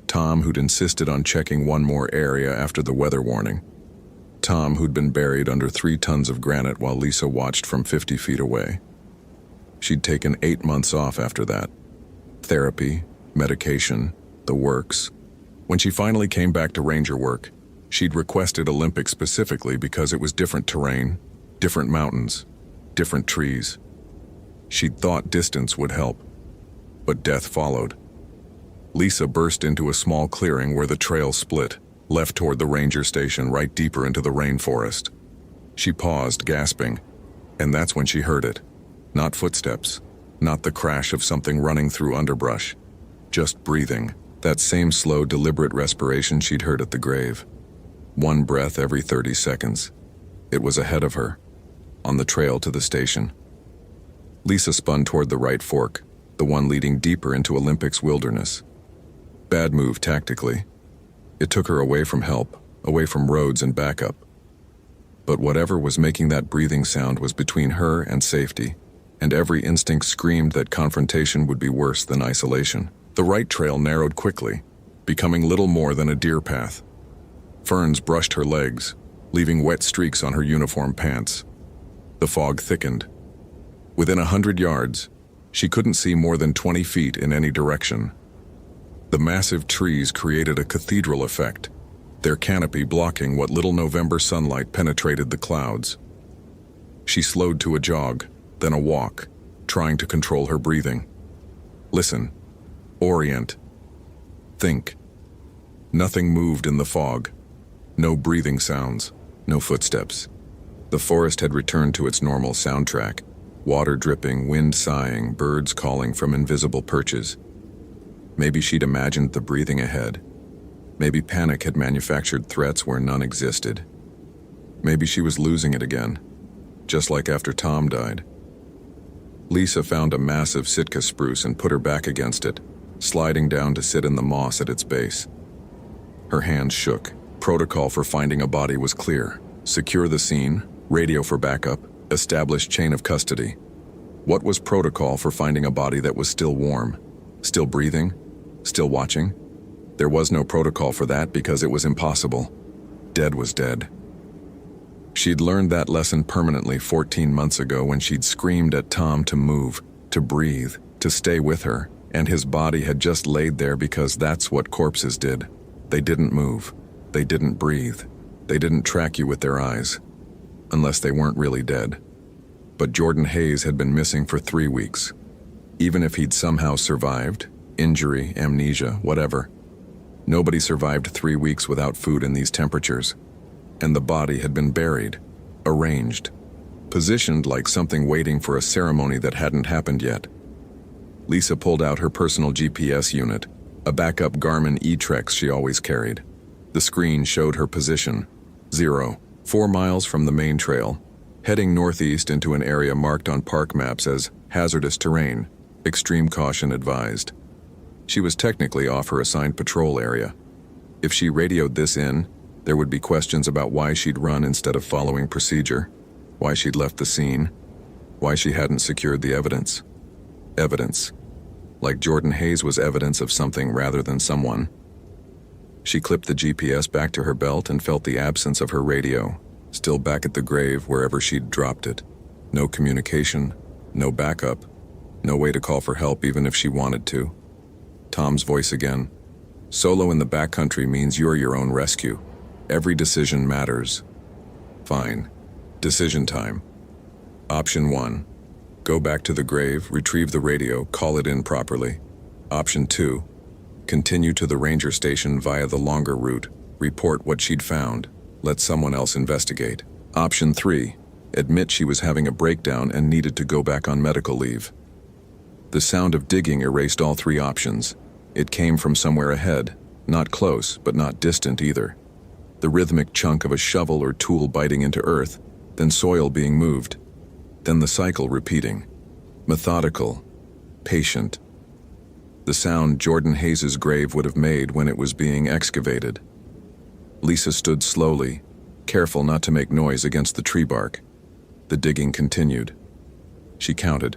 Tom, who'd insisted on checking one more area after the weather warning. Tom, who'd been buried under 3 tons of granite while Lisa watched from 50 feet away. She'd taken 8 months off after that. Therapy, medication, the works. When she finally came back to ranger work, she'd requested Olympic specifically because it was different terrain, different mountains, different trees. She'd thought distance would help, but death followed. Lisa burst into a small clearing where the trail split, left toward the ranger station right deeper into the rainforest. She paused, gasping, and that's when she heard it. Not footsteps, not the crash of something running through underbrush, just breathing, that same slow, deliberate respiration she'd heard at the grave. 1 breath every 30 seconds. It was ahead of her, on the trail to the station. Lisa spun toward the right fork, the one leading deeper into Olympic's wilderness. Bad move tactically. It took her away from help, away from roads and backup. But whatever was making that breathing sound was between her and safety, and every instinct screamed that confrontation would be worse than isolation. The right trail narrowed quickly, becoming little more than a deer path. Ferns brushed her legs, leaving wet streaks on her uniform pants. The fog thickened. Within 100 yards, she couldn't see more than 20 feet in any direction. The massive trees created a cathedral effect, their canopy blocking what little November sunlight penetrated the clouds. She slowed to a jog, then a walk, trying to control her breathing. Listen. Orient. Think. Nothing moved in the fog. No breathing sounds, no footsteps. The forest had returned to its normal soundtrack. Water dripping, wind sighing, birds calling from invisible perches. Maybe she'd imagined the breathing ahead. Maybe panic had manufactured threats where none existed. Maybe she was losing it again, just like after Tom died. Lisa found a massive Sitka spruce and put her back against it, sliding down to sit in the moss at its base. Her hands shook. Protocol for finding a body was clear. Secure the scene, radio for backup, establish chain of custody. What was protocol for finding a body that was still warm, still breathing, still watching? There was no protocol for that because it was impossible. Dead was dead. She'd learned that lesson permanently 14 months ago when she'd screamed at Tom to move, to breathe, to stay with her, and his body had just laid there because that's what corpses did. They didn't move. They didn't breathe. They didn't track you with their eyes. Unless they weren't really dead. But Jordan Hayes had been missing for 3 weeks. Even if he'd somehow survived, injury, amnesia, whatever, nobody survived 3 weeks without food in these temperatures. And the body had been buried, arranged, positioned like something waiting for a ceremony that hadn't happened yet. Lisa pulled out her personal GPS unit, a backup Garmin E-Trex she always carried. The screen showed her position, 0, 4 miles from the main trail, heading northeast into an area marked on park maps as hazardous terrain, extreme caution advised. She was technically off her assigned patrol area. If she radioed this in, there would be questions about why she'd run instead of following procedure, why she'd left the scene, why she hadn't secured the evidence. Evidence. Like Jordan Hayes was evidence of something rather than someone. She clipped the GPS back to her belt and felt the absence of her radio, still back at the grave wherever she'd dropped it. No communication, no backup, no way to call for help even if she wanted to. Tom's voice again. Solo in the backcountry means you're your own rescue. Every decision matters. Fine. Decision time. Option 1. Go back to the grave, retrieve the radio, call it in properly. Option 2. Continue to the ranger station via the longer route, report what she'd found, let someone else investigate. Option 3. Admit she was having a breakdown and needed to go back on medical leave. The sound of digging erased all 3 options. It came from somewhere ahead, not close, but not distant either. The rhythmic chunk of a shovel or tool biting into earth, then soil being moved. Then the cycle repeating. Methodical. Patient. The sound Jordan Hayes' grave would have made when it was being excavated. Lisa stood slowly, careful not to make noise against the tree bark. The digging continued. She counted.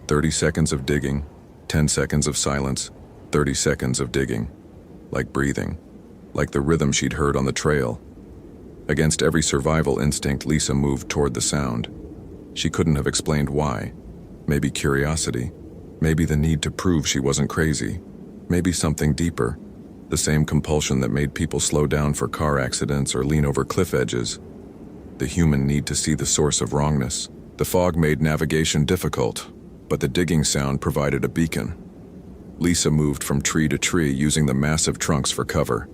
30 seconds of digging, 10 seconds of silence, 30 seconds of digging. Like breathing. Like the rhythm she'd heard on the trail. Against every survival instinct, Lisa moved toward the sound. She couldn't have explained why. Maybe curiosity. Maybe the need to prove she wasn't crazy. Maybe something deeper. The same compulsion that made people slow down for car accidents or lean over cliff edges. The human need to see the source of wrongness. The fog made navigation difficult, but the digging sound provided a beacon. Lisa moved from tree to tree using the massive trunks for cover.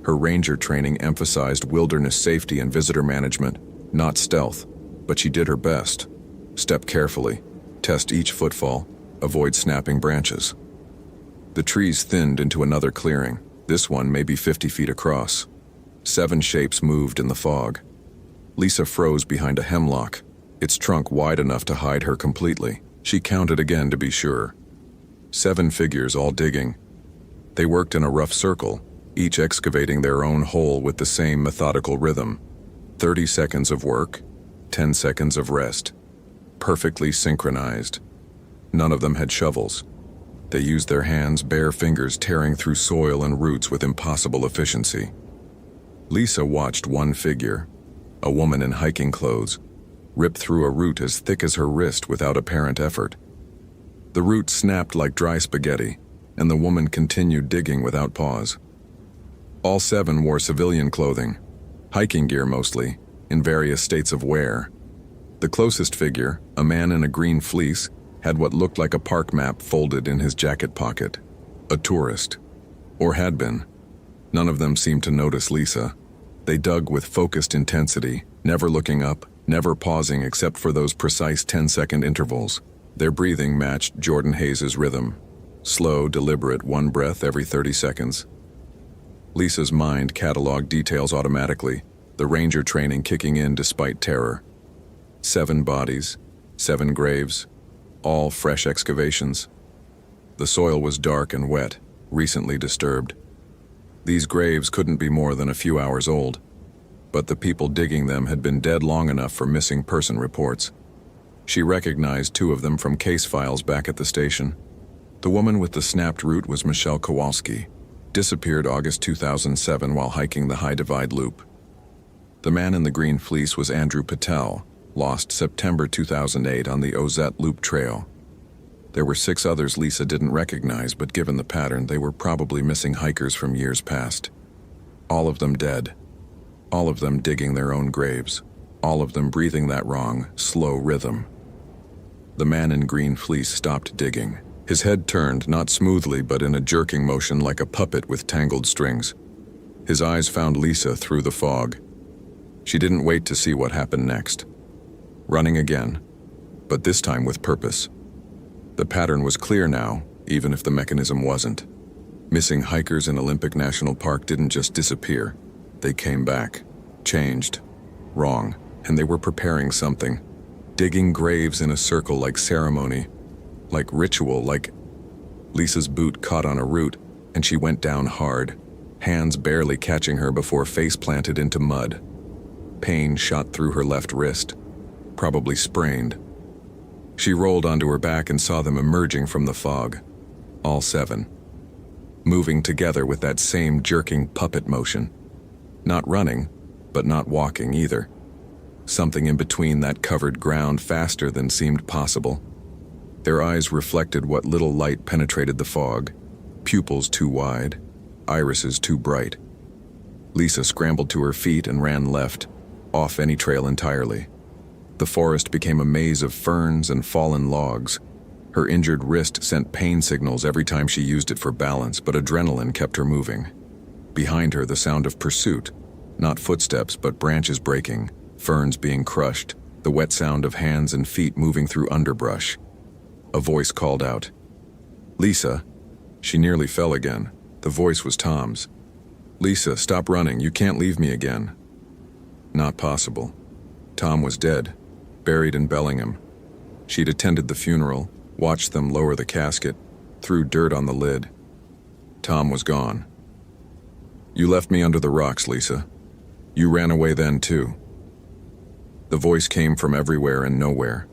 Her ranger training emphasized wilderness safety and visitor management, not stealth, but she did her best. Step carefully, test each footfall, avoid snapping branches. The trees thinned into another clearing, this one maybe 50 feet across. 7 shapes moved in the fog. Lisa froze behind a hemlock, its trunk wide enough to hide her completely. She counted again to be sure. 7 figures all digging. They worked in a rough circle, each excavating their own hole with the same methodical rhythm. 30 seconds of work, 10 seconds of rest. Perfectly synchronized. None of them had shovels. They used their hands, bare fingers tearing through soil and roots with impossible efficiency. Lisa watched one figure, a woman in hiking clothes, rip through a root as thick as her wrist without apparent effort. The root snapped like dry spaghetti, and the woman continued digging without pause. All 7 wore civilian clothing, hiking gear mostly, in various states of wear. The closest figure, a man in a green fleece, had what looked like a park map folded in his jacket pocket. A tourist. Or had been. None of them seemed to notice Lisa. They dug with focused intensity, never looking up, never pausing except for those precise 10-second intervals. Their breathing matched Jordan Hayes' rhythm. Slow, deliberate, one breath every 30 seconds. Lisa's mind cataloged details automatically, the ranger training kicking in despite terror. 7 bodies, 7 graves, all fresh excavations. The soil was dark and wet, recently disturbed. These graves couldn't be more than a few hours old, but the people digging them had been dead long enough for missing person reports. She recognized 2 of them from case files back at the station. The woman with the snapped root was Michelle Kowalski, disappeared August 2007 while hiking the High Divide Loop. The man in the green fleece was Andrew Patel, lost September 2008 on the Ozette Loop Trail. There were 6 others Lisa didn't recognize, but given the pattern, they were probably missing hikers from years past. All of them dead. All of them digging their own graves. All of them breathing that wrong, slow rhythm. The man in green fleece stopped digging. His head turned, not smoothly, but in a jerking motion like a puppet with tangled strings. His eyes found Lisa through the fog. She didn't wait to see what happened next. Running again, but this time with purpose. The pattern was clear now, even if the mechanism wasn't. Missing hikers in Olympic National Park didn't just disappear. They came back. Changed. Wrong. And they were preparing something. Digging graves in a circle like ceremony. Like ritual, like... Lisa's boot caught on a root, and she went down hard, hands barely catching her before face planted into mud. Pain shot through her left wrist, probably sprained. She rolled onto her back and saw them emerging from the fog. All 7. Moving together with that same jerking puppet motion. Not running, but not walking either. Something in between that covered ground faster than seemed possible. Their eyes reflected what little light penetrated the fog, pupils too wide, irises too bright. Lisa scrambled to her feet and ran left, off any trail entirely. The forest became a maze of ferns and fallen logs. Her injured wrist sent pain signals every time she used it for balance, but adrenaline kept her moving. Behind her, the sound of pursuit, not footsteps, but branches breaking, ferns being crushed, the wet sound of hands and feet moving through underbrush. A voice called out. "Lisa." She nearly fell again. The voice was Tom's. "Lisa, stop running. You can't leave me again." Not possible. Tom was dead, buried in Bellingham. She'd attended the funeral, watched them lower the casket, threw dirt on the lid. Tom was gone. "You left me under the rocks, Lisa. You ran away then, too." The voice came from everywhere and nowhere,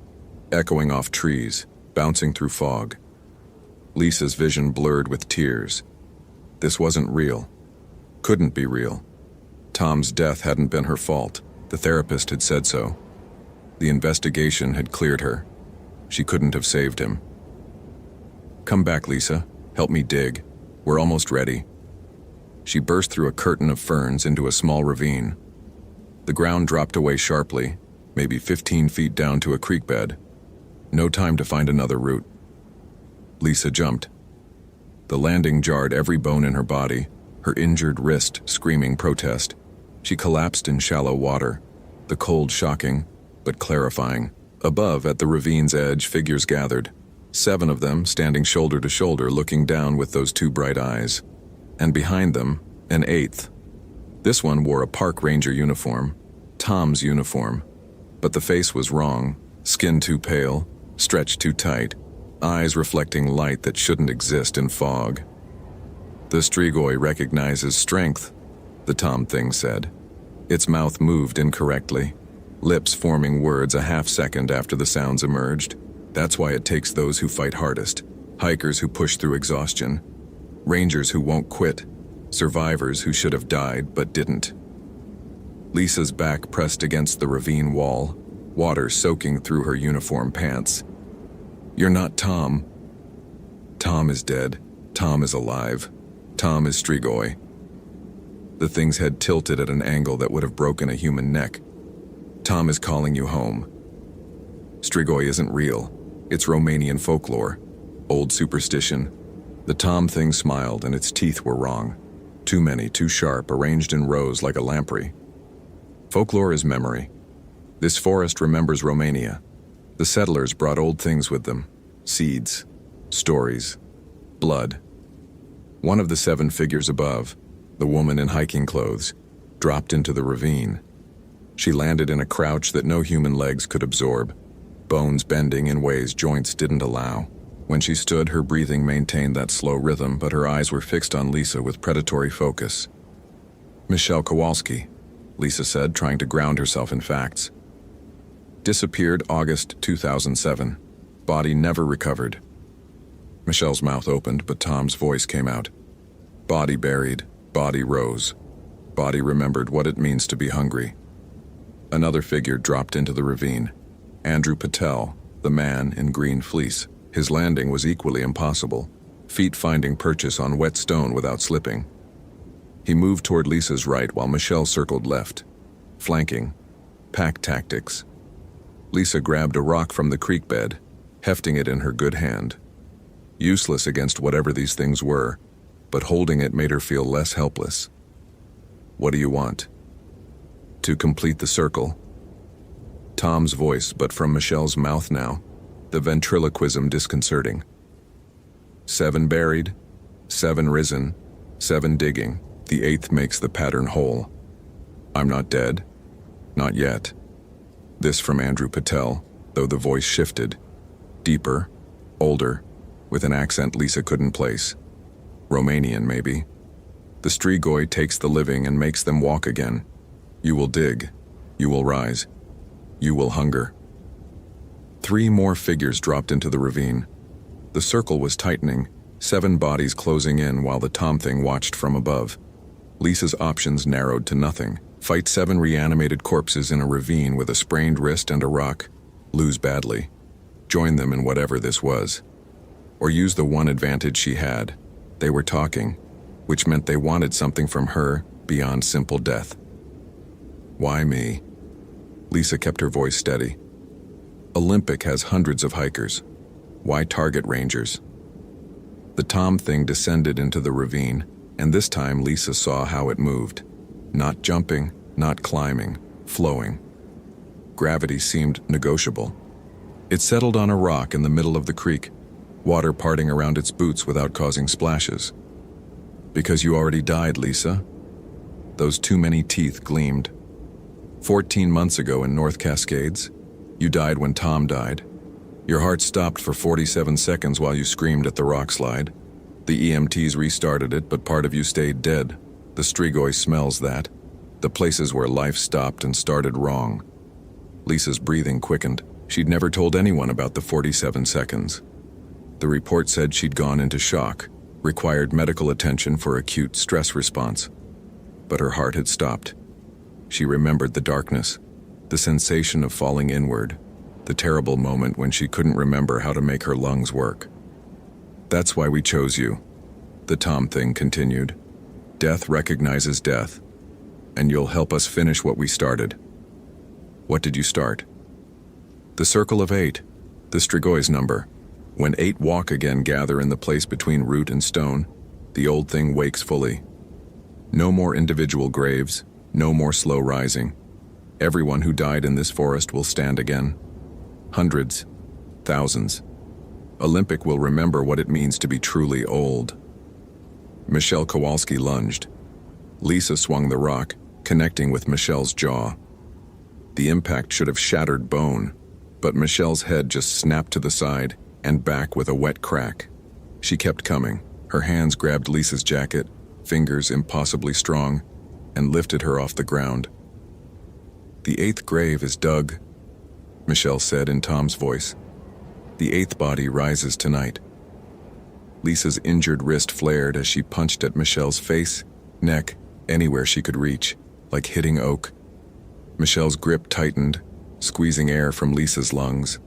echoing off trees, bouncing through fog. Lisa's vision blurred with tears. This wasn't real. Couldn't be real. Tom's death hadn't been her fault. The therapist had said so. The investigation had cleared her. She couldn't have saved him. "Come back, Lisa. Help me dig. We're almost ready." She burst through a curtain of ferns into a small ravine. The ground dropped away sharply, maybe 15 feet down to a creek bed. No time to find another route. Lisa jumped. The landing jarred every bone in her body, her injured wrist screaming protest. She collapsed in shallow water, the cold shocking, but clarifying. Above, at the ravine's edge, figures gathered. 7 of them standing shoulder to shoulder, looking down with those 2 bright eyes. And behind them, an 8th. This one wore a park ranger uniform, Tom's uniform. But the face was wrong, skin too pale, stretched too tight, eyes reflecting light that shouldn't exist in fog. "The Strigoi recognizes strength," the Tom thing said. Its mouth moved incorrectly, lips forming words a half-second after the sounds emerged. That's why it takes those who fight hardest, hikers who push through exhaustion, rangers who won't quit, survivors who should have died but didn't. Lisa's back pressed against the ravine wall, water soaking through her uniform pants. "You're not Tom." Tom is dead. Tom is alive. Tom is Strigoi. The thing's head tilted at an angle that would have broken a human neck. "Tom is calling you home." Strigoi isn't real. It's Romanian folklore. Old superstition. The Tom thing smiled and its teeth were wrong. Too many, too sharp, arranged in rows like a lamprey. Folklore is memory. This forest remembers Romania. The settlers brought old things with them. Seeds. Stories. Blood. One of the 7 figures above, the woman in hiking clothes, dropped into the ravine. She landed in a crouch that no human legs could absorb, bones bending in ways joints didn't allow. When she stood, her breathing maintained that slow rhythm, but her eyes were fixed on Lisa with predatory focus. "Michelle Kowalski," Lisa said, trying to ground herself in facts. "Disappeared August 2007. Body never recovered." Michelle's mouth opened, but Tom's voice came out. "Body buried, body rose. Body remembered what it means to be hungry." Another figure dropped into the ravine. Andrew Patel, the man in green fleece. His landing was equally impossible, feet finding purchase on wet stone without slipping. He moved toward Lisa's right while Michelle circled left. Flanking. Pack tactics. Lisa grabbed a rock from the creek bed, hefting it in her good hand. Useless against whatever these things were, but holding it made her feel less helpless. "What do you want?" "To complete the circle." Tom's voice, but from Michelle's mouth now, the ventriloquism disconcerting. 7 buried, 7 risen, 7 digging, the 8th makes the pattern whole. I'm not dead. Not yet. This from Andrew Patel, though the voice shifted. Deeper, older, with an accent Lisa couldn't place. Romanian, maybe. The Strigoi takes the living and makes them walk again. You will dig. You will rise. You will hunger. 3 more figures dropped into the ravine. The circle was tightening, 7 bodies closing in while the Tom Thing watched from above. Lisa's options narrowed to nothing. Fight 7 reanimated corpses in a ravine with a sprained wrist and a rock. Lose badly. Join them in whatever this was. Or use the one advantage she had. They were talking, which meant they wanted something from her beyond simple death. Why me? Lisa kept her voice steady. Olympic has hundreds of hikers. Why target rangers? The Tom Thing descended into the ravine, and this time Lisa saw how it moved. Not jumping, not climbing, flowing. Gravity seemed negotiable. It settled on a rock in the middle of the creek, water parting around its boots without causing splashes. Because you already died, Lisa. Those too many teeth gleamed. 14 months ago in North Cascades, you died when Tom died. Your heart stopped for 47 seconds while you screamed at the rock slide. The EMTs restarted it, but part of you stayed dead. The Strigoi smells that. The places where life stopped and started wrong. Lisa's breathing quickened. She'd never told anyone about the 47 seconds. The report said she'd gone into shock, required medical attention for acute stress response. But her heart had stopped. She remembered the darkness, the sensation of falling inward, the terrible moment when she couldn't remember how to make her lungs work. That's why we chose you, the Tom Thing continued. Death recognizes death, and you'll help us finish what we started. What did you start? The circle of 8, the Strigoi's number. When 8 walk again gather in the place between root and stone, the old thing wakes fully. No more individual graves, no more slow rising. Everyone who died in this forest will stand again. Hundreds, thousands. Olympic will remember what it means to be truly old. Michelle Kowalski lunged. Lisa swung the rock, connecting with Michelle's jaw. The impact should have shattered bone, but Michelle's head just snapped to the side and back with a wet crack. She kept coming. Her hands grabbed Lisa's jacket, fingers impossibly strong, and lifted her off the ground. The 8th grave is dug, Michelle said in Tom's voice. The 8th body rises tonight. Lisa's injured wrist flared as she punched at Michelle's face, neck, anywhere she could reach, like hitting oak. Michelle's grip tightened, squeezing air from Lisa's lungs.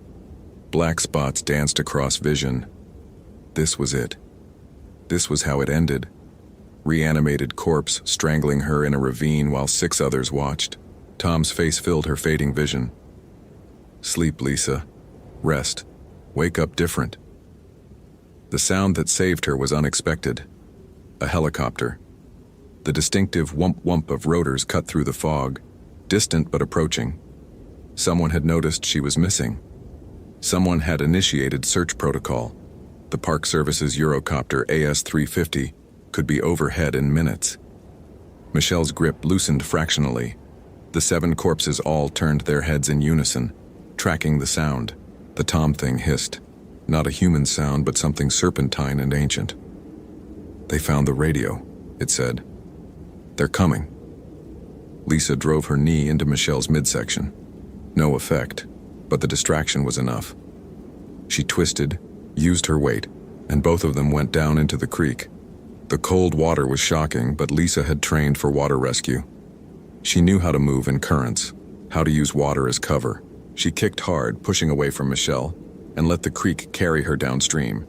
Black spots danced across vision. This was it. This was how it ended. Reanimated corpse strangling her in a ravine while 6 others watched. Tom's face filled her fading vision. Sleep, Lisa. Rest. Wake up different. The sound that saved her was unexpected. A helicopter. The distinctive whump-whump of rotors cut through the fog, distant but approaching. Someone had noticed she was missing. Someone had initiated search protocol. The Park Service's Eurocopter AS-350 could be overhead in minutes. Michelle's grip loosened fractionally. The 7 corpses all turned their heads in unison, tracking the sound. The Tom Thing hissed. Not a human sound, but something serpentine and ancient. They found the radio, it said. They're coming. Lisa drove her knee into Michelle's midsection. No effect, but the distraction was enough. She twisted, used her weight, and both of them went down into the creek. The cold water was shocking, but Lisa had trained for water rescue. She knew how to move in currents, how to use water as cover. She kicked hard, pushing away from Michelle, and let the creek carry her downstream.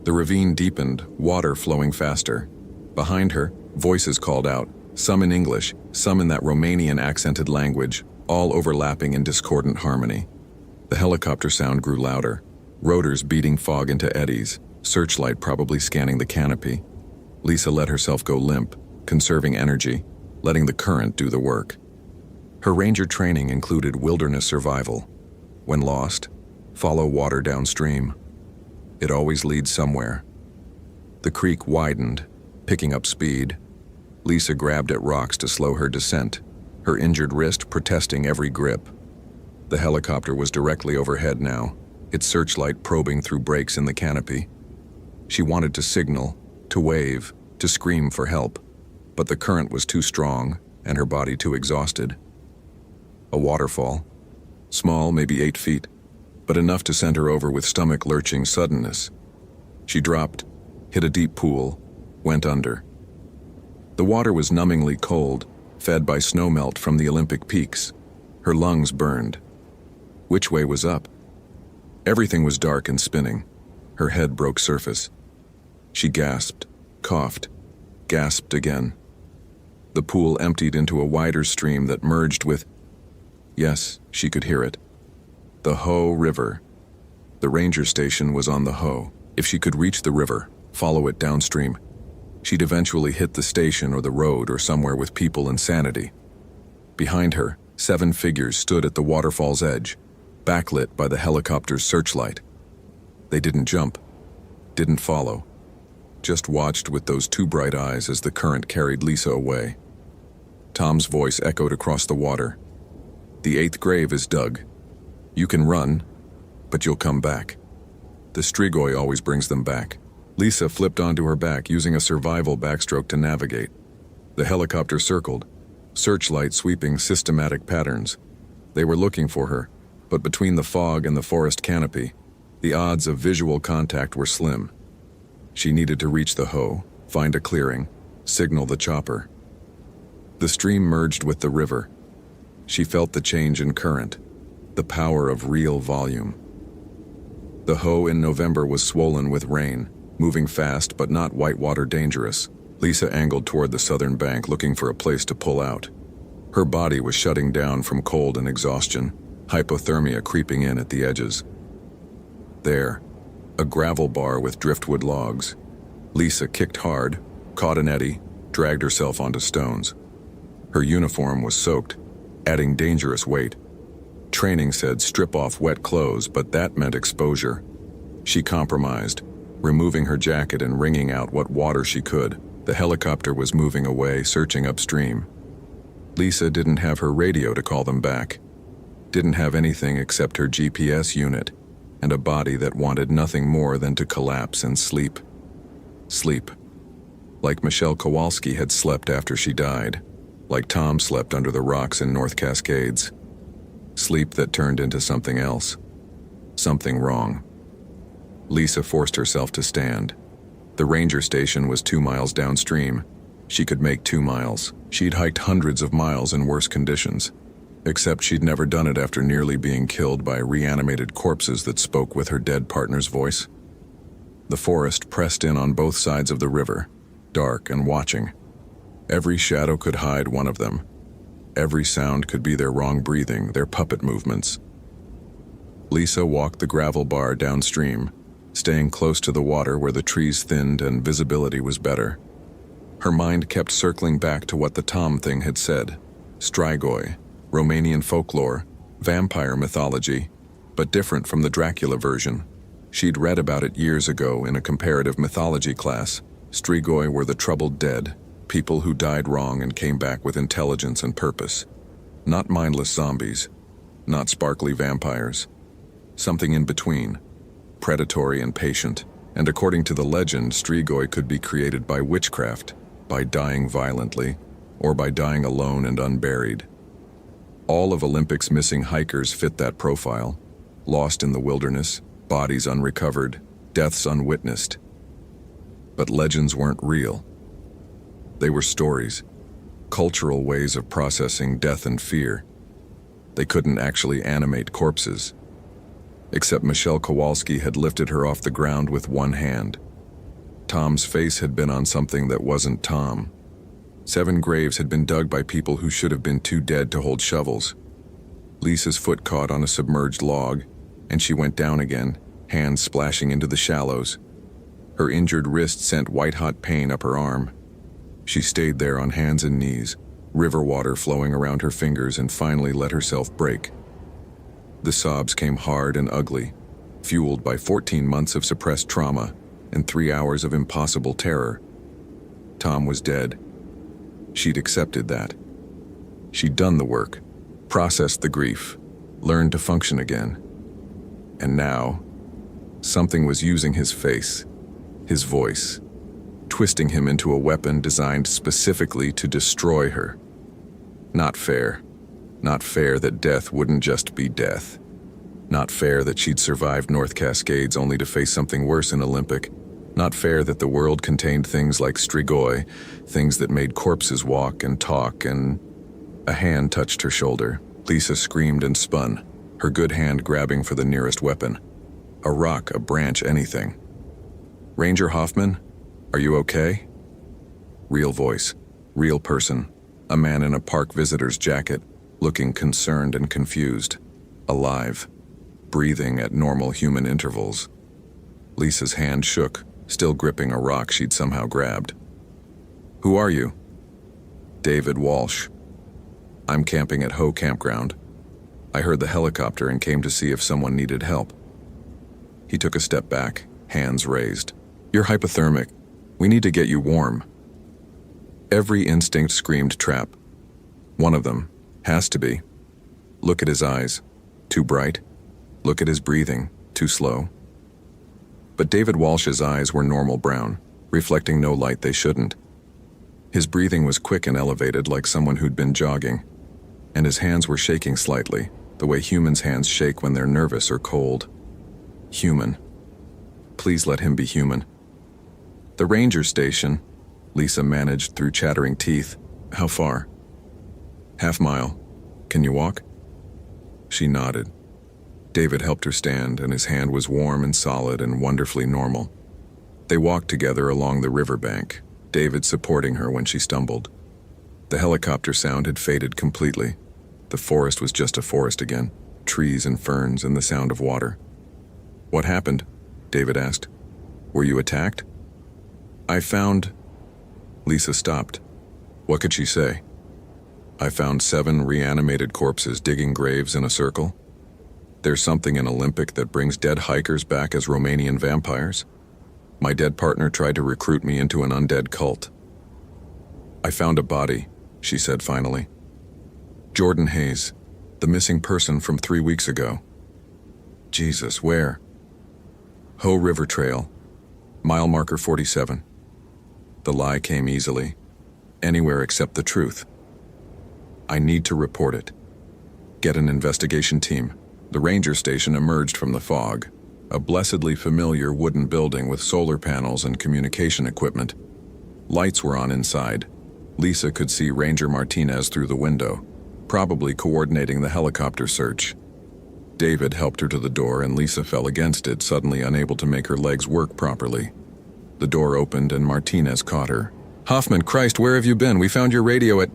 The ravine deepened, water flowing faster. Behind her, voices called out, some in English, some in that Romanian accented language, all overlapping in discordant harmony. The helicopter sound grew louder, rotors beating fog into eddies, searchlight probably scanning the canopy. Lisa let herself go limp, conserving energy, letting the current do the work. Her ranger training included wilderness survival. When lost, follow water downstream. It always leads somewhere. The creek widened, picking up speed. Lisa grabbed at rocks to slow her descent, her injured wrist protesting every grip. The helicopter was directly overhead now, its searchlight probing through breaks in the canopy. She wanted to signal, to wave, to scream for help, but the current was too strong and her body too exhausted. A waterfall. Small, maybe 8 feet, but enough to send her over with stomach-lurching suddenness. She dropped, hit a deep pool, went under. The water was numbingly cold, fed by snowmelt from the Olympic peaks. Her lungs burned. Which way was up? Everything was dark and spinning. Her head broke surface. She gasped, coughed, gasped again. The pool emptied into a wider stream that merged with... Yes, she could hear it. The Hoh River. The ranger station was on the Hoh. If she could reach the river, follow it downstream, she'd eventually hit the station or the road or somewhere with people and sanity. Behind her, 7 figures stood at the waterfall's edge, backlit by the helicopter's searchlight. They didn't jump, didn't follow, just watched with those 2 bright eyes as the current carried Lisa away. Tom's voice echoed across the water. The 8th grave is dug. You can run, but you'll come back. The Strigoi always brings them back. Lisa flipped onto her back, using a survival backstroke to navigate. The helicopter circled, searchlight sweeping systematic patterns. They were looking for her, but between the fog and the forest canopy, the odds of visual contact were slim. She needed to reach the Hoh, find a clearing, signal the chopper. The stream merged with the river. She felt the change in current, the power of real volume. The Hoh in November was swollen with rain, moving fast but not whitewater dangerous. Lisa angled toward the southern bank, looking for a place to pull out. Her body was shutting down from cold and exhaustion, hypothermia creeping in at the edges. There, a gravel bar with driftwood logs. Lisa kicked hard, caught an eddy, dragged herself onto stones. Her uniform was soaked, adding dangerous weight. Training said strip off wet clothes, but that meant exposure. She compromised, removing her jacket and wringing out what water she could. The helicopter was moving away, searching upstream. Lisa didn't have her radio to call them back. Didn't have anything except her GPS unit, and a body that wanted nothing more than to collapse and sleep. Sleep. Like Michelle Kowalski had slept after she died. Like Tom slept under the rocks in North Cascades. Sleep that turned into something else. Something wrong. Lisa forced herself to stand. The ranger station was 2 miles downstream. She could make 2 miles. She'd hiked hundreds of miles in worse conditions. Except she'd never done it after nearly being killed by reanimated corpses that spoke with her dead partner's voice. The forest pressed in on both sides of the river, dark and watching. Every shadow could hide one of them. Every sound could be their wrong breathing, their puppet movements. Lisa walked the gravel bar downstream, staying close to the water where the trees thinned and visibility was better. Her mind kept circling back to what the Tom thing had said. Strigoi, Romanian folklore, vampire mythology, but different from the Dracula version. She'd read about it years ago in a comparative mythology class. Strigoi were the troubled dead, people who died wrong and came back with intelligence and purpose. Not mindless zombies, not sparkly vampires. Something in between, predatory and patient. And according to the legend, Strigoi could be created by witchcraft, by dying violently, or by dying alone and unburied. All of Olympic's missing hikers fit that profile, lost in the wilderness, bodies unrecovered, deaths unwitnessed. But legends weren't real. They were stories, cultural ways of processing death and fear. They couldn't actually animate corpses. Except Michelle Kowalski had lifted her off the ground with one hand. Tom's face had been on something that wasn't Tom. 7 graves had been dug by people who should have been too dead to hold shovels. Lisa's foot caught on a submerged log, and she went down again, hands splashing into the shallows. Her injured wrist sent white-hot pain up her arm. She stayed there on hands and knees, river water flowing around her fingers, and finally let herself break. The sobs came hard and ugly, fueled by 14 months of suppressed trauma, and 3 hours of impossible terror. Tom was dead. She'd accepted that. She'd done the work, processed the grief, learned to function again. And now, something was using his face, his voice, twisting him into a weapon designed specifically to destroy her. Not fair. Not fair that death wouldn't just be death. Not fair that she'd survived North Cascades only to face something worse in Olympic. Not fair that the world contained things like Strigoi, things that made corpses walk and talk, and... A hand touched her shoulder. Lisa screamed and spun, her good hand grabbing for the nearest weapon. A rock, a branch, anything. "Ranger Hoffman, are you okay?" Real voice, real person, a man in a park visitor's jacket, looking concerned and confused, alive, breathing at normal human intervals. Lisa's hand shook, still gripping a rock she'd somehow grabbed. "Who are you?" "David Walsh. I'm camping at Ho Campground. I heard the helicopter and came to see if someone needed help." He took a step back, hands raised. "You're hypothermic. We need to get you warm." Every instinct screamed trap. One of them has to be. Look at his eyes. Too bright. Look at his breathing. Too slow. But David Walsh's eyes were normal brown, reflecting no light they shouldn't. His breathing was quick and elevated like someone who'd been jogging. And his hands were shaking slightly, the way humans' hands shake when they're nervous or cold. Human. Please let him be human. "The ranger station," Lisa managed through chattering teeth. "How far?" "Half-mile. Can you walk?" She nodded. David helped her stand, and his hand was warm and solid and wonderfully normal. They walked together along the riverbank, David supporting her when she stumbled. The helicopter sound had faded completely. The forest was just a forest again, trees and ferns and the sound of water. "What happened?" David asked. "Were you attacked?" "I found..." Lisa stopped. What could she say? "I found 7 reanimated corpses digging graves in a circle. There's something in Olympic that brings dead hikers back as Romanian vampires. My dead partner tried to recruit me into an undead cult." "I found a body," she said finally. "Jordan Hayes, the missing person from 3 weeks ago." "Jesus, where?" "Ho River Trail, mile marker 47. The lie came easily. Anywhere except the truth. I need to report it. Get an investigation team." The ranger station emerged from the fog, a blessedly familiar wooden building with solar panels and communication equipment. Lights were on inside. Lisa could see Ranger Martinez through the window, probably coordinating the helicopter search. David helped her to the door and Lisa fell against it, suddenly unable to make her legs work properly. The door opened and Martinez caught her. "Hoffman, Christ, where have you been? We found your radio at..."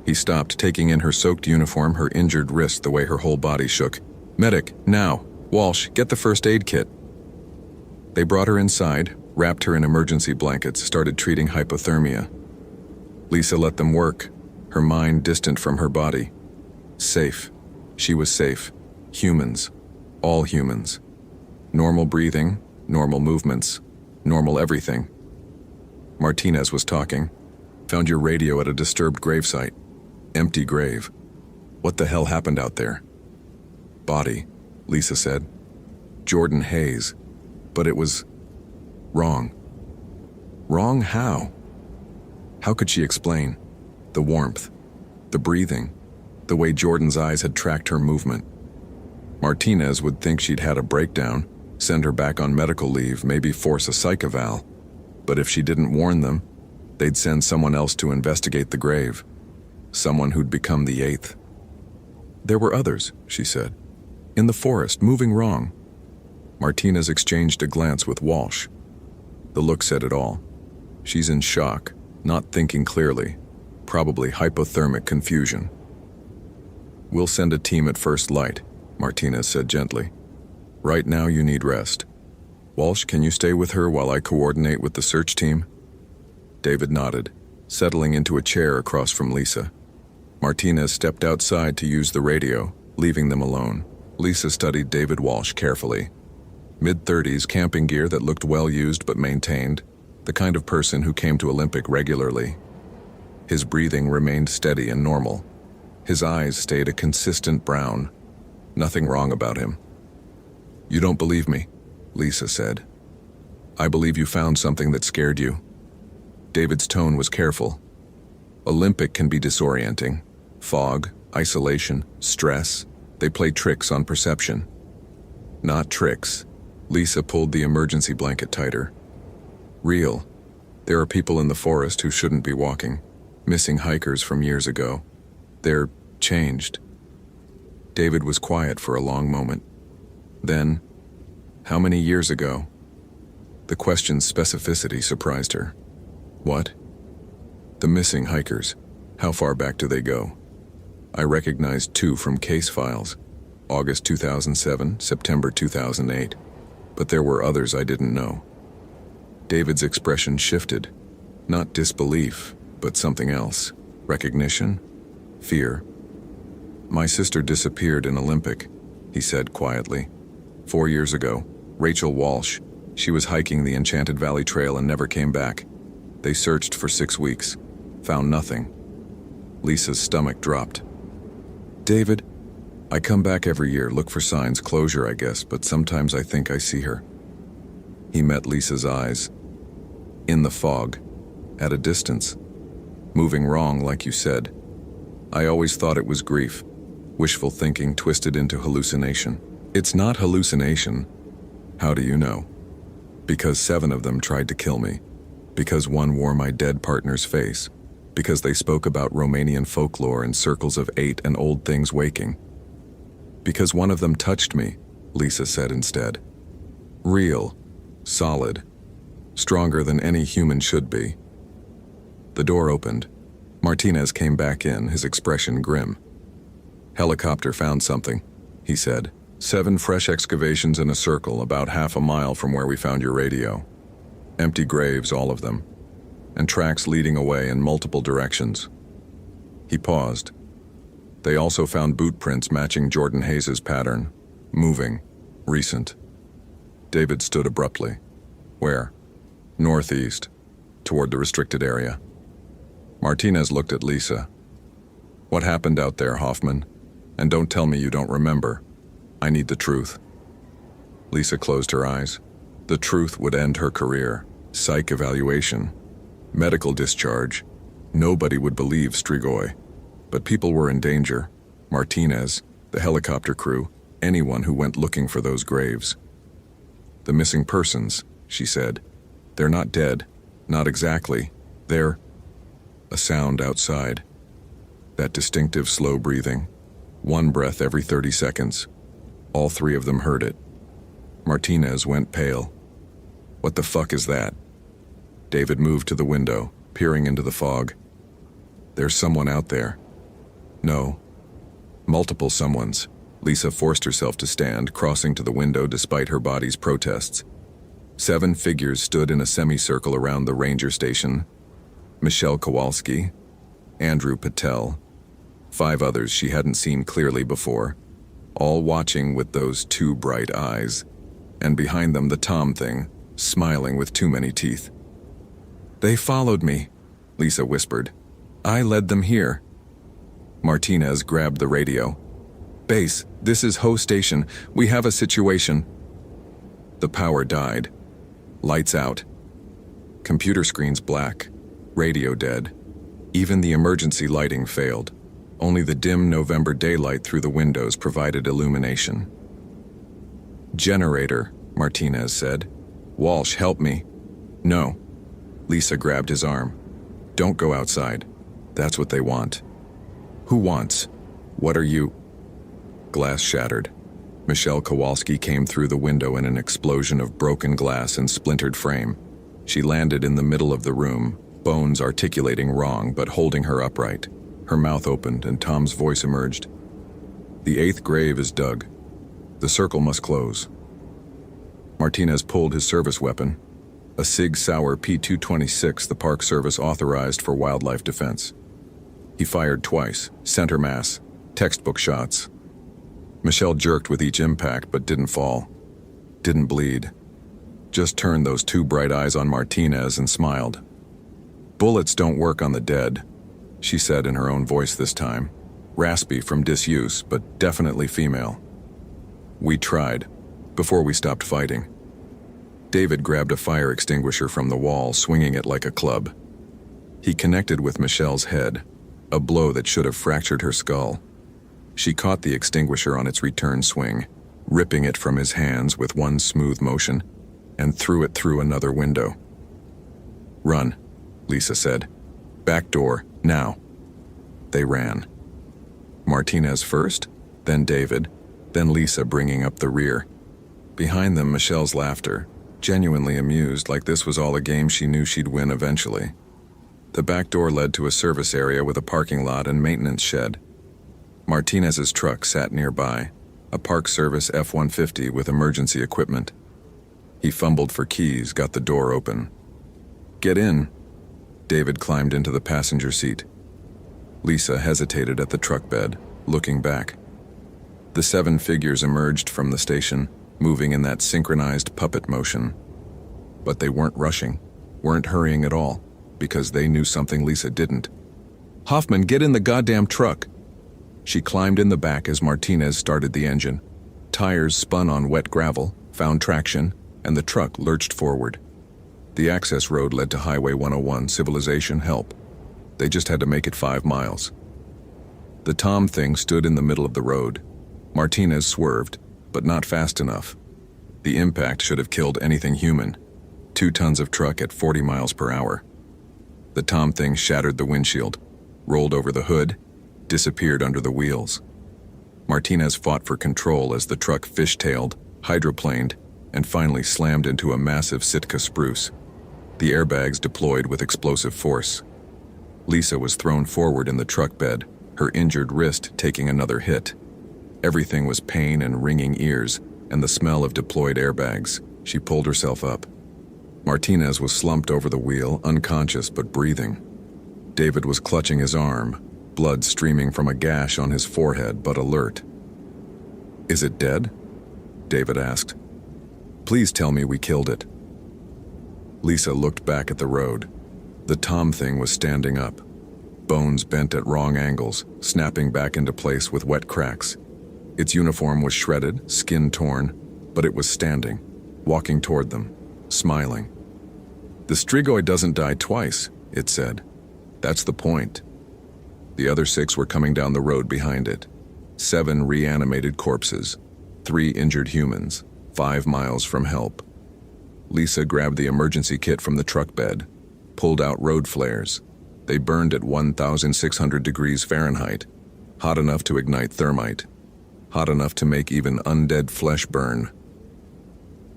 He stopped, taking in her soaked uniform, her injured wrist, the way her whole body shook. "Medic, now. Walsh, get the first aid kit." They brought her inside, wrapped her in emergency blankets, started treating hypothermia. Lisa let them work, her mind distant from her body. Safe. She was safe. Humans. All humans. Normal breathing, normal movements, normal everything. Martinez was talking. "Found your radio at a disturbed gravesite. Empty grave. What the hell happened out there?" "Body," Lisa said. "Jordan Hayes. But it was... wrong." Wrong how? How could she explain? The warmth, the breathing, the way Jordan's eyes had tracked her movement. Martinez would think she'd had a breakdown, send her back on medical leave, maybe force a psych eval. But if she didn't warn them, they'd send someone else to investigate the grave. Someone who'd become the 8th. "There were others," she said. "In the forest, moving wrong." Martinez exchanged a glance with Walsh. The look said it all. She's in shock, not thinking clearly, probably hypothermic confusion. "We'll send a team at first light," Martinez said gently. "Right now you need rest. Walsh, can you stay with her while I coordinate with the search team?" David nodded, settling into a chair across from Lisa. Martinez stepped outside to use the radio, leaving them alone. Lisa studied David Walsh carefully. Mid-30s, camping gear that looked well used but maintained, the kind of person who came to Olympic regularly. His breathing remained steady and normal. His eyes stayed a consistent brown. Nothing wrong about him. "You don't believe me," Lisa said. "I believe you found something that scared you." David's tone was careful. Olympic can be disorienting. Fog, isolation, stress, they play tricks on perception. Not tricks. Lisa pulled the emergency blanket tighter. Real. There are people in the forest who shouldn't be walking, missing hikers from years ago. They're changed. David was quiet for a long moment. Then, how many years ago? The question's specificity surprised her. What? The missing hikers. How far back do they go? I recognized 2 from case files. August 2007, September 2008. But there were others I didn't know. David's expression shifted. Not disbelief, but something else. Recognition? Fear. "My sister disappeared in Olympic," he said quietly. 4 years ago, Rachel Walsh. She was hiking the Enchanted Valley Trail and never came back. They searched for 6 weeks. Found nothing. Lisa's stomach dropped. "David, I come back every year, look for signs, closure I guess, but sometimes I think I see her." He met Lisa's eyes. "In the fog. At a distance. Moving wrong, like you said. I always thought it was grief. Wishful thinking twisted into hallucination." "It's not hallucination." "How do you know?" "Because 7 of them tried to kill me. Because 1 wore my dead partner's face. Because they spoke about Romanian folklore in circles of 8 and old things waking. Because 1 of them touched me," Lisa said instead. "Real. Solid. Stronger than any human should be." The door opened. Martinez came back in, his expression grim. "Helicopter found something," he said. 7 fresh excavations in a circle about half a mile from where we found your radio. Empty graves, all of them. And tracks leading away in multiple directions." He paused. "They also found boot prints matching Jordan Hayes' pattern. Moving. Recent." David stood abruptly. "Where?" "Northeast. Toward the restricted area." Martinez looked at Lisa. "What happened out there, Hoffman? And don't tell me you don't remember. I need the truth." Lisa closed her eyes. The truth would end her career. Psych evaluation. Medical discharge. Nobody would believe Strigoi. But people were in danger. Martinez, the helicopter crew, anyone who went looking for those graves. "The missing persons," she said. "They're not dead. Not exactly. They're..." A sound outside. That distinctive slow breathing. 1 breath every 30 seconds. All 3 of them heard it. Martinez went pale. "What the fuck is that?" David moved to the window, peering into the fog. "There's someone out there." "No." "Multiple someones." Lisa forced herself to stand, crossing to the window despite her body's protests. 7 figures stood in a semicircle around the ranger station. Michelle Kowalski, Andrew Patel, 5 others she hadn't seen clearly before, all watching with those 2 bright eyes, and behind them the Tom thing, smiling with too many teeth. "They followed me," Lisa whispered. "I led them here." Martinez grabbed the radio. "Base, this is Ho Station. We have a situation." The power died. Lights out. Computer screens black. Radio dead. Even the emergency lighting failed. Only the dim November daylight through the windows provided illumination. "Generator," Martinez said. "Walsh, help me." "No." Lisa grabbed his arm. "Don't go outside. That's what they want." "Who wants? What are you?" Glass shattered. Michelle Kowalski came through the window in an explosion of broken glass and splintered frame. She landed in the middle of the room, bones articulating wrong but holding her upright. Her mouth opened and Tom's voice emerged. "The 8th grave is dug. The circle must close." Martinez pulled his service weapon, a Sig Sauer P226 the Park Service authorized for wildlife defense. He fired twice, center mass, textbook shots. Michelle jerked with each impact but didn't fall. Didn't bleed. Just turned those two bright eyes on Martinez and smiled. "Bullets don't work on the dead," she said in her own voice this time, raspy from disuse, but definitely female. "We tried, before we stopped fighting." David grabbed a fire extinguisher from the wall, swinging it like a club. He connected with Michelle's head, a blow that should have fractured her skull. She caught the extinguisher on its return swing, ripping it from his hands with one smooth motion, and threw it through another window. "Run," Lisa said. "Back door, now." They ran. Martinez first, then David, then Lisa bringing up the rear. Behind them, Michelle's laughter, genuinely amused, like this was all a game she knew she'd win eventually. The back door led to a service area with a parking lot and maintenance shed. Martinez's truck sat nearby, a Park Service F-150 with emergency equipment. He fumbled for keys, got the door open. "Get in." David climbed into the passenger seat. Lisa hesitated at the truck bed, looking back. The 7 figures emerged from the station, moving in that synchronized puppet motion. But they weren't rushing, weren't hurrying at all, because they knew something Lisa didn't. "Hoffman, get in the goddamn truck!" She climbed in the back as Martinez started the engine. Tires spun on wet gravel, found traction, and the truck lurched forward. The access road led to Highway 101, civilization help. They just had to make it 5 miles. The Tom thing stood in the middle of the road. Martinez swerved, but not fast enough. The impact should have killed anything human. 2 tons of truck at 40 miles per hour. The Tom thing shattered the windshield, rolled over the hood, disappeared under the wheels. Martinez fought for control as the truck fishtailed, hydroplaned, and finally slammed into a massive Sitka spruce. The airbags deployed with explosive force. Lisa was thrown forward in the truck bed, her injured wrist taking another hit. Everything was pain and ringing ears, and the smell of deployed airbags. She pulled herself up. Martinez was slumped over the wheel, unconscious but breathing. David was clutching his arm, blood streaming from a gash on his forehead, but alert. "Is it dead?" David asked. "Please tell me we killed it." Lisa looked back at the road. The Tom thing was standing up, bones bent at wrong angles, snapping back into place with wet cracks. Its uniform was shredded, skin torn, but it was standing, walking toward them, smiling. "The Strigoi doesn't die twice," it said. "That's the point." The other 6 were coming down the road behind it. 7 reanimated corpses, 3 injured humans, 5 miles from help. Lisa grabbed the emergency kit from the truck bed, pulled out road flares. They burned at 1,600 degrees Fahrenheit, hot enough to ignite thermite, hot enough to make even undead flesh burn.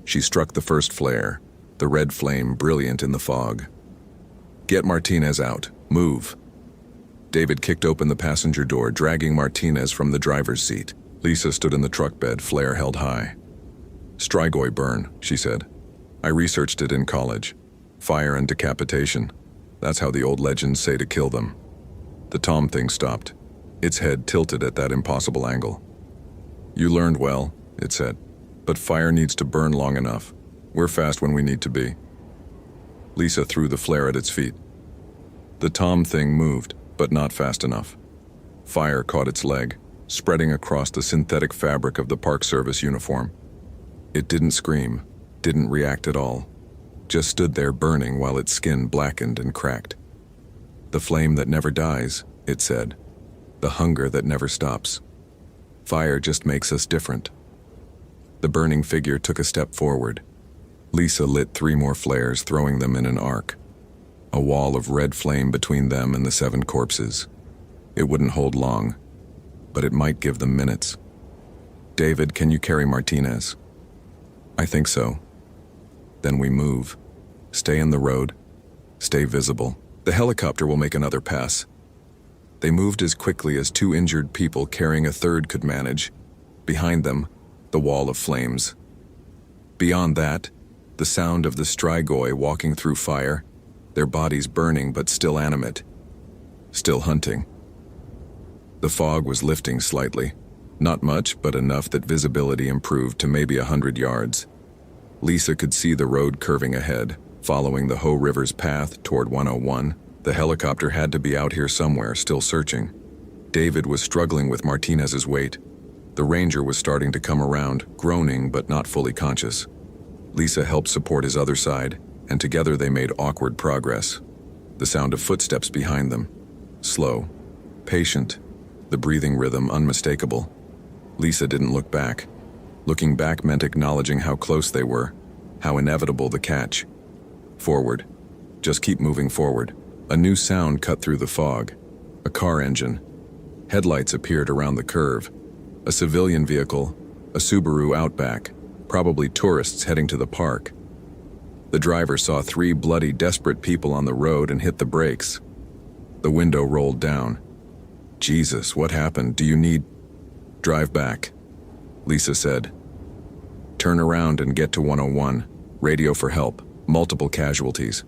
She struck the first flare, the red flame brilliant in the fog. "Get Martinez out. Move." David kicked open the passenger door, dragging Martinez from the driver's seat. Lisa stood in the truck bed, flare held high. "Strigoi burn," she said. "I researched it in college. Fire and decapitation. That's how the old legends say to kill them." The Tom thing stopped, its head tilted at that impossible angle. "You learned well," it said, "but fire needs to burn long enough. We're fast when we need to be." Lisa threw the flare at its feet. The Tom thing moved, but not fast enough. Fire caught its leg, spreading across the synthetic fabric of the Park Service uniform. It didn't scream, didn't react at all, just stood there burning while its skin blackened and cracked. "The flame that never dies," it said. "The hunger that never stops. Fire just makes us different." The burning figure took a step forward. Lisa lit 3 more flares, throwing them in an arc. A wall of red flame between them and the 7 corpses. It wouldn't hold long, but it might give them minutes. "David, can you carry Martinez?" "I think so." "Then we move. Stay in the road. Stay visible. The helicopter will make another pass." They moved as quickly as 2 injured people carrying a third could manage. Behind them, the wall of flames. Beyond that, the sound of the Strigoi walking through fire, their bodies burning but still animate, still hunting. The fog was lifting slightly, not much but enough that visibility improved to maybe 100 yards. Lisa could see the road curving ahead, following the Ho River's path toward 101. The helicopter had to be out here somewhere, still searching. David was struggling with Martinez's weight. The ranger was starting to come around, groaning but not fully conscious. Lisa helped support his other side, and together they made awkward progress. The sound of footsteps behind them. Slow, patient, the breathing rhythm unmistakable. Lisa didn't look back. Looking back meant acknowledging how close they were, how inevitable the catch. Forward. Just keep moving forward. A new sound cut through the fog. A car engine. Headlights appeared around the curve. A civilian vehicle, a Subaru Outback, probably tourists heading to the park. The driver saw 3 bloody, desperate people on the road and hit the brakes. The window rolled down. Jesus, what happened? Do you need... Drive back, Lisa said. Turn around and get to 101. Radio for help. Multiple casualties.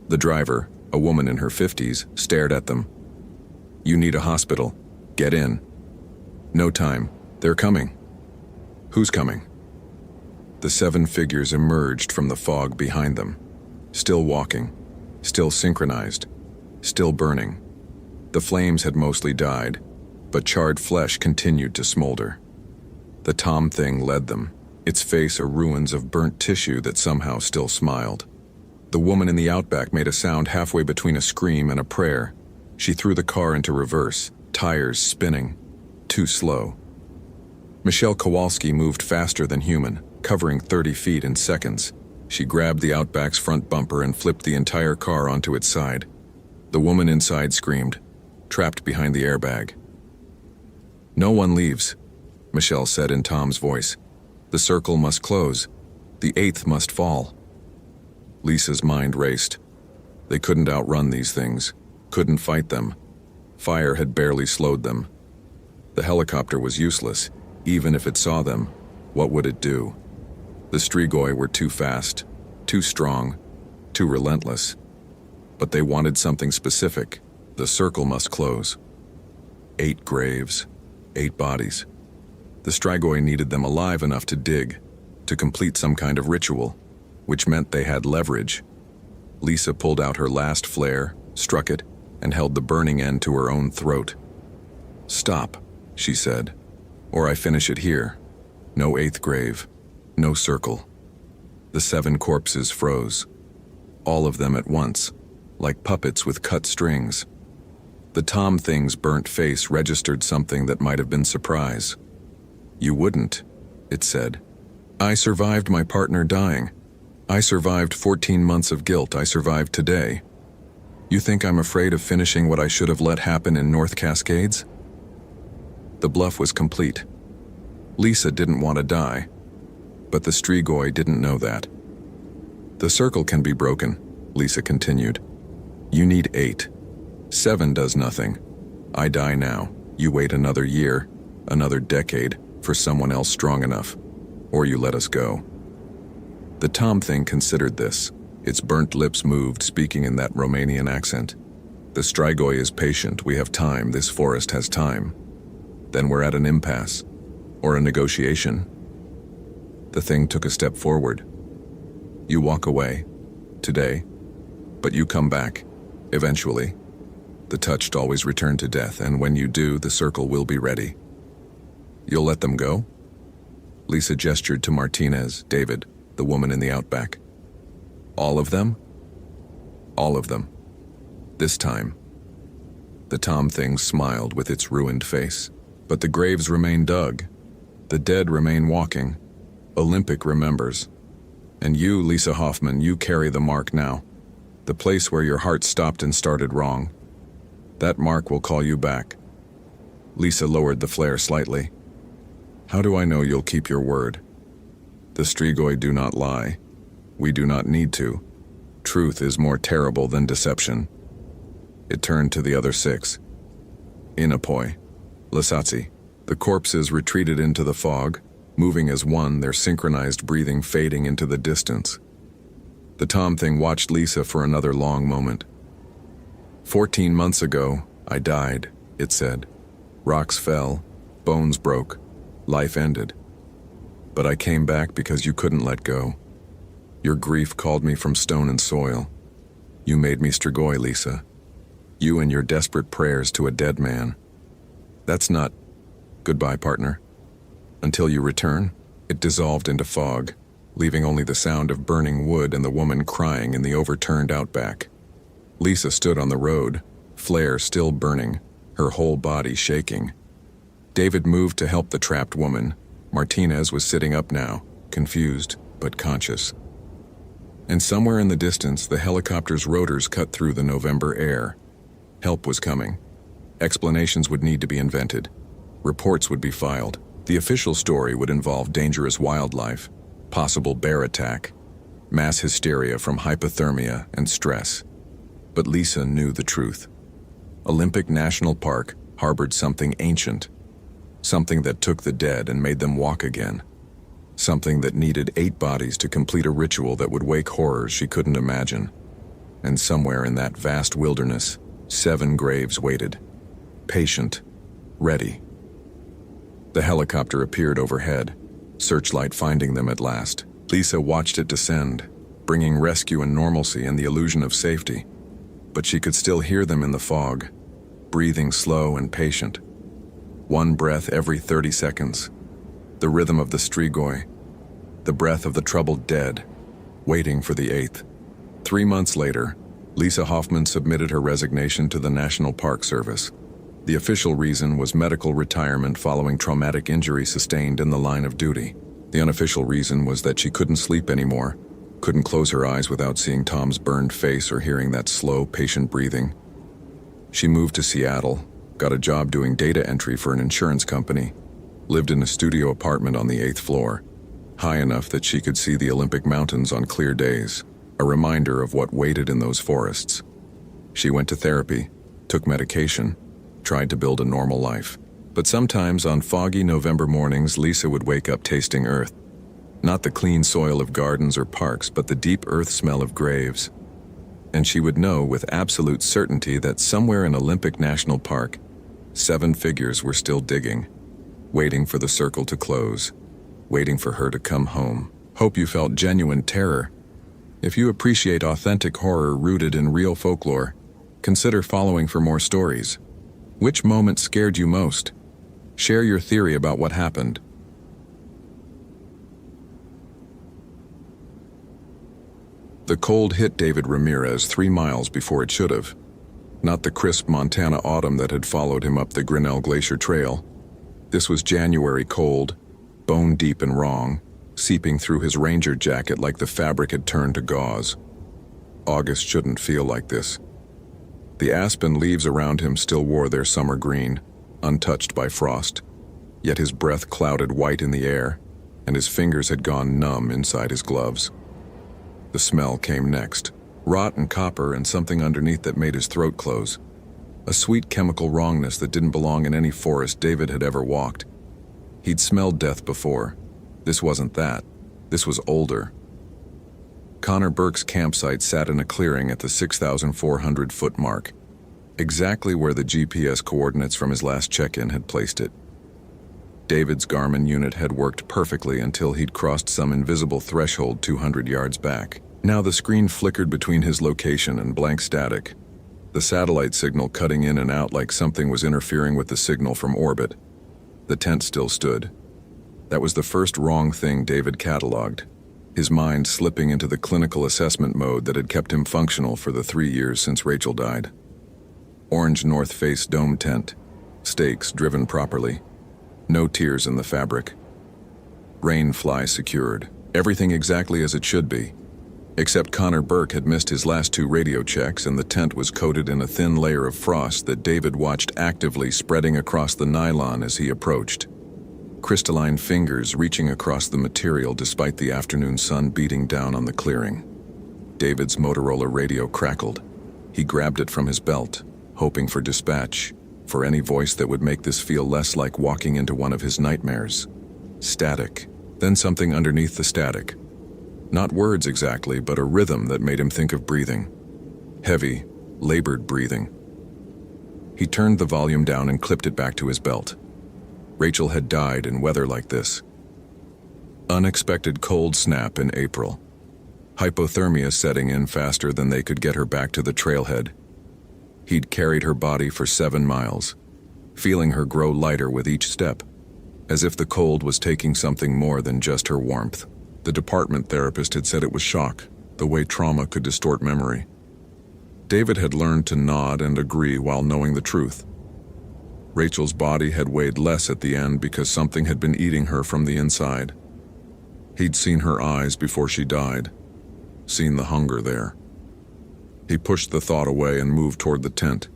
The driver, a woman in her 50s, stared at them. You need a hospital. Get in. No time. They're coming. Who's coming? The 7 figures emerged from the fog behind them. Still walking. Still synchronized. Still burning. The flames had mostly died, but charred flesh continued to smolder. The Tom thing led them, its face a ruins of burnt tissue that somehow still smiled. The woman in the Outback made a sound halfway between a scream and a prayer. She threw the car into reverse, tires spinning. Too slow. Michelle Kowalski moved faster than human, covering 30 feet in seconds. She grabbed the Outback's front bumper and flipped the entire car onto its side. The woman inside screamed, trapped behind the airbag. No one leaves, Michelle said in Tom's voice. The circle must close. The 8th must fall. Lisa's mind raced. They couldn't outrun these things, couldn't fight them. Fire had barely slowed them. The helicopter was useless. Even if it saw them, what would it do? The Strigoi were too fast, too strong, too relentless. But they wanted something specific. The circle must close. 8 graves, 8 bodies. The Strigoi needed them alive enough to dig, to complete some kind of ritual, which meant they had leverage. Lisa pulled out her last flare, struck it, and held the burning end to her own throat. Stop, she said, or I finish it here. No 8th grave, no circle. The 7 corpses froze. All of them at once, like puppets with cut strings. The Tom thing's burnt face registered something that might have been surprise. You wouldn't, it said. I survived my partner dying. I survived 14 months of guilt. I survived today. You think I'm afraid of finishing what I should have let happen in North Cascades? The bluff was complete. Lisa didn't want to die, but the Strigoi didn't know that. The circle can be broken, Lisa continued. You need 8. 7 does nothing. I die now. You wait another year, another decade, for someone else strong enough, or you let us go. The Tom thing considered this. Its burnt lips moved, speaking in that Romanian accent. The Strigoi is patient. We have time. This forest has time. Then we're at an impasse, or a negotiation. The thing took a step forward. You walk away, today, but you come back, eventually. The touched always return to death, and when you do, the circle will be ready. You'll let them go? Lisa gestured to Martinez, David, the woman in the Outback. All of them? All of them. This time. The Tom thing smiled with its ruined face. But the graves remain dug. The dead remain walking. Olympic remembers. And you, Lisa Hoffman, you carry the mark now. The place where your heart stopped and started wrong. That mark will call you back. Lisa lowered the flare slightly. How do I know you'll keep your word? The Strigoi do not lie. We do not need to. Truth is more terrible than deception. It turned to the other 6. Inapoi. Lasatsi. The corpses retreated into the fog, moving as one, their synchronized breathing fading into the distance. The Tom thing watched Lisa for another long moment. 14 months ago, I died, it said. Rocks fell, bones broke, life ended. But I came back because you couldn't let go. Your grief called me from stone and soil. You made me Strigoi, Lisa. You and your desperate prayers to a dead man. That's not goodbye, partner. Until you return, it dissolved into fog, leaving only the sound of burning wood and the woman crying in the overturned outback. Lisa stood on the road, flare still burning, her whole body shaking. David moved to help the trapped woman. Martinez was sitting up now, confused but conscious. And somewhere in the distance, the helicopter's rotors cut through the November air. Help was coming. Explanations would need to be invented. Reports would be filed. The official story would involve dangerous wildlife, possible bear attack, mass hysteria from hypothermia and stress. But Lisa knew the truth. Olympic National Park harbored something ancient, something that took the dead and made them walk again, something that needed 8 bodies to complete a ritual that would wake horrors she couldn't imagine. And somewhere in that vast wilderness, 7 graves waited, patient, ready. The helicopter appeared overhead, searchlight finding them at last. Lisa watched it descend, bringing rescue and normalcy and the illusion of safety. But she could still hear them in the fog, breathing slow and patient. 1 breath every 30 seconds. The rhythm of the Strigoi, the breath of the troubled dead, waiting for the 8th. 3 months later, Lisa Hoffman submitted her resignation to the National Park Service. The official reason was medical retirement following traumatic injury sustained in the line of duty. The unofficial reason was that she couldn't sleep anymore, couldn't close her eyes without seeing Tom's burned face or hearing that slow, patient breathing. She moved to Seattle, got a job doing data entry for an insurance company, lived in a studio apartment on the 8th floor, high enough that she could see the Olympic Mountains on clear days, a reminder of what waited in those forests. She went to therapy, took medication, tried to build a normal life. But sometimes on foggy November mornings, Lisa would wake up tasting earth. Not the clean soil of gardens or parks, but the deep earth smell of graves. And she would know with absolute certainty that somewhere in Olympic National Park, 7 figures were still digging, waiting for the circle to close, waiting for her to come home. Hope you felt genuine terror. If you appreciate authentic horror rooted in real folklore, consider following for more stories. Which moment scared you most? Share your theory about what happened. The cold hit David Ramirez 3 miles before it should have. Not the crisp Montana autumn that had followed him up the Grinnell Glacier Trail. This was January cold, bone deep and wrong, seeping through his ranger jacket like the fabric had turned to gauze. August shouldn't feel like this. The aspen leaves around him still wore their summer green, untouched by frost, yet his breath clouded white in the air, and his fingers had gone numb inside his gloves. The smell came next, rot and copper and something underneath that made his throat close. A sweet chemical wrongness that didn't belong in any forest David had ever walked. He'd smelled death before. This wasn't that. This was older. Connor Burke's campsite sat in a clearing at the 6,400-foot mark, exactly where the GPS coordinates from his last check-in had placed it. David's Garmin unit had worked perfectly until he'd crossed some invisible threshold 200 yards back. Now the screen flickered between his location and blank static, the satellite signal cutting in and out like something was interfering with the signal from orbit. The tent still stood. That was the first wrong thing David cataloged, his mind slipping into the clinical assessment mode that had kept him functional for the 3 years since Rachel died. Orange north face dome tent, stakes driven properly, no tears in the fabric. Rain fly secured, everything exactly as it should be. Except Connor Burke had missed his last 2 radio checks and the tent was coated in a thin layer of frost that David watched actively spreading across the nylon as he approached. Crystalline fingers reaching across the material despite the afternoon sun beating down on the clearing. David's Motorola radio crackled. He grabbed it from his belt, hoping for dispatch, for any voice that would make this feel less like walking into one of his nightmares. Static, then something underneath the static. Not words exactly, but a rhythm that made him think of breathing. Heavy, labored breathing. He turned the volume down and clipped it back to his belt. Rachel had died in weather like this. Unexpected cold snap in April. Hypothermia setting in faster than they could get her back to the trailhead. He'd carried her body for 7 miles, feeling her grow lighter with each step, as if the cold was taking something more than just her warmth. The department therapist had said it was shock, the way trauma could distort memory. David had learned to nod and agree while knowing the truth. Rachel's body had weighed less at the end because something had been eating her from the inside. He'd seen her eyes before she died, seen the hunger there. He pushed the thought away and moved toward the tent.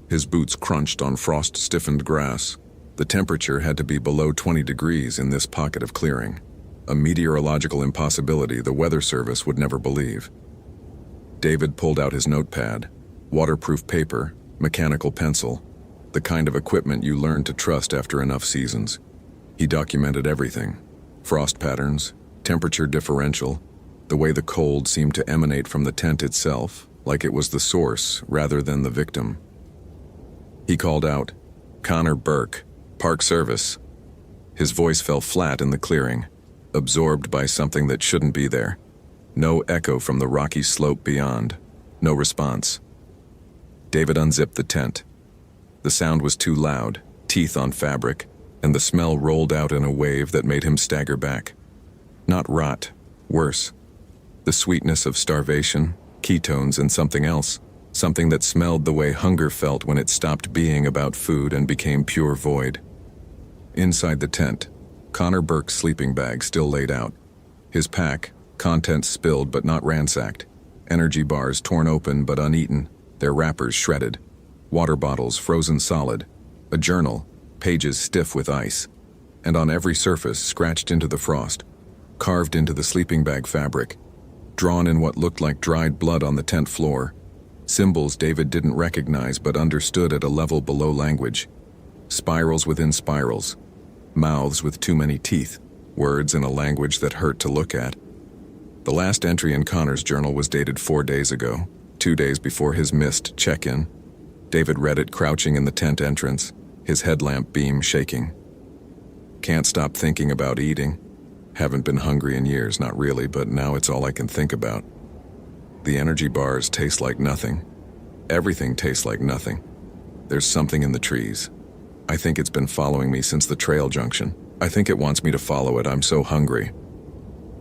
His boots crunched on frost-stiffened grass. The temperature had to be below 20 degrees in this pocket of clearing, a meteorological impossibility the weather service would never believe. David pulled out his notepad, waterproof paper, mechanical pencil, the kind of equipment you learn to trust after enough seasons. He documented everything: frost patterns, temperature differential, the way the cold seemed to emanate from the tent itself, like it was the source rather than the victim. He called out, "Connor Burke, Park Service." His voice fell flat in the clearing, absorbed by something that shouldn't be there. No echo from the rocky slope beyond. No response. David unzipped the tent. The sound was too loud, teeth on fabric, and the smell rolled out in a wave that made him stagger back. Not rot, worse. The sweetness of starvation, ketones, and something else. Something that smelled the way hunger felt when it stopped being about food and became pure void. Inside the tent, Connor Burke's sleeping bag still laid out. His pack, contents spilled but not ransacked. Energy bars torn open but uneaten, their wrappers shredded. Water bottles frozen solid. A journal, pages stiff with ice. And on every surface scratched into the frost, carved into the sleeping bag fabric, drawn in what looked like dried blood on the tent floor. Symbols David didn't recognize but understood at a level below language. Spirals within spirals. Mouths with too many teeth. Words in a language that hurt to look at. The last entry in Connor's journal was dated 4 days ago, 2 days before his missed check-in. David read it crouching in the tent entrance, his headlamp beam shaking. Can't stop thinking about eating. Haven't been hungry in years, not really, but now it's all I can think about. The energy bars taste like nothing. Everything tastes like nothing. There's something in the trees. I think it's been following me since the trail junction. I think it wants me to follow it. I'm so hungry.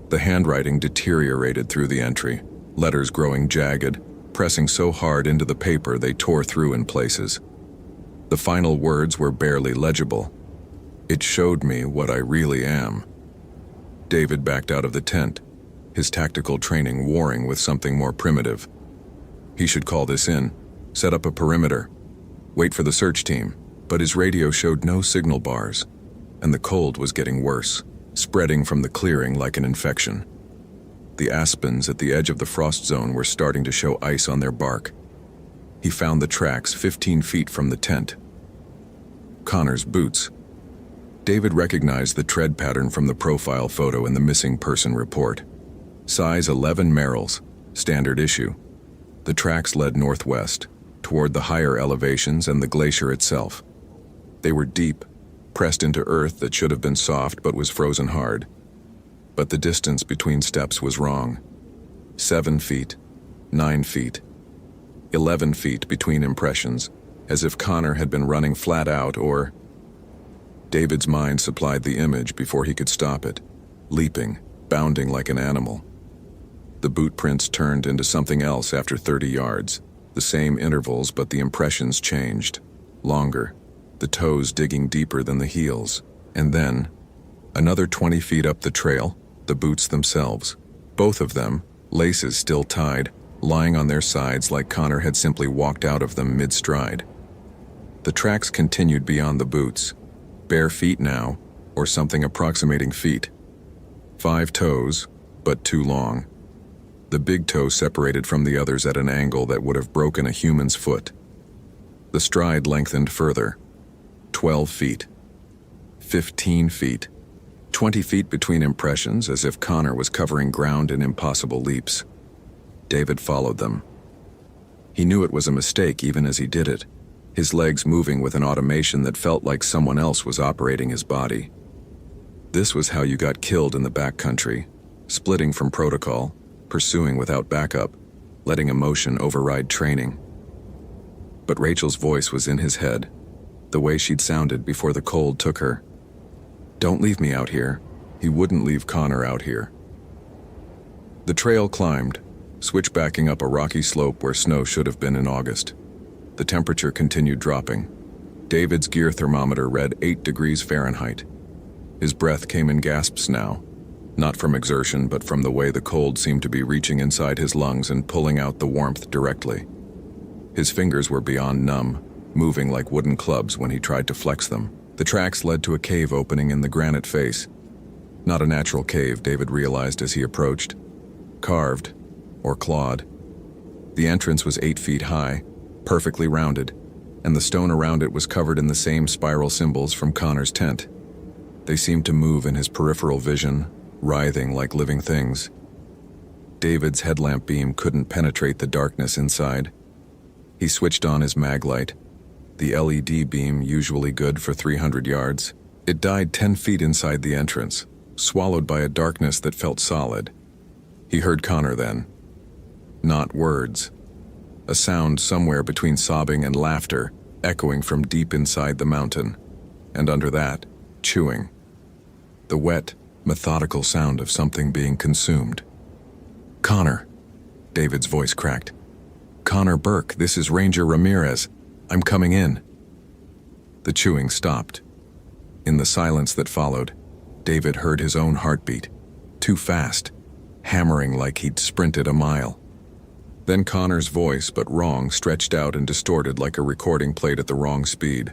The handwriting deteriorated through the entry, letters growing jagged, pressing so hard into the paper they tore through in places. The final words were barely legible. It showed me what I really am. David backed out of the tent, his tactical training warring with something more primitive. He should call this in, set up a perimeter, wait for the search team, but his radio showed no signal bars, and the cold was getting worse, spreading from the clearing like an infection. The aspens at the edge of the frost zone were starting to show ice on their bark. He found the tracks 15 feet from the tent. Connor's boots. David recognized the tread pattern from the profile photo in the missing person report. Size 11 Merrells, standard issue. The tracks led northwest, toward the higher elevations and the glacier itself. They were deep, pressed into earth that should have been soft but was frozen hard. But the distance between steps was wrong. 7 feet, 9 feet, 11 feet between impressions, as if Connor had been running flat out or... David's mind supplied the image before he could stop it, leaping, bounding like an animal. The boot prints turned into something else after 30 yards, the same intervals but the impressions changed, longer, the toes digging deeper than the heels, and then, another 20 feet up the trail, the boots themselves, both of them, laces still tied, lying on their sides like Connor had simply walked out of them mid-stride. The tracks continued beyond the boots, bare feet now, or something approximating feet. 5 toes, but too long. The big toe separated from the others at an angle that would have broken a human's foot. The stride lengthened further. 12 feet. 15 feet. 20 feet between impressions, as if Connor was covering ground in impossible leaps. David followed them. He knew it was a mistake even as he did it, his legs moving with an automation that felt like someone else was operating his body. This was how you got killed in the backcountry, splitting from protocol, pursuing without backup, letting emotion override training. But Rachel's voice was in his head, the way she'd sounded before the cold took her. Don't leave me out here. He wouldn't leave Connor out here. The trail climbed, switchbacking up a rocky slope where snow should have been in August. The temperature continued dropping. David's gear thermometer read 8 degrees Fahrenheit. His breath came in gasps now, not from exertion but from the way the cold seemed to be reaching inside his lungs and pulling out the warmth directly. His fingers were beyond numb, moving like wooden clubs when he tried to flex them. The tracks led to a cave opening in the granite face. Not a natural cave, David realized as he approached. Carved, or clawed. The entrance was 8 feet high, perfectly rounded, and the stone around it was covered in the same spiral symbols from Connor's tent. They seemed to move in his peripheral vision, writhing like living things. David's headlamp beam couldn't penetrate the darkness inside. He switched on his mag light, the LED beam usually good for 300 yards. It died 10 feet inside the entrance, swallowed by a darkness that felt solid. He heard Connor then. Not words. A sound somewhere between sobbing and laughter, echoing from deep inside the mountain. And under that, chewing. The wet, methodical sound of something being consumed. Connor. David's voice cracked. Connor Burke, this is Ranger Ramirez. I'm coming in. The chewing stopped. In the silence that followed, David heard his own heartbeat. Too fast, hammering like he'd sprinted a mile. Then Connor's voice, but wrong, stretched out and distorted like a recording played at the wrong speed.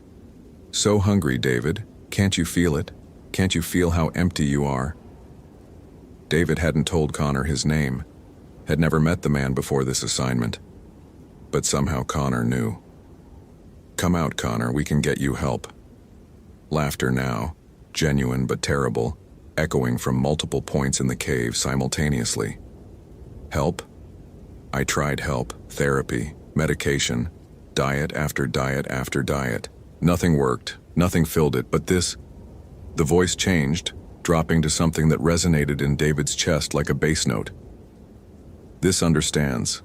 So hungry, David. Can't you feel it? Can't you feel how empty you are? David hadn't told Connor his name, had never met the man before this assignment. But somehow Connor knew. Come out, Connor, we can get you help. Laughter now, genuine but terrible, echoing from multiple points in the cave simultaneously. Help? I tried help, therapy, medication, diet after diet after diet. Nothing worked, nothing filled it, but this. The voice changed, dropping to something that resonated in David's chest like a bass note. This understands.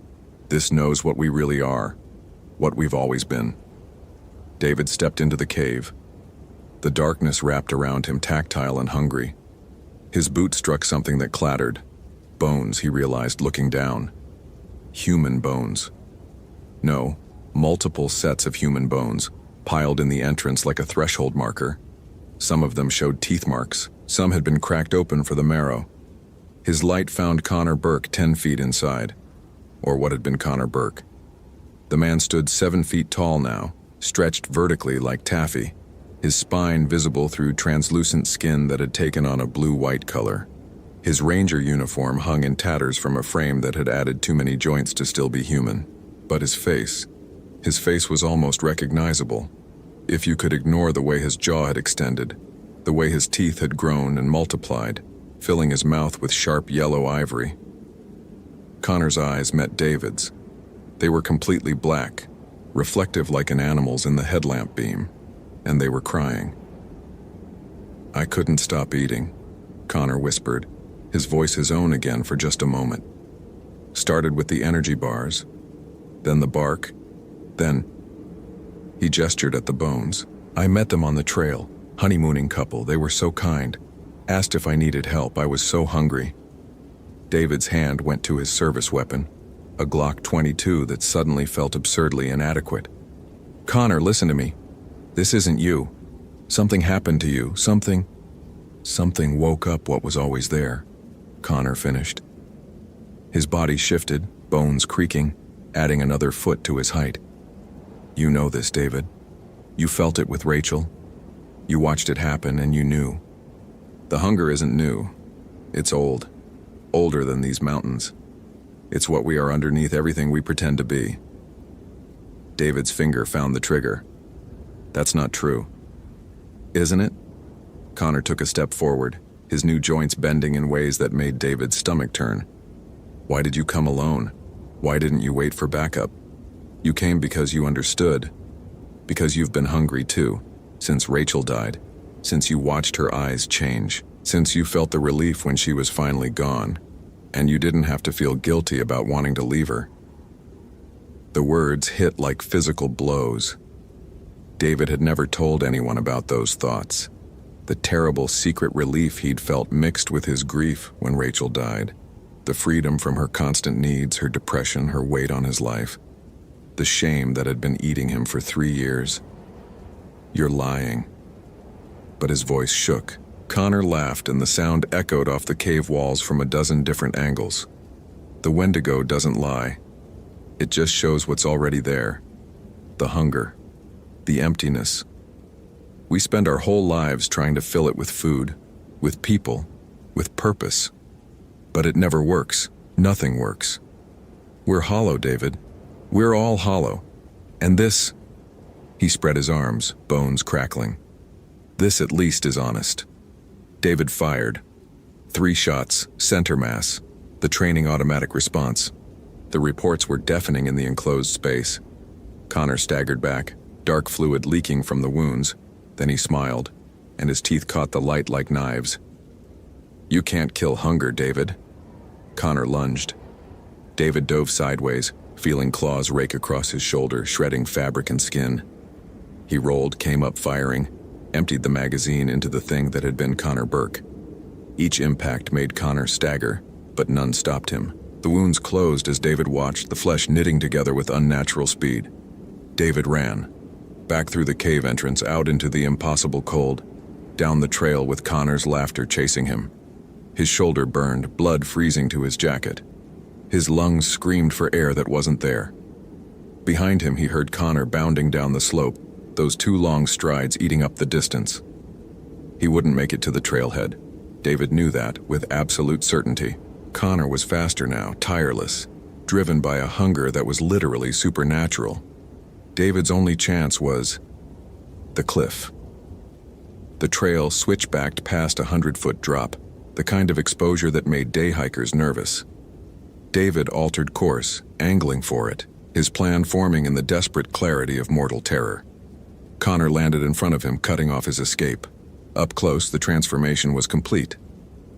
This knows what we really are, what we've always been. David stepped into the cave. The darkness wrapped around him, tactile and hungry. His boot struck something that clattered. Bones, he realized, looking down. Human bones. No, multiple sets of human bones, piled in the entrance like a threshold marker. Some of them showed teeth marks. Some had been cracked open for the marrow. His light found Connor Burke 10 feet inside. Or what had been Connor Burke. The man stood 7 feet tall now, stretched vertically like taffy, his spine visible through translucent skin that had taken on a blue-white color. His ranger uniform hung in tatters from a frame that had added too many joints to still be human. But his face was almost recognizable, if you could ignore the way his jaw had extended, the way his teeth had grown and multiplied, filling his mouth with sharp yellow ivory. Connor's eyes met David's. They were completely black, reflective like an animal's in the headlamp beam, and they were crying. I couldn't stop eating, Connor whispered, his voice his own again for just a moment. Started with the energy bars, then the bark, then... He gestured at the bones. I met them on the trail, honeymooning couple, they were so kind. Asked if I needed help, I was so hungry. David's hand went to his service weapon, a Glock 22 that suddenly felt absurdly inadequate. Connor, listen to me. This isn't you. Something happened to you, something woke up what was always there, Connor finished. His body shifted, bones creaking, adding another foot to his height. You know this, David. You felt it with Rachel. You watched it happen and you knew. The hunger isn't new. It's old. Older than these mountains. It's what we are underneath everything we pretend to be. David's finger found the trigger. That's not true. Isn't it? Connor took a step forward, his new joints bending in ways that made David's stomach turn. Why did you come alone? Why didn't you wait for backup? You came because you understood. Because you've been hungry too, since Rachel died, since you watched her eyes change, since you felt the relief when she was finally gone, and you didn't have to feel guilty about wanting to leave her. The words hit like physical blows. David had never told anyone about those thoughts, the terrible secret relief he'd felt mixed with his grief when Rachel died, the freedom from her constant needs, her depression, her weight on his life, the shame that had been eating him for 3 years. "You're lying." But his voice shook. Connor laughed, and the sound echoed off the cave walls from a dozen different angles. "The Wendigo doesn't lie. It just shows what's already there. The hunger. The emptiness. We spend our whole lives trying to fill it with food, with people, with purpose. But it never works. Nothing works. We're hollow, David. We're all hollow. And this..." He spread his arms, bones crackling. "This at least is honest." David fired. 3 shots, center mass, the training automatic response. The reports were deafening in the enclosed space. Connor staggered back, dark fluid leaking from the wounds. Then he smiled, and his teeth caught the light like knives. "You can't kill hunger, David." Connor lunged. David dove sideways, feeling claws rake across his shoulder, shredding fabric and skin. He rolled, came up firing, emptied the magazine into the thing that had been Connor Burke. Each impact made Connor stagger, but none stopped him. The wounds closed as David watched, the flesh knitting together with unnatural speed. David ran, back through the cave entrance, out into the impossible cold, down the trail with Connor's laughter chasing him. His shoulder burned, blood freezing to his jacket. His lungs screamed for air that wasn't there. Behind him, he heard Connor bounding down the slope, those 2 long strides eating up the distance. He wouldn't make it to the trailhead. David knew that with absolute certainty. Connor was faster now, tireless, driven by a hunger that was literally supernatural. David's only chance was the cliff. The trail switchbacked past a 100-foot drop, the kind of exposure that made day hikers nervous. David altered course, angling for it, his plan forming in the desperate clarity of mortal terror. Connor landed in front of him, cutting off his escape. Up close, the transformation was complete.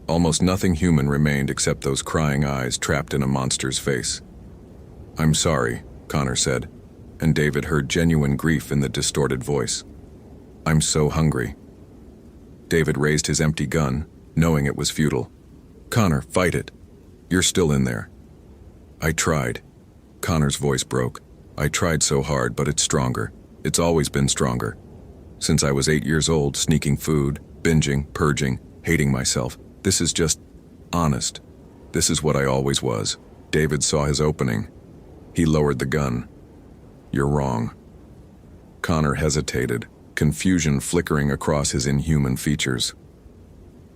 Almost nothing human remained except those crying eyes trapped in a monster's face. "I'm sorry," Connor said, and David heard genuine grief in the distorted voice. "I'm so hungry." David raised his empty gun, knowing it was futile. "Connor, fight it. You're still in there." "I tried." Connor's voice broke. "I tried so hard, but it's stronger. It's always been stronger. Since I was 8 years old, sneaking food, binging, purging, hating myself. This is just honest. This is what I always was." David saw his opening. He lowered the gun. "You're wrong." Connor hesitated, confusion flickering across his inhuman features.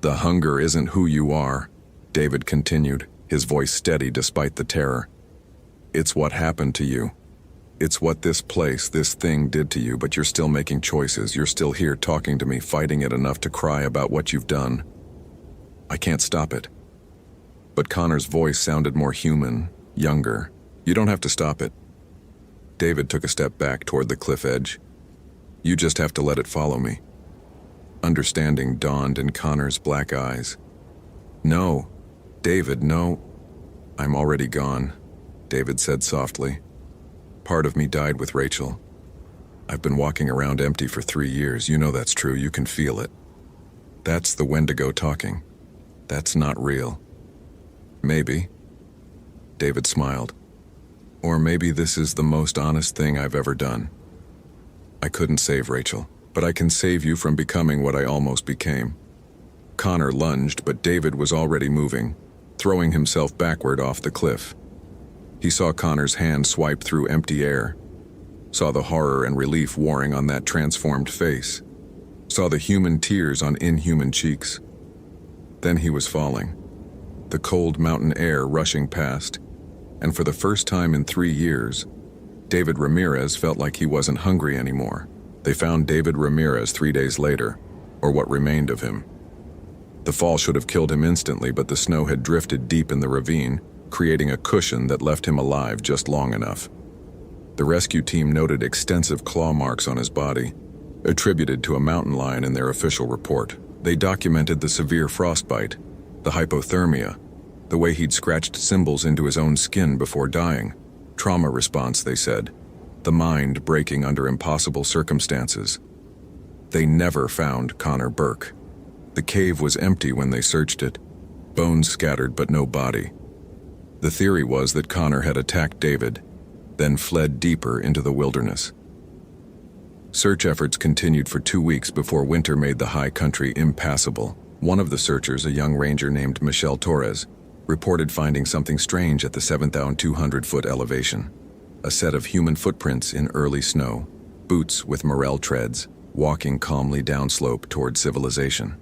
"The hunger isn't who you are," David continued, his voice steady despite the terror. "It's what happened to you. It's what this place, this thing did to you, but you're still making choices. You're still here talking to me, fighting it enough to cry about what you've done. I can't stop it." But Connor's voice sounded more human, younger. "You don't have to stop it." David took a step back toward the cliff edge. "You just have to let it follow me." Understanding dawned in Connor's black eyes. "No, David, no. I'm already gone," David said softly. "Part of me died with Rachel. I've been walking around empty for 3 years. You know that's true. You can feel it. That's the Wendigo talking. That's not real. Maybe." David smiled. "Or maybe this is the most honest thing I've ever done. I couldn't save Rachel, but I can save you from becoming what I almost became." Connor lunged, but David was already moving, throwing himself backward off the cliff. He saw Connor's hand swipe through empty air, saw the horror and relief warring on that transformed face, saw the human tears on inhuman cheeks. Then he was falling, the cold mountain air rushing past, and for the first time in 3 years, David Ramirez felt like he wasn't hungry anymore. They found David Ramirez 3 days later, or what remained of him. The fall should have killed him instantly, but the snow had drifted deep in the ravine, creating a cushion that left him alive just long enough. The rescue team noted extensive claw marks on his body, attributed to a mountain lion in their official report. They documented the severe frostbite, the hypothermia, the way he'd scratched symbols into his own skin before dying. Trauma response, they said. The mind breaking under impossible circumstances. They never found Connor Burke. The cave was empty when they searched it, bones scattered but no body. The theory was that Connor had attacked David, then fled deeper into the wilderness. Search efforts continued for 2 weeks before winter made the high country impassable. One of the searchers, a young ranger named Michelle Torres, reported finding something strange at the 7,200-foot elevation. A set of human footprints in early snow, boots with morel treads, walking calmly downslope toward civilization.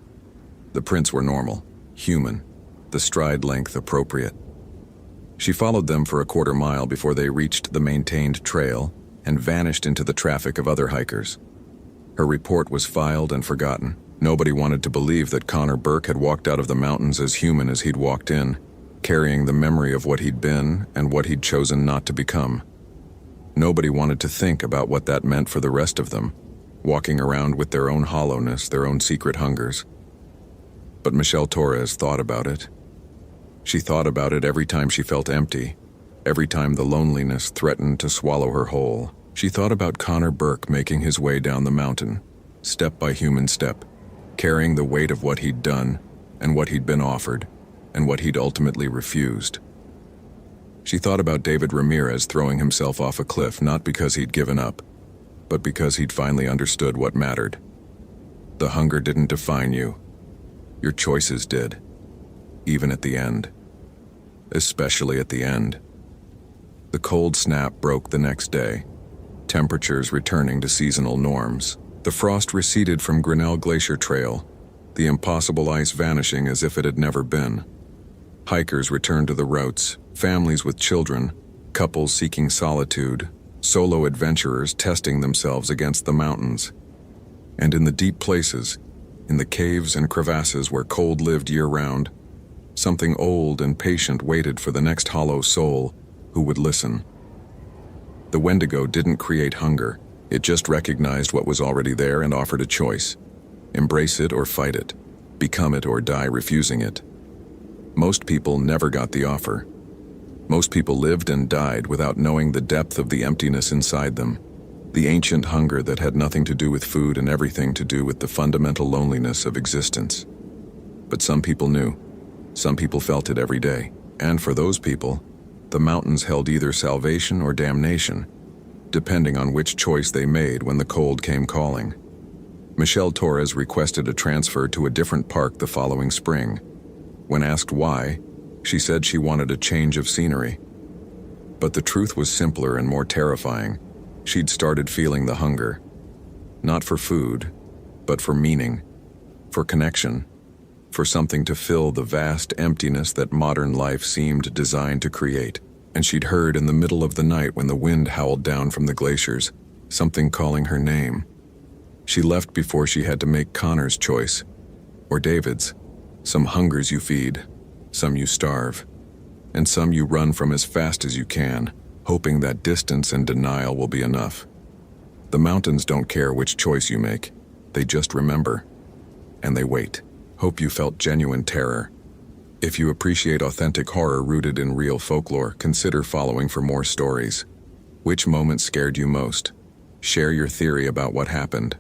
The prints were normal, human, the stride length appropriate. She followed them for a quarter mile before they reached the maintained trail and vanished into the traffic of other hikers. Her report was filed and forgotten. Nobody wanted to believe that Connor Burke had walked out of the mountains as human as he'd walked in, carrying the memory of what he'd been and what he'd chosen not to become. Nobody wanted to think about what that meant for the rest of them, walking around with their own hollowness, their own secret hungers. But Michelle Torres thought about it. She thought about it every time she felt empty, every time the loneliness threatened to swallow her whole. She thought about Connor Burke making his way down the mountain, step by human step, carrying the weight of what he'd done and what he'd been offered and what he'd ultimately refused. She thought about David Ramirez throwing himself off a cliff not because he'd given up, but because he'd finally understood what mattered. The hunger didn't define you. Your choices did, even at the end. Especially at the end. The cold snap broke the next day, temperatures returning to seasonal norms. The frost receded from Grinnell Glacier Trail, the impossible ice vanishing as if it had never been. Hikers returned to the routes, families with children, couples seeking solitude, solo adventurers testing themselves against the mountains. And in the deep places, in the caves and crevasses where cold lived year-round, something old and patient waited for the next hollow soul who would listen. The Wendigo didn't create hunger. It just recognized what was already there and offered a choice. Embrace it or fight it. Become it or die refusing it. Most people never got the offer. Most people lived and died without knowing the depth of the emptiness inside them, the ancient hunger that had nothing to do with food and everything to do with the fundamental loneliness of existence. But some people knew. Some people felt it every day. And for those people, the mountains held either salvation or damnation, depending on which choice they made when the cold came calling. Michelle Torres requested a transfer to a different park the following spring. When asked why, she said she wanted a change of scenery. But the truth was simpler and more terrifying. She'd started feeling the hunger. Not for food, but for meaning, for connection, for something to fill the vast emptiness that modern life seemed designed to create. And she'd heard in the middle of the night when the wind howled down from the glaciers, something calling her name. She left before she had to make Connor's choice, or David's. Some hungers you feed, some you starve, and some you run from as fast as you can, hoping that distance and denial will be enough. The mountains don't care which choice you make. They just remember, and they wait. Hope you felt genuine terror. If you appreciate authentic horror rooted in real folklore, consider following for more stories. Which moment scared you most? Share your theory about what happened.